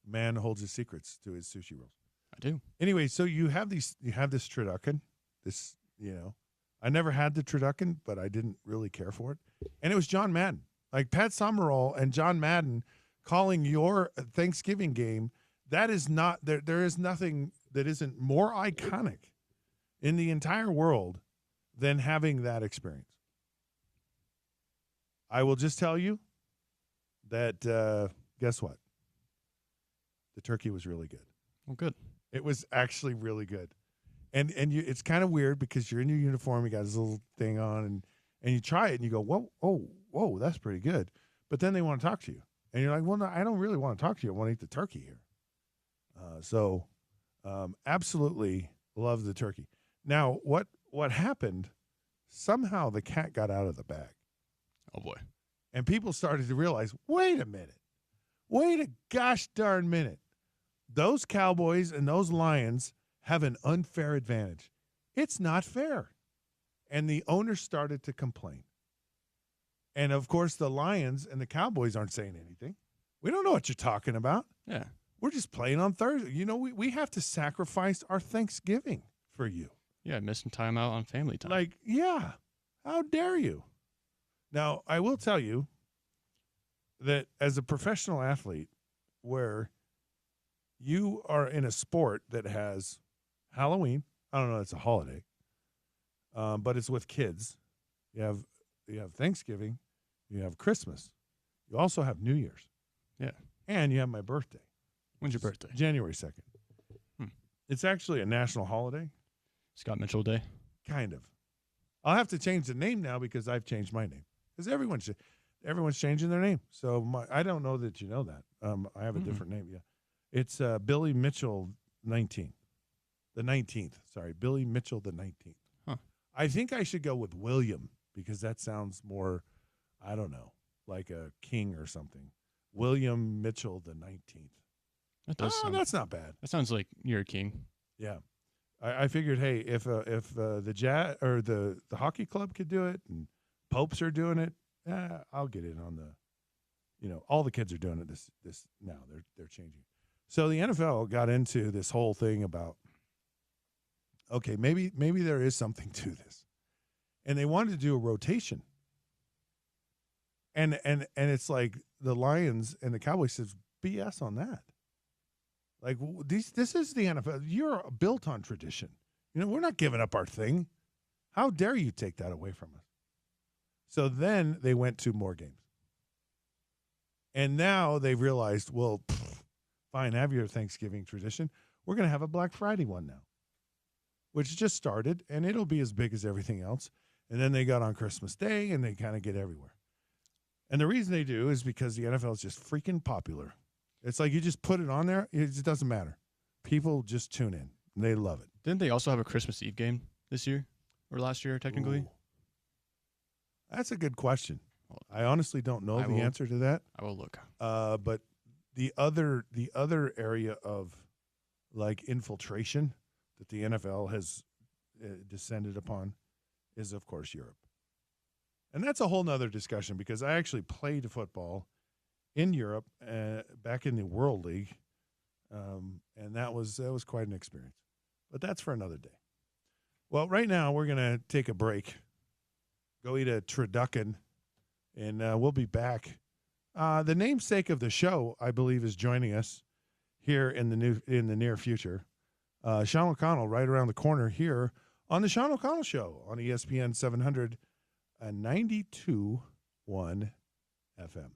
man holds his secrets to his sushi rolls. I do. Anyway, so you have this turducken. I never had the turducken, but I didn't really care for it. And it was John Madden, like Pat Summerall and John Madden calling your Thanksgiving game. That is not there. There is nothing that isn't more iconic in the entire world than having that experience. I will just tell you that guess what? The turkey was really good. Well, good. It was actually really good. And it's kind of weird because you're in your uniform, you got this little thing on, and you try it and you go, whoa, that's pretty good. But then they want to talk to you. And you're like, well, no, I don't really want to talk to you. I want to eat the turkey here. So absolutely love the turkey. Now, what happened, somehow the cat got out of the bag. Oh, boy. And people started to realize, wait a minute. Wait a gosh darn minute. Those Cowboys and those Lions have an unfair advantage. It's not fair. And the owners started to complain. And, of course, the Lions and the Cowboys aren't saying anything. We don't know what you're talking about. Yeah. We're just playing on Thursday. We have to sacrifice our Thanksgiving for you. Yeah, missing time out on family time. Like, yeah, how dare you? Now, I will tell you that as a professional athlete, where you are in a sport that has Halloween, I don't know, it's a holiday, but it's with kids. You have Thanksgiving, you have Christmas, you also have New Year's. Yeah. And you have my birthday. When's your birthday? January 2nd. It's actually a national holiday. Scott Mitchell Day. Kind of. I'll have to change the name now because I've changed my name. Because everyone's changing their name. So I don't know that you know that. I have a different name. Yeah, it's Billy Mitchell 19, the 19th. Sorry, Billy Mitchell the 19th. Huh. I think I should go with William because that sounds more, I don't know, like a king or something. William Mitchell the 19th. That does sound, that's not bad. That sounds like you're a king. Yeah. I figured, hey, if the Jazz or the hockey club could do it and Popes are doing it, I'll get in on the, all the kids are doing it this now. They're changing. So the NFL got into this whole thing about, okay, maybe there is something to this. And they wanted to do a rotation. And it's like the Lions and the Cowboys says BS on that. Like this is the NFL. You're built on tradition. You know, we're not giving up our thing. How dare you take that away from us? So then they went to more games. And now they've realized, well, fine, have your Thanksgiving tradition. We're going to have a Black Friday one now, which just started, and it'll be as big as everything else. And then they got on Christmas Day, and they kind of get everywhere. And the reason they do is because the NFL is just freaking popular. It's like you just put it on there. It just doesn't matter. People just tune in. And they love it. Didn't they also have a Christmas Eve game this year or last year, technically? Ooh. That's a good question. I honestly don't know the answer to that. I will look. But the other area of like infiltration that the NFL has descended upon is, of course, Europe. And that's a whole nother discussion because I actually played football in Europe back in the World League, and that was quite an experience. But that's for another day. Well, right now we're going to take a break, go eat a turducken, and we'll be back. The namesake of the show, I believe, is joining us here in the near future. Sean O'Connell, right around the corner here on the Sean O'Connell Show on ESPN 700 and 92.1 FM.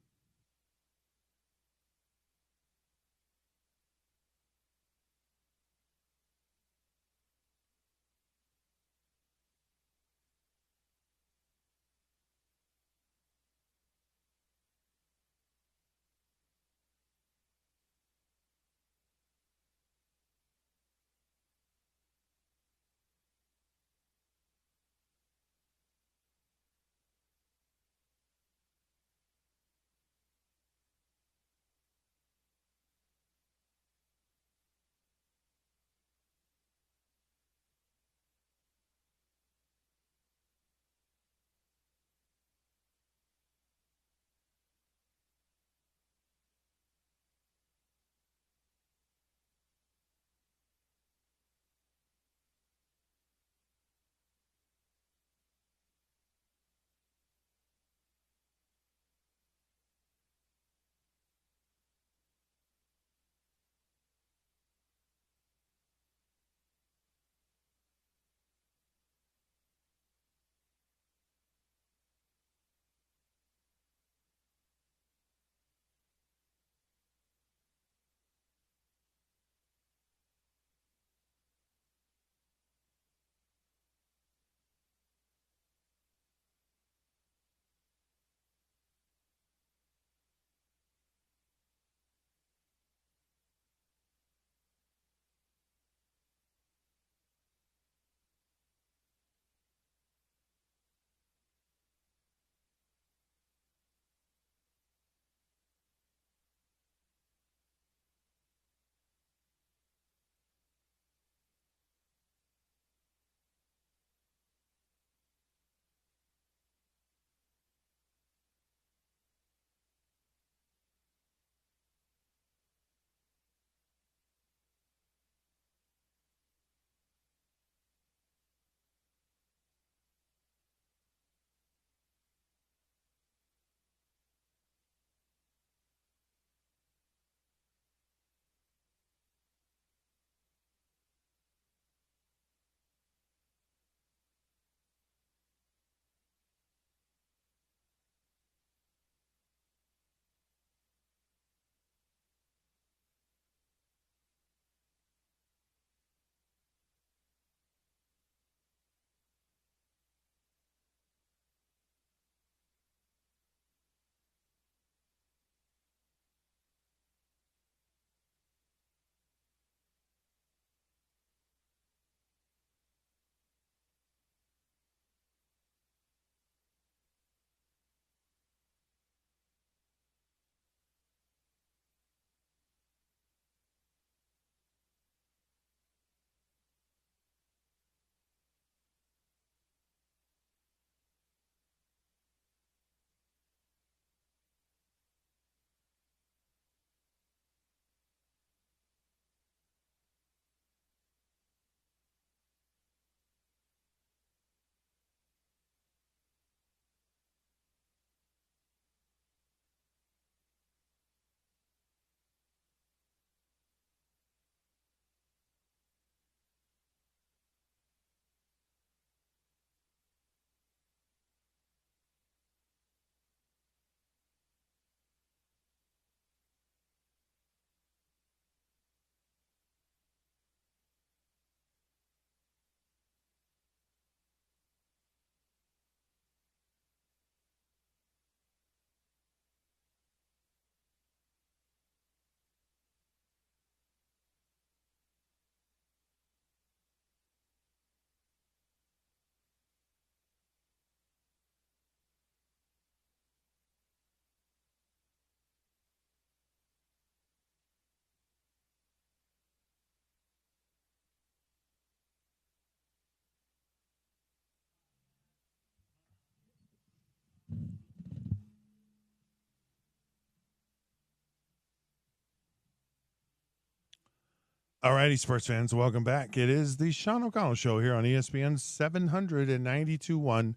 All righty, sports fans, welcome back. It is the Sean O'Connell Show here on ESPN 792.1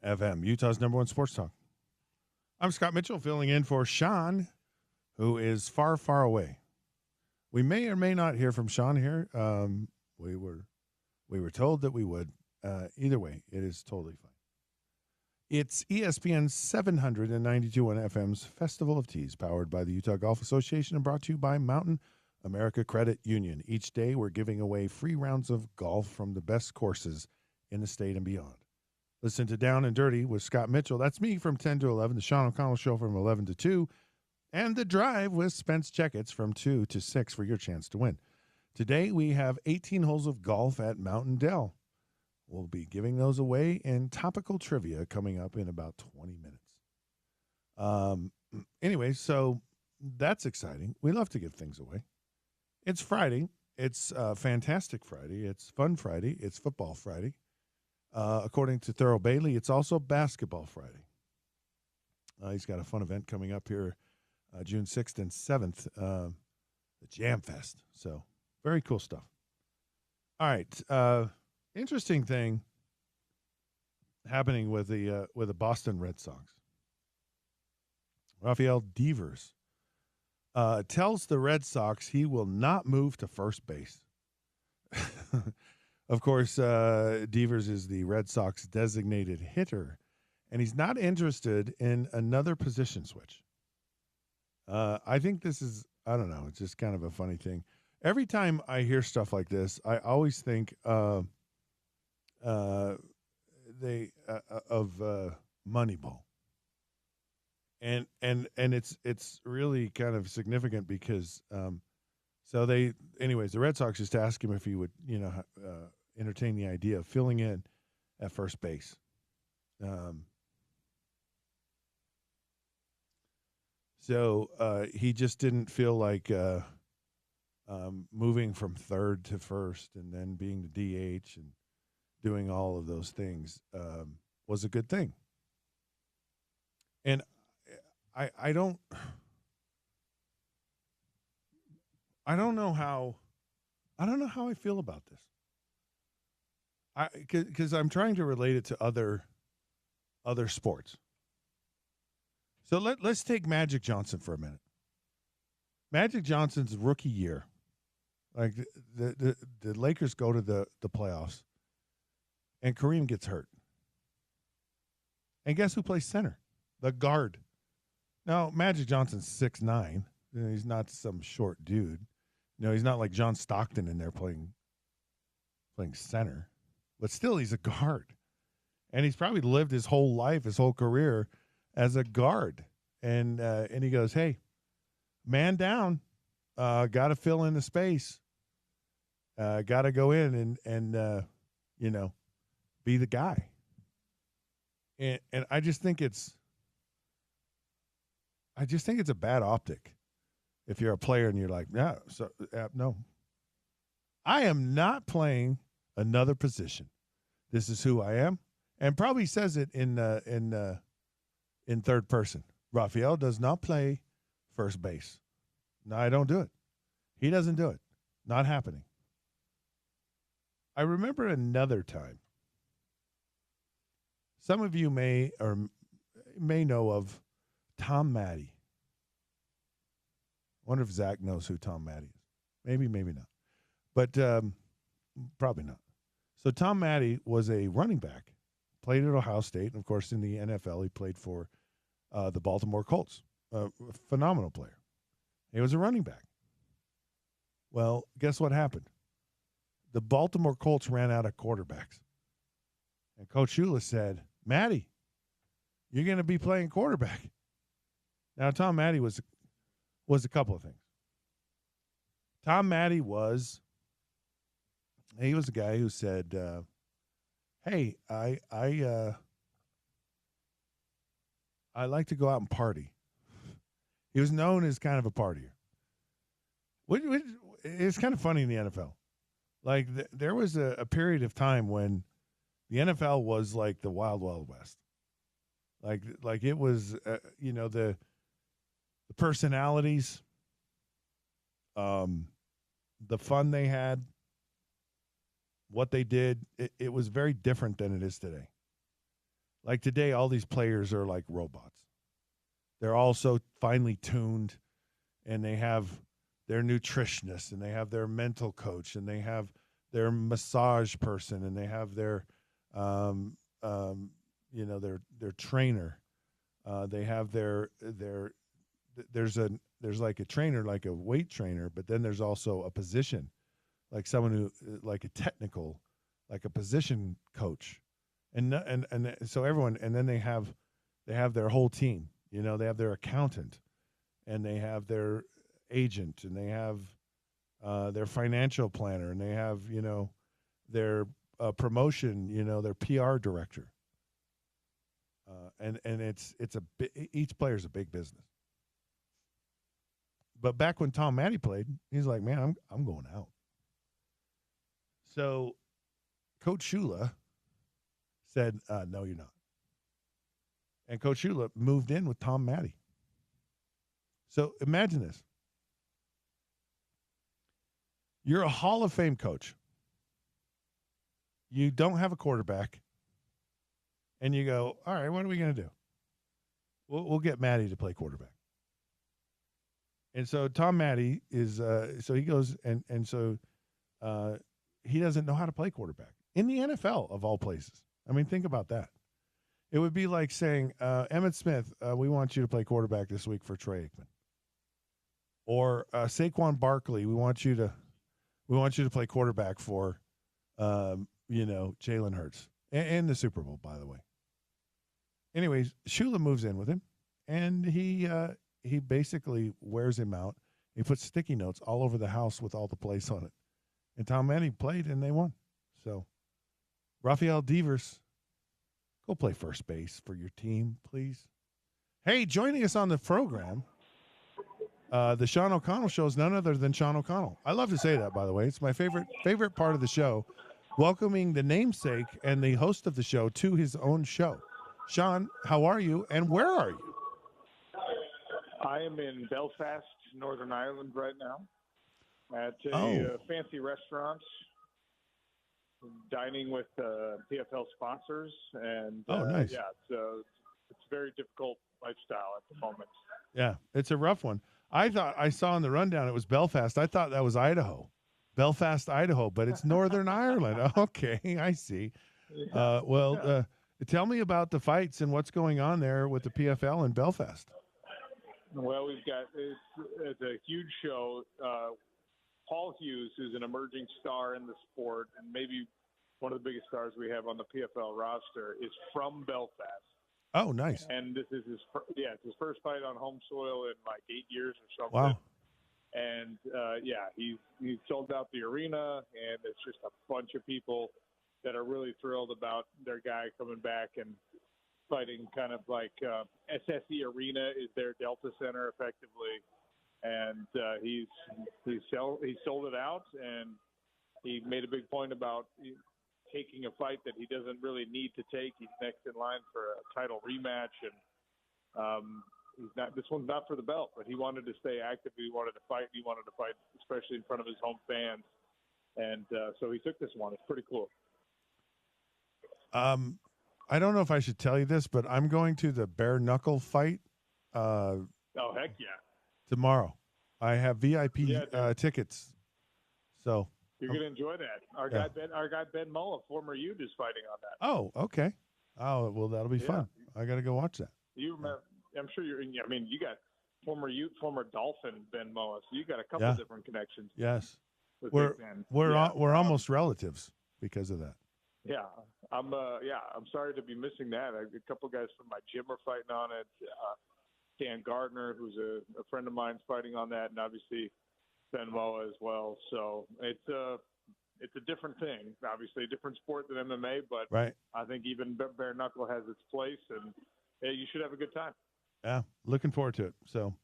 FM, Utah's number one sports talk. I'm Scott Mitchell, filling in for Sean, who is far, far away. We may or may not hear from Sean here. We were told that we would. Either way, it is totally fine. It's ESPN 792.1 FM's Festival of Tees, powered by the Utah Golf Association and brought to you by Mountain America Credit Union. Each day, we're giving away free rounds of golf from the best courses in the state and beyond. Listen to Down and Dirty with Scott Mitchell. That's me from 10 to 11. The Sean O'Connell Show from 11 to 2. And The Drive with Spence Checketts from 2 to 6 for your chance to win. Today, we have 18 holes of golf at Mountain Dell. We'll be giving those away in topical trivia coming up in about 20 minutes. Anyway, so that's exciting. We love to give things away. It's Friday. It's Fantastic Friday. It's Fun Friday. It's Football Friday. According to Thurl Bailey, it's also Basketball Friday. He's got a fun event coming up here June 6th and 7th, the Jam Fest. So very cool stuff. All right. Interesting thing happening with the Boston Red Sox. Rafael Devers tells the Red Sox he will not move to first base. Of course, Devers is the Red Sox designated hitter, and he's not interested in another position switch. I think this is, I don't know, it's just kind of a funny thing. Every time I hear stuff like this, I always think of Moneyball. And it's really kind of significant because the Red Sox just asked him if he would, entertain the idea of filling in at first base. So he just didn't feel like moving from third to first and then being the DH and doing all of those things was a good thing. And I don't know how I feel about this. Because I'm trying to relate it to other sports. So let's take Magic Johnson for a minute. Magic Johnson's rookie year, like the Lakers go to the playoffs, and Kareem gets hurt. And guess who plays center? The guard. Now, Magic Johnson's 6'9". He's not some short dude. He's not like John Stockton in there playing center. But still, he's a guard. And he's probably lived his whole life, his whole career as a guard. And he goes, hey, man down. Got to fill in the space. Got to go in and be the guy. And I just think it's a bad optic if you're a player and you're like, no. I am not playing another position. This is who I am. And probably says it in third person. Rafael does not play first base. No, I don't do it. He doesn't do it. Not happening. I remember another time. Some of you may know of Tom Matte. I wonder if Zach knows who Tom Matte is. Maybe not. But probably not. So Tom Matte was a running back, played at Ohio State, and, of course, in the NFL, he played for the Baltimore Colts. A phenomenal player. He was a running back. Well, guess what happened? The Baltimore Colts ran out of quarterbacks. And Coach Shula said, Matty, you're going to be playing quarterback. Now, Tom Matte was a couple of things. Tom Matte was a guy who said, hey, I like to go out and party. He was known as kind of a partier. It's kind of funny in the NFL. Like, there was a period of time when the NFL was like the Wild Wild West. Like it was, the personalities, the fun they had, what they did, it was very different than it is today. Like today, all these players are like robots. They're all so finely tuned, and they have their nutritionist, and they have their mental coach, and they have their massage person, and they have their, their trainer. They have there's like a trainer, like a weight trainer, but then there's also a position, like someone who, like a technical, like a position coach, and so everyone, and then they have their whole team. They have their accountant, and they have their agent, and they have their financial planner, and they have their promotion, their PR director, and each player's a big business. But back when Tom Matte played, he's like, man, I'm going out. So Coach Shula said, no, you're not. And Coach Shula moved in with Tom Matte. So imagine this. You're a Hall of Fame coach. You don't have a quarterback. And you go, all right, what are we going to do? We'll get Matte to play quarterback. And so Tom Matte is so he goes and so he doesn't know how to play quarterback in the NFL of all places. I mean, think about that. It would be like saying, Emmitt Smith, we want you to play quarterback this week for Trey Aikman. Or Saquon Barkley, we want you to play quarterback for Jalen Hurts and the Super Bowl, by the way. Anyways, Shula moves in with him, and he basically wears him out. He puts sticky notes all over the house with all the plays on it. And Tom Matte played, and they won. So, Rafael Devers, go play first base for your team, please. Hey, joining us on the program, the Sean O'Connell Show is none other than Sean O'Connell. I love to say that, by the way. It's my favorite part of the show, welcoming the namesake and the host of the show to his own show. Sean, how are you, and where are you? I am in Belfast, Northern Ireland right now at a fancy restaurant, dining with PFL sponsors. And nice. Yeah, it's a very difficult lifestyle at the moment. Yeah, it's a rough one. I thought I saw in the rundown it was Belfast. I thought that was Idaho. Belfast, Idaho, but it's Northern Ireland. Okay, I see. Tell me about the fights and what's going on there with the PFL in Belfast. Well, it's a huge show. Paul Hughes, who's an emerging star in the sport and maybe one of the biggest stars we have on the PFL roster, is from Belfast. Oh, nice. And this is it's his first fight on home soil in like 8 years or something. Wow. And he's sold out the arena, and it's just a bunch of people that are really thrilled about their guy coming back and fighting. Kind of like SSE Arena is their Delta Center effectively, and he sold it out, and he made a big point about taking a fight that he doesn't really need to take. He's next in line for a title rematch, and this one's not for the belt, but he wanted to stay active. He wanted to fight. He wanted to fight, especially in front of his home fans. And so he took this one. It's pretty cool. I don't know if I should tell you this, but I'm going to the bare knuckle fight. Oh, heck yeah. Tomorrow. I have VIP tickets. So you're going to enjoy that. Our guy Ben Moa, former Ute, is fighting on that. Oh, okay. Oh, well, that'll be fun. I got to go watch that. You remember? I'm sure you're. I mean, you got former Ute, former Dolphin Ben Moa, so you got a couple of different connections. Yes, we're almost relatives because of that. Yeah, I'm sorry to be missing that. A couple of guys from my gym are fighting on it. Dan Gardner, who's a friend of mine, is fighting on that, and obviously Ben Moa as well. So it's a different thing, obviously a different sport than MMA, but I think even bare knuckle has its place, and you should have a good time. Yeah, looking forward to it. So,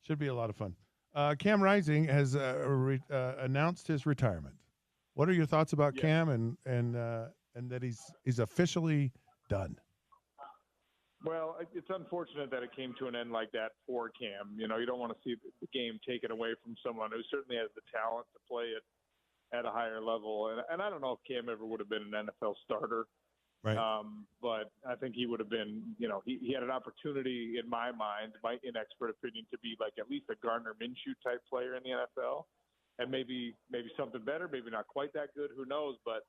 should be a lot of fun. Cam Rising has announced his retirement. What are your thoughts about Cam and that he's officially done? Well, it's unfortunate that it came to an end like that for Cam. You don't want to see the game taken away from someone who certainly has the talent to play it at a higher level. And I don't know if Cam ever would have been an NFL starter. Right. But I think he would have been, he had an opportunity in my mind, my inexpert opinion, to be like at least a Gardner Minshew type player in the NFL, and maybe something better, maybe not quite that good, who knows? But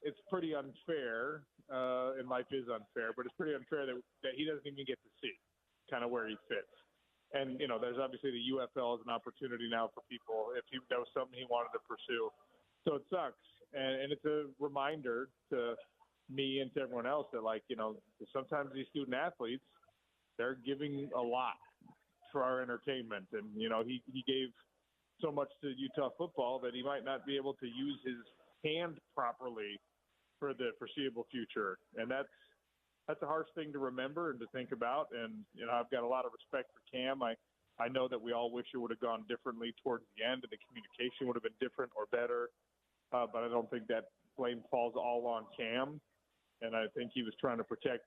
it's pretty unfair, and life is unfair, but it's pretty unfair that he doesn't even get to see kind of where he fits. And there's obviously the UFL as an opportunity now for people if he knows something he wanted to pursue. So it sucks, and it's a reminder to me and to everyone else that, sometimes these student athletes, they're giving a lot for our entertainment. And, he gave so much to Utah football that he might not be able to use his hand properly for the foreseeable future. And that's a harsh thing to remember and to think about. And, I've got a lot of respect for Cam. I know that we all wish it would have gone differently towards the end and the communication would have been different or better. But I don't think that blame falls all on Cam. And I think he was trying to protect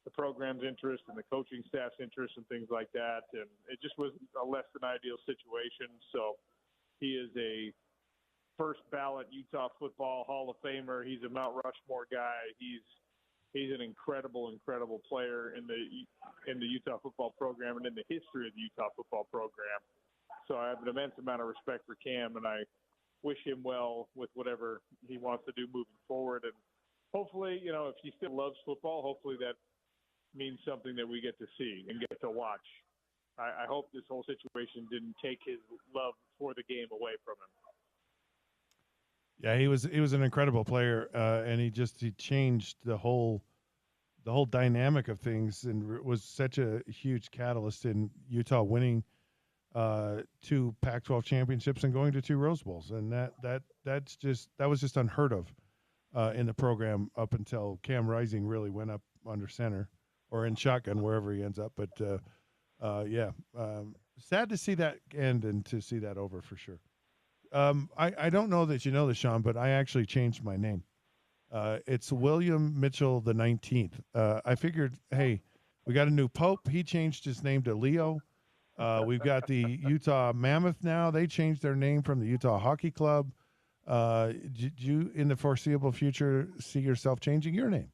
the program's interest and the coaching staff's interest and things like that. And it just was a less than ideal situation. So he is a first ballot Utah football Hall of Famer. He's a Mount Rushmore guy. He's an incredible, incredible player in the Utah football program and in the history of the Utah football program. So I have an immense amount of respect for Cam, and I wish him well with whatever he wants to do moving forward. And hopefully, if he still loves football, hopefully that means something that we get to see and get to watch. I hope this whole situation didn't take his love for the game away from him. Yeah, he was an incredible player, and he changed the whole dynamic of things, and was such a huge catalyst in Utah winning 2 Pac-12 championships and going to 2 Rose Bowls, and that was just unheard of in the program up until Cam Rising really went up under center or in shotgun, wherever he ends up. But sad to see that end and to see that over for sure. I don't know that you know this, Sean, but I actually changed my name. It's William Mitchell the 19th. I figured, hey, we got a new pope. He changed his name to Leo. We've got the Utah Mammoth now. They changed their name from the Utah Hockey Club. Did you, in the foreseeable future, see yourself changing your name?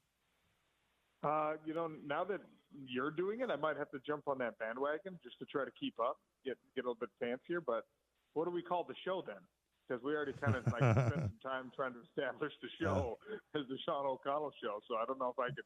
Now that you're doing it, I might have to jump on that bandwagon just to try to keep up, get a little bit fancier. But what do we call the show then? Because we already kind of spent some time trying to establish the show as the Sean O'Connell Show. So I don't know if I could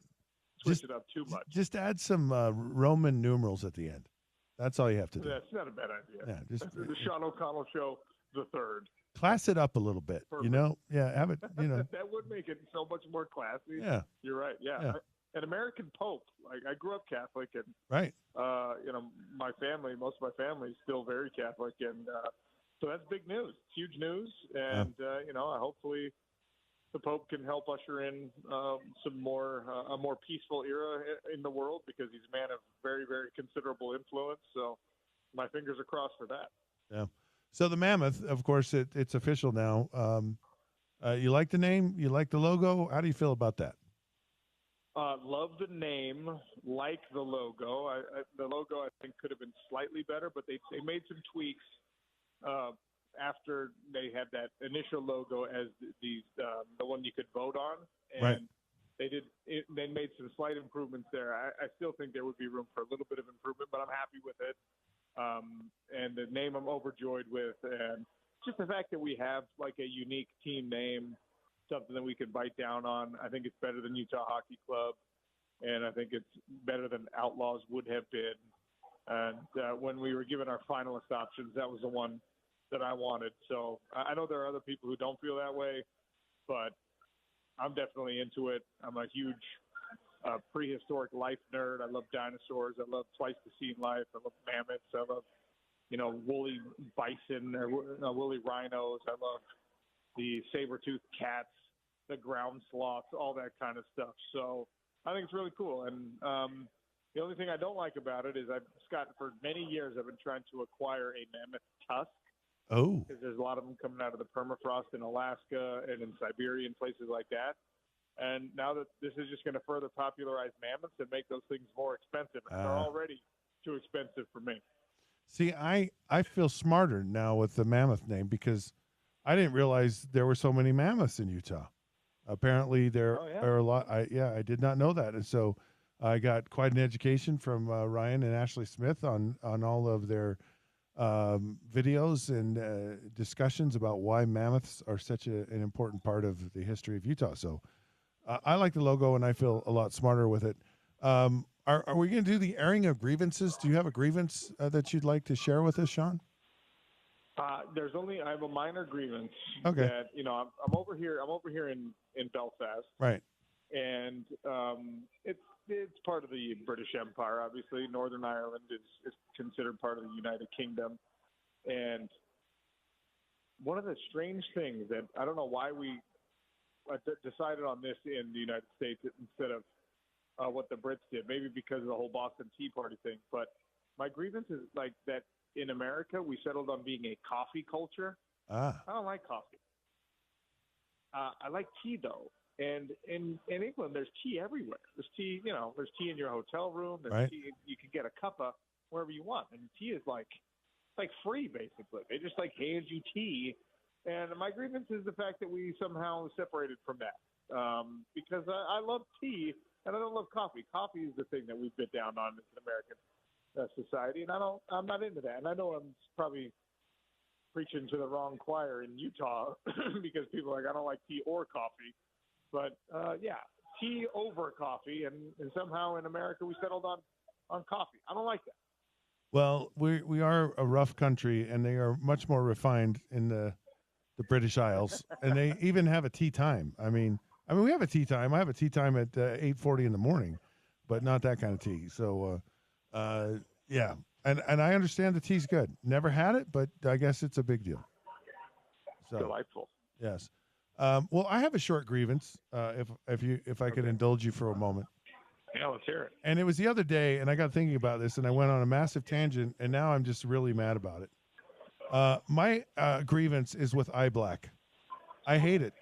switch it up too much. Just add some Roman numerals at the end. That's all you have to do. That's not a bad idea. Yeah, just the Sean O'Connell Show, the third. Class it up a little bit. Perfect. Have it. That would make it so much more classy. Yeah, you're right. Yeah. An American Pope. Like, I grew up Catholic, and right. My family, most of my family is still very Catholic, and so that's big news. It's huge news, and hopefully the Pope can help usher in a more peaceful era in the world, because he's a man of very, very considerable influence. So my fingers are crossed for that. Yeah. So the Mammoth, of course, it's official now. You like the name? You like the logo? How do you feel about that? Love the name, like the logo. The logo, I think, could have been slightly better, but they made some tweaks after they had that initial logo as the one you could vote on, and right. They made some slight improvements there. I still think there would be room for a little bit of improvement, but I'm happy with it. And the name I'm overjoyed with, and just the fact that we have like a unique team name, something that we could bite down on. I think it's better than Utah Hockey Club, and I think it's better than Outlaws would have been. And when we were given our finalist options, that was the one that I wanted. So I know there are other people who don't feel that way, but I'm definitely into it. I'm a huge prehistoric life nerd. I love dinosaurs. I love Pleistocene life. I love mammoths. I love, woolly bison or woolly rhinos. I love the saber-toothed cats, the ground sloths, all that kind of stuff. So I think it's really cool. And the only thing I don't like about it is for many years, I've been trying to acquire a mammoth tusk. Oh. Because there's a lot of them coming out of the permafrost in Alaska and in Siberia and places like that. And now that this is just going to further popularize mammoths and make those things more expensive. And they're already too expensive for me. See, I feel smarter now with the mammoth name because I didn't realize there were so many mammoths in Utah. Apparently there are a lot. I did not know that. And so I got quite an education from Ryan and Ashley Smith on all of their videos and discussions about why mammoths are such an important part of the history of Utah. So I like the logo, and I feel a lot smarter with it. Are we going to do the airing of grievances? Do you have a grievance that you'd like to share with us, Sean? I have a minor grievance. Okay. That, I'm over here in Belfast. Right. And it's part of the British Empire, obviously. Northern Ireland is considered part of the United Kingdom. And one of the strange things that I don't know why we decided on this in the United States instead of what the Brits did, maybe because of the whole Boston Tea Party thing. But my grievance is like that in America, we settled on being a coffee culture. I don't like coffee. I like tea, though. And in England, there's tea everywhere. There's tea, there's tea in your hotel room. There's tea, you can get a cuppa wherever you want. And tea is like free, basically. They just hand you tea. And my grievance is the fact that we somehow separated from that. Because I love tea and I don't love coffee. Coffee is the thing that we bit down on as an American society. And I'm not into that. And I know I'm probably preaching to the wrong choir in Utah because people are like, I don't like tea or coffee. But, tea over coffee, and somehow in America we settled on coffee. I don't like that. Well, we are a rough country, and they are much more refined in the British Isles, and they even have a tea time. I mean, we have a tea time. I have a tea time at 8:40 in the morning, but not that kind of tea. So, yeah, and I understand the tea's good. Never had it, but I guess it's a big deal. So, delightful. Yes. Well, I have a short grievance, if I could indulge you for a moment. Yeah, let's hear it. And it was the other day, and I got thinking about this, and I went on a massive tangent, and now I'm just really mad about it. My grievance is with eye black. I hate it.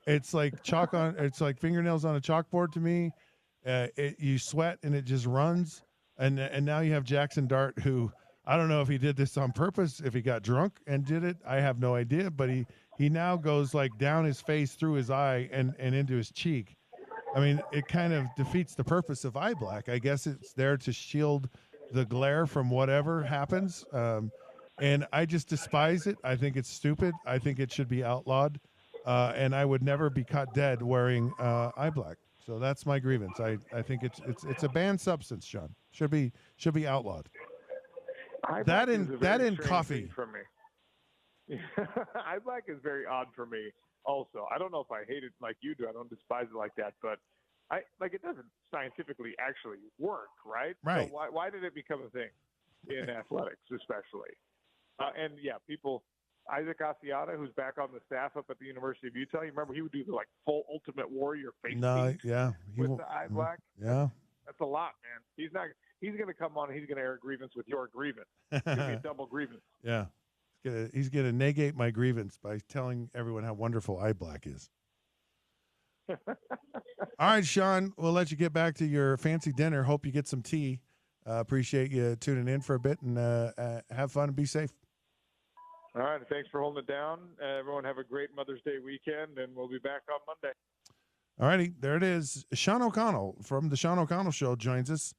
It's like it's like fingernails on a chalkboard to me. You sweat and it just runs. And now you have Jackson Dart, who I don't know if he did this on purpose, if he got drunk and did it. I have no idea, but he now goes like down his face, through his eye, and into his cheek. I mean, it kind of defeats the purpose of eye black. I guess it's there to shield the glare from whatever happens. And I just despise it. I think it's stupid. I think it should be outlawed. And I would never be caught dead wearing eye black. So that's my grievance. I think it's a banned substance, Sean. Should be outlawed. That in coffee for me. Eye black is very odd for me. Also, I don't know if I hate it like you do. I don't despise it like that, but it doesn't scientifically actually work, right? Right. So why did it become a thing in athletics, especially? And yeah, people. Isaac Asiata, who's back on the staff up at the University of Utah. You remember he would do the full Ultimate Warrior face paint with the eye black. Yeah, that's a lot, man. He's going to come on and he's going to air a grievance with your grievance. It's going to be a double grievance. Yeah. He's gonna negate my grievance by telling everyone how wonderful eye black is. All right, Sean, we'll let you get back to your fancy dinner. Hope you get some tea. Appreciate you tuning in for a bit, and have fun and be safe. All right, thanks for holding it down. Everyone have a great Mother's Day weekend, and we'll be back on Monday. All righty, there it is. Sean O'Connell from the Sean O'Connell Show joins us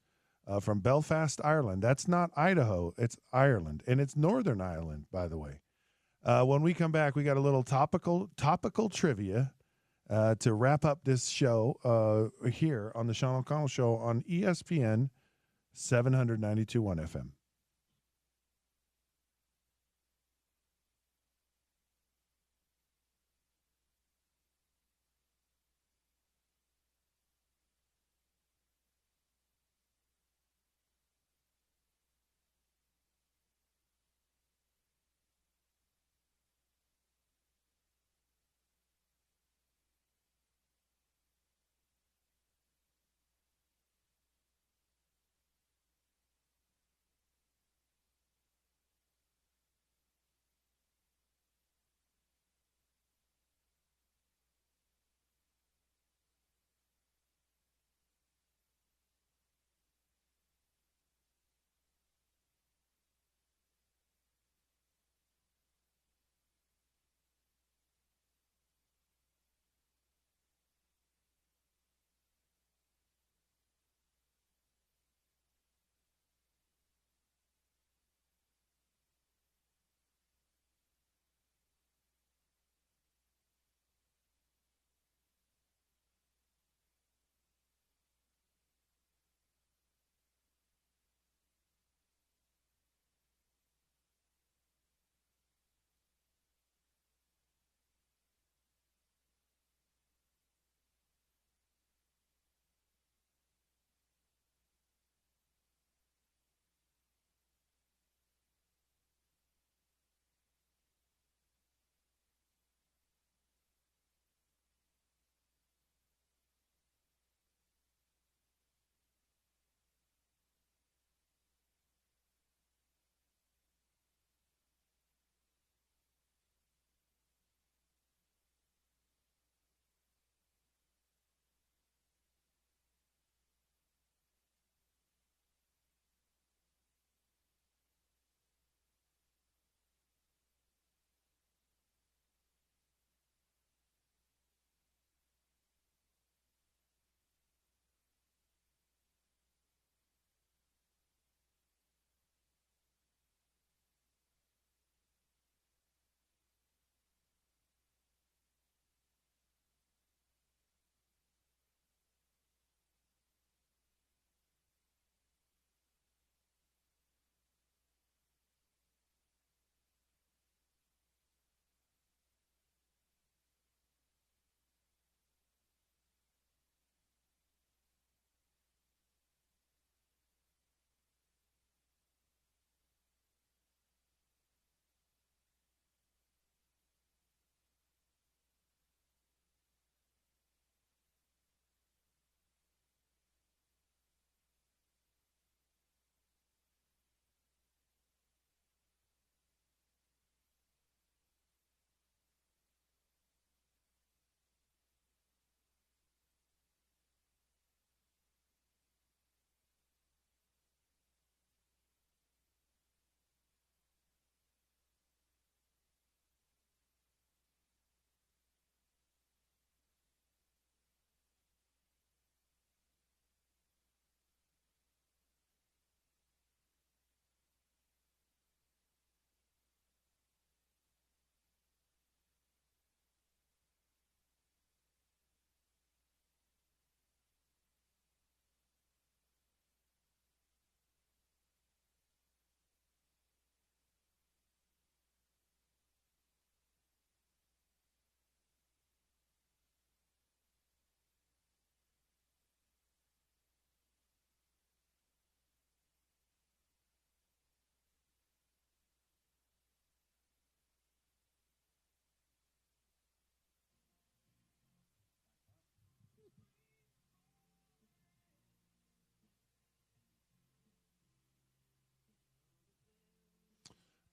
from Belfast, Ireland. That's not Idaho, it's Ireland, and it's Northern Ireland, by the way. When we come back, we got a little topical trivia to wrap up this show here on the Sean O'Connell Show on ESPN 792.1 FM.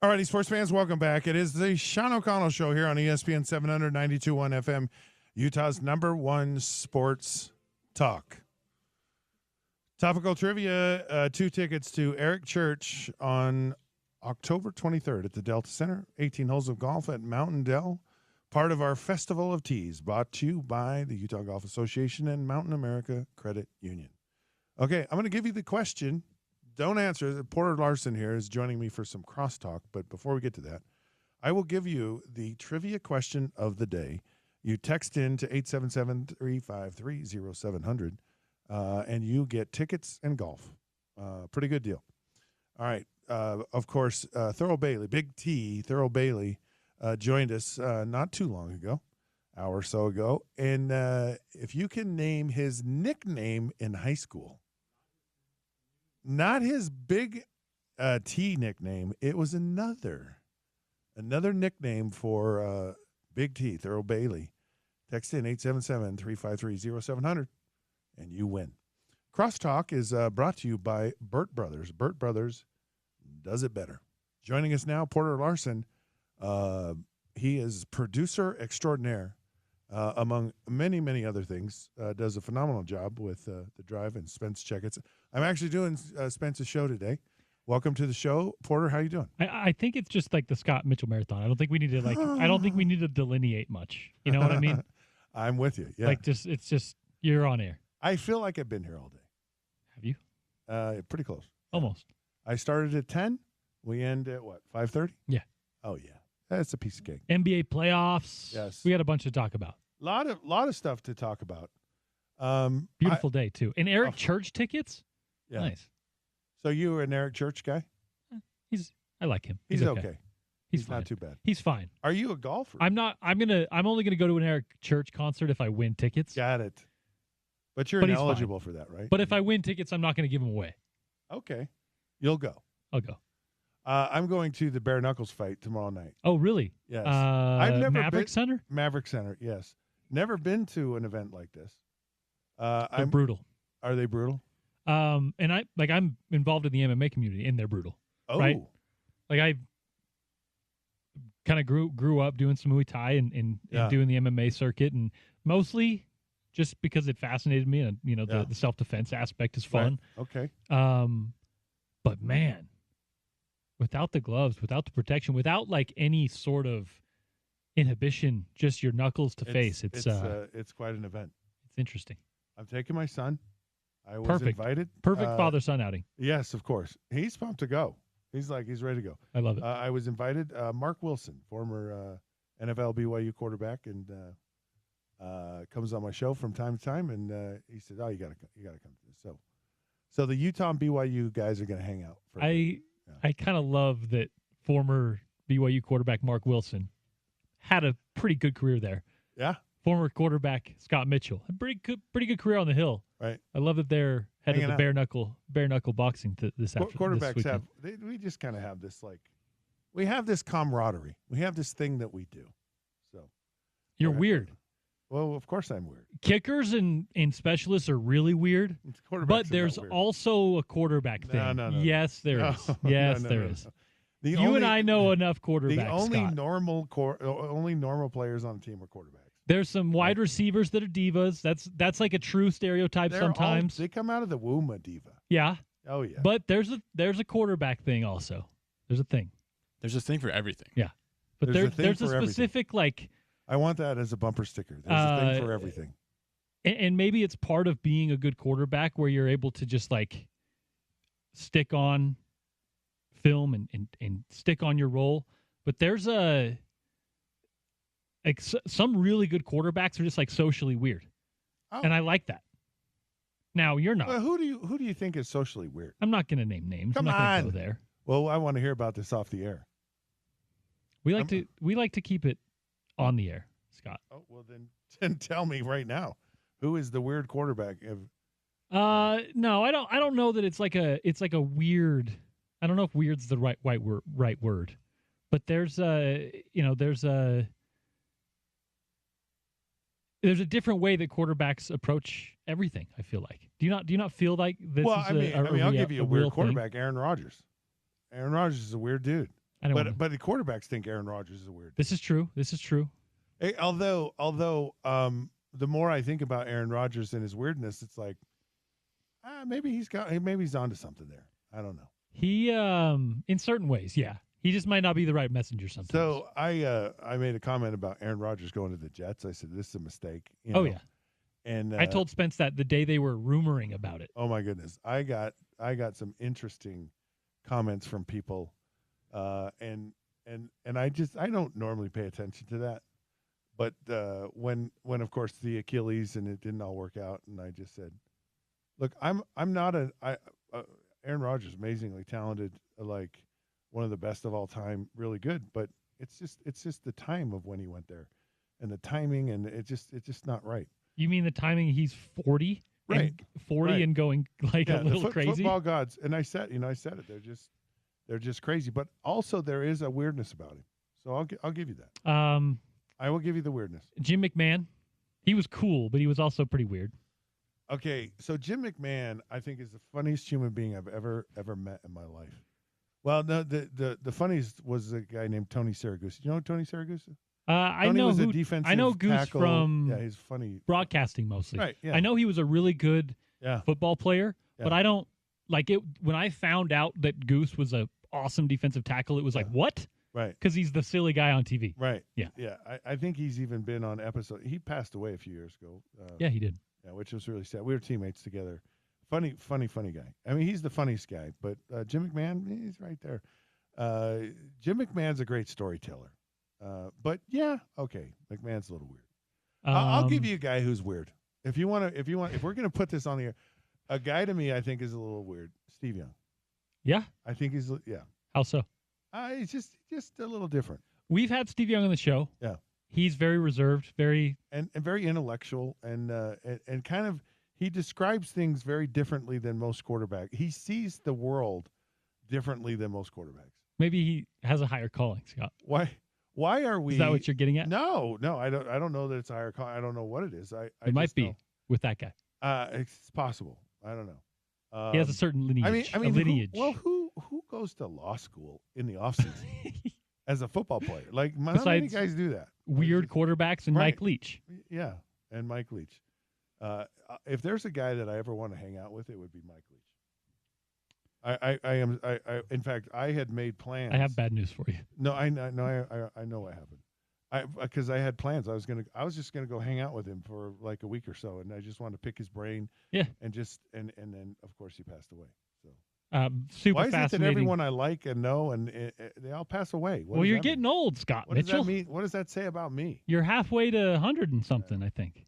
All righty, sports fans, welcome back. It is the Sean O'Connell Show here on ESPN 792.1 FM, Utah's #1 sports talk. Topical trivia, 2 tickets to Eric Church on October 23rd at the Delta Center. 18 holes of golf at Mountain Dell, part of our Festival of Teas, brought to you by the Utah Golf Association and Mountain America Credit Union. Okay, I'm going to give you the question. Don't answer. Porter Larson here is joining me for some crosstalk, but before we get to that, I will give you the trivia question of the day. You text in to 877-353-0700, and you get tickets and golf. Pretty good deal. All right. Of course, Thurl Bailey, Big T, Thurl Bailey, joined us not too long ago, hour or so ago. And if you can name his nickname in high school, not his Big T nickname, it was another nickname for Big T, Thurl Bailey. Text in 877-353-0700, and you win. Crosstalk is brought to you by Burt Brothers. Burt Brothers does it better. Joining us now, Porter Larson. He is producer extraordinaire, among many, many other things. Does a phenomenal job with The Drive and Spence Checketts. I'm actually doing Spence's show today. Welcome to the show, Porter. How you doing? I think it's just like the Scott Mitchell Marathon. I don't think we need to I don't think we need to delineate much. You know what I mean? I'm with you. Yeah. It's just you're on air. I feel like I've been here all day. Have you? Pretty close. Almost. I started at 10. We end at what? 5:30? Yeah. Oh yeah. That's a piece of cake. NBA playoffs. Yes. We had a bunch to talk about. Lot of stuff to talk about. Beautiful day too. And Eric Church tickets. Yeah. Nice. So you were an Eric Church guy? I like him. He's okay. He's not too bad. He's fine. Are you a golfer? I'm not. I'm only gonna go to an Eric Church concert if I win tickets. Got it. But you're ineligible for that, right? But if I win tickets, I'm not gonna give them away. Okay. You'll go. I'll go. I'm going to the bare knuckles fight tomorrow night. Oh, really? Yes. I've never Maverick Center. Maverick Center. Yes. Never been to an event like this. They're brutal. Are they brutal? And I'm involved in the MMA community, and they're brutal. Oh. Right? Like I kind of grew up doing some Muay Thai and doing the MMA circuit, and mostly just because it fascinated me, and the self-defense aspect is fun. Right. Okay. But man, without the gloves, without the protection, without like any sort of inhibition, just your knuckles to face, it's quite an event. It's interesting. I'm taking my son. I was invited. Perfect father-son outing. Yes, of course. He's pumped to go. He's ready to go. I love it. I was invited. Mark Wilson, former NFL BYU quarterback, and comes on my show from time to time. And he said, "Oh, you gotta come to this." So the Utah and BYU guys are going to hang out. I kind of love that former BYU quarterback Mark Wilson had a pretty good career there. Yeah. Former quarterback Scott Mitchell, a pretty good career on the Hill. Right. I love that they're headed to bare knuckle boxing this afternoon. Quarterbacks we just kind of have this we have this camaraderie. We have this thing that we do. So you're weird. Well, of course I'm weird. Kickers and specialists are really weird, but there's also a quarterback thing. No. Yes, there is. Yes, there is. You and I know enough quarterbacks. The only Scott. normal players on the team are quarterbacks. There's some wide receivers that are divas. That's like a true stereotype sometimes. They come out of the womb a diva. Yeah. Oh yeah. But there's a quarterback thing also. There's a thing. There's a thing for everything. Yeah. But there's a specific everything. I want that as a bumper sticker. There's a thing for everything. And maybe it's part of being a good quarterback where you're able to just stick on film and stick on your role. But there's some really good quarterbacks are just socially weird. Oh. And I like that. Now you're not. Well, who do you think is socially weird? I'm not going to name names. Come I'm not on. Go there. Well, I want to hear about this off the air. We like to keep it on the air, Scott. Oh, well then tell me right now, who is the weird quarterback? No, I don't know that it's like a weird. I don't know if weird's the right word, but there's a different way that quarterbacks approach everything. I feel like. Do you not feel like this? Well, I'll give you a weird quarterback, Aaron Rodgers. Aaron Rodgers is a weird dude. But the quarterbacks think Aaron Rodgers is weird. This is true. Hey, although the more I think about Aaron Rodgers and his weirdness, it's like maybe he's onto something there. I don't know. He in certain ways, yeah. He just might not be the right messenger sometimes. So I made a comment about Aaron Rodgers going to the Jets. I said this is a mistake. Yeah. And I told Spence that the day they were rumoring about it. Oh my goodness, I got some interesting comments from people, and I don't normally pay attention to that, but when of course the Achilles and it didn't all work out, and I just said, look, I'm not Aaron Rodgers, amazingly talented, like one of the best of all time, really good, but it's just the time of when he went there, and the timing, and it's just not right. You mean the timing? He's 40, right? 40 right. And going like a little crazy. Football gods, and I said it. They're just crazy, but also there is a weirdness about him. So I'll give you that. I will give you the weirdness. Jim McMahon, he was cool, but he was also pretty weird. Okay, so Jim McMahon, I think, is the funniest human being I've ever met in my life. Well, no, the funniest was a guy named Tony Siragusa. You know Tony Siragusa? I know was who. a defensive I know Goose tackle. from he's funny broadcasting mostly. Right. Yeah. I know he was a really good football player, Yeah. but I don't like it when I found out that Goose was a awesome defensive tackle. It was like, what? Right. Because he's the silly guy on TV. Right. Yeah. Yeah. I think he's even been on episode. He passed away a few years ago. Yeah, he did. Yeah, which was really sad. We were teammates together. Funny guy. I mean, he's the funniest guy. But Jim McMahon, he's right there. Jim McMahon's a great storyteller. But yeah, okay, McMahon's a little weird. I'll give you a guy who's weird. If we're gonna put this on the air, a guy to me I think is a little weird. Steve Young. Yeah, I think he's How so? He's just a little different. We've had Steve Young on the show. Yeah, he's very reserved, very and very intellectual, and kind of he describes things very differently than most quarterbacks. He sees the world differently than most quarterbacks. Maybe he has a higher calling, Scott. Why are we? Is that what you're getting at? No, I don't know that it's a higher call. I don't know what it is. It might be with that guy. It's possible. I don't know. He has a certain lineage. I mean, lineage. Who goes to law school in the offseason as a football player? Like, how many guys do that? Weird quarterbacks and Mike Leach. Yeah, and Mike Leach. If there's a guy that I ever want to hang out with, it would be Mike Leach. In fact, I had made plans. I have bad news for you. No, I know what happened. Because I had plans. I was just gonna go hang out with him for like a week or so, and I just wanted to pick his brain. Yeah. And then of course he passed away. So. Super Why is fascinating. it that everyone I like and know and they all pass away? Well, you're getting old, Scott Mitchell. Does that mean? What does that say about me? You're halfway to 100 and something. I think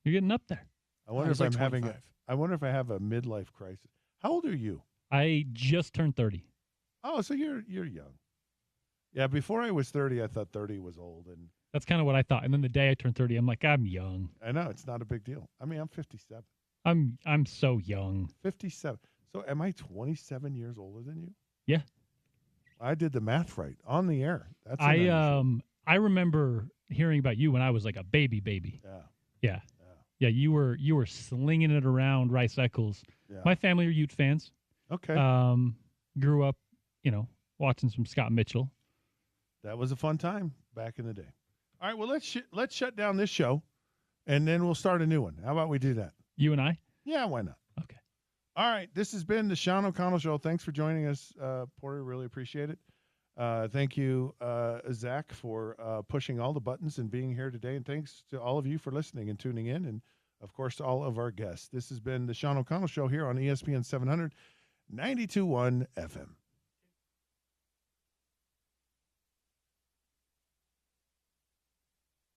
you're getting up there. I wonder if I'm having I wonder if I have a midlife crisis. How old are you? I just turned 30. Oh, so you're young. Yeah, before I was 30, I thought 30 was old, and that's kind of what I thought. And then the day I turned 30, I'm like, I'm young. I know it's not a big deal. I mean, I'm 57. I'm so young. 57. So am I 27 years older than you? Yeah. I did the math right on the air. That's I remember hearing about you when I was like a baby. Yeah. Yeah, you were slinging it around Rice Eccles. Yeah. My family are Ute fans. Okay. Grew up, watching some Scott Mitchell. That was a fun time back in the day. All right, well, let's shut down this show, and then we'll start a new one. How about we do that? You and I? Yeah, why not? Okay. All right, this has been the Sean O'Connell Show. Thanks for joining us, Porter. Really appreciate it. Thank you, Zach, for pushing all the buttons and being here today. And thanks to all of you for listening and tuning in. And, of course, to all of our guests. This has been the Sean O'Connell Show here on ESPN 700, 92.1 FM.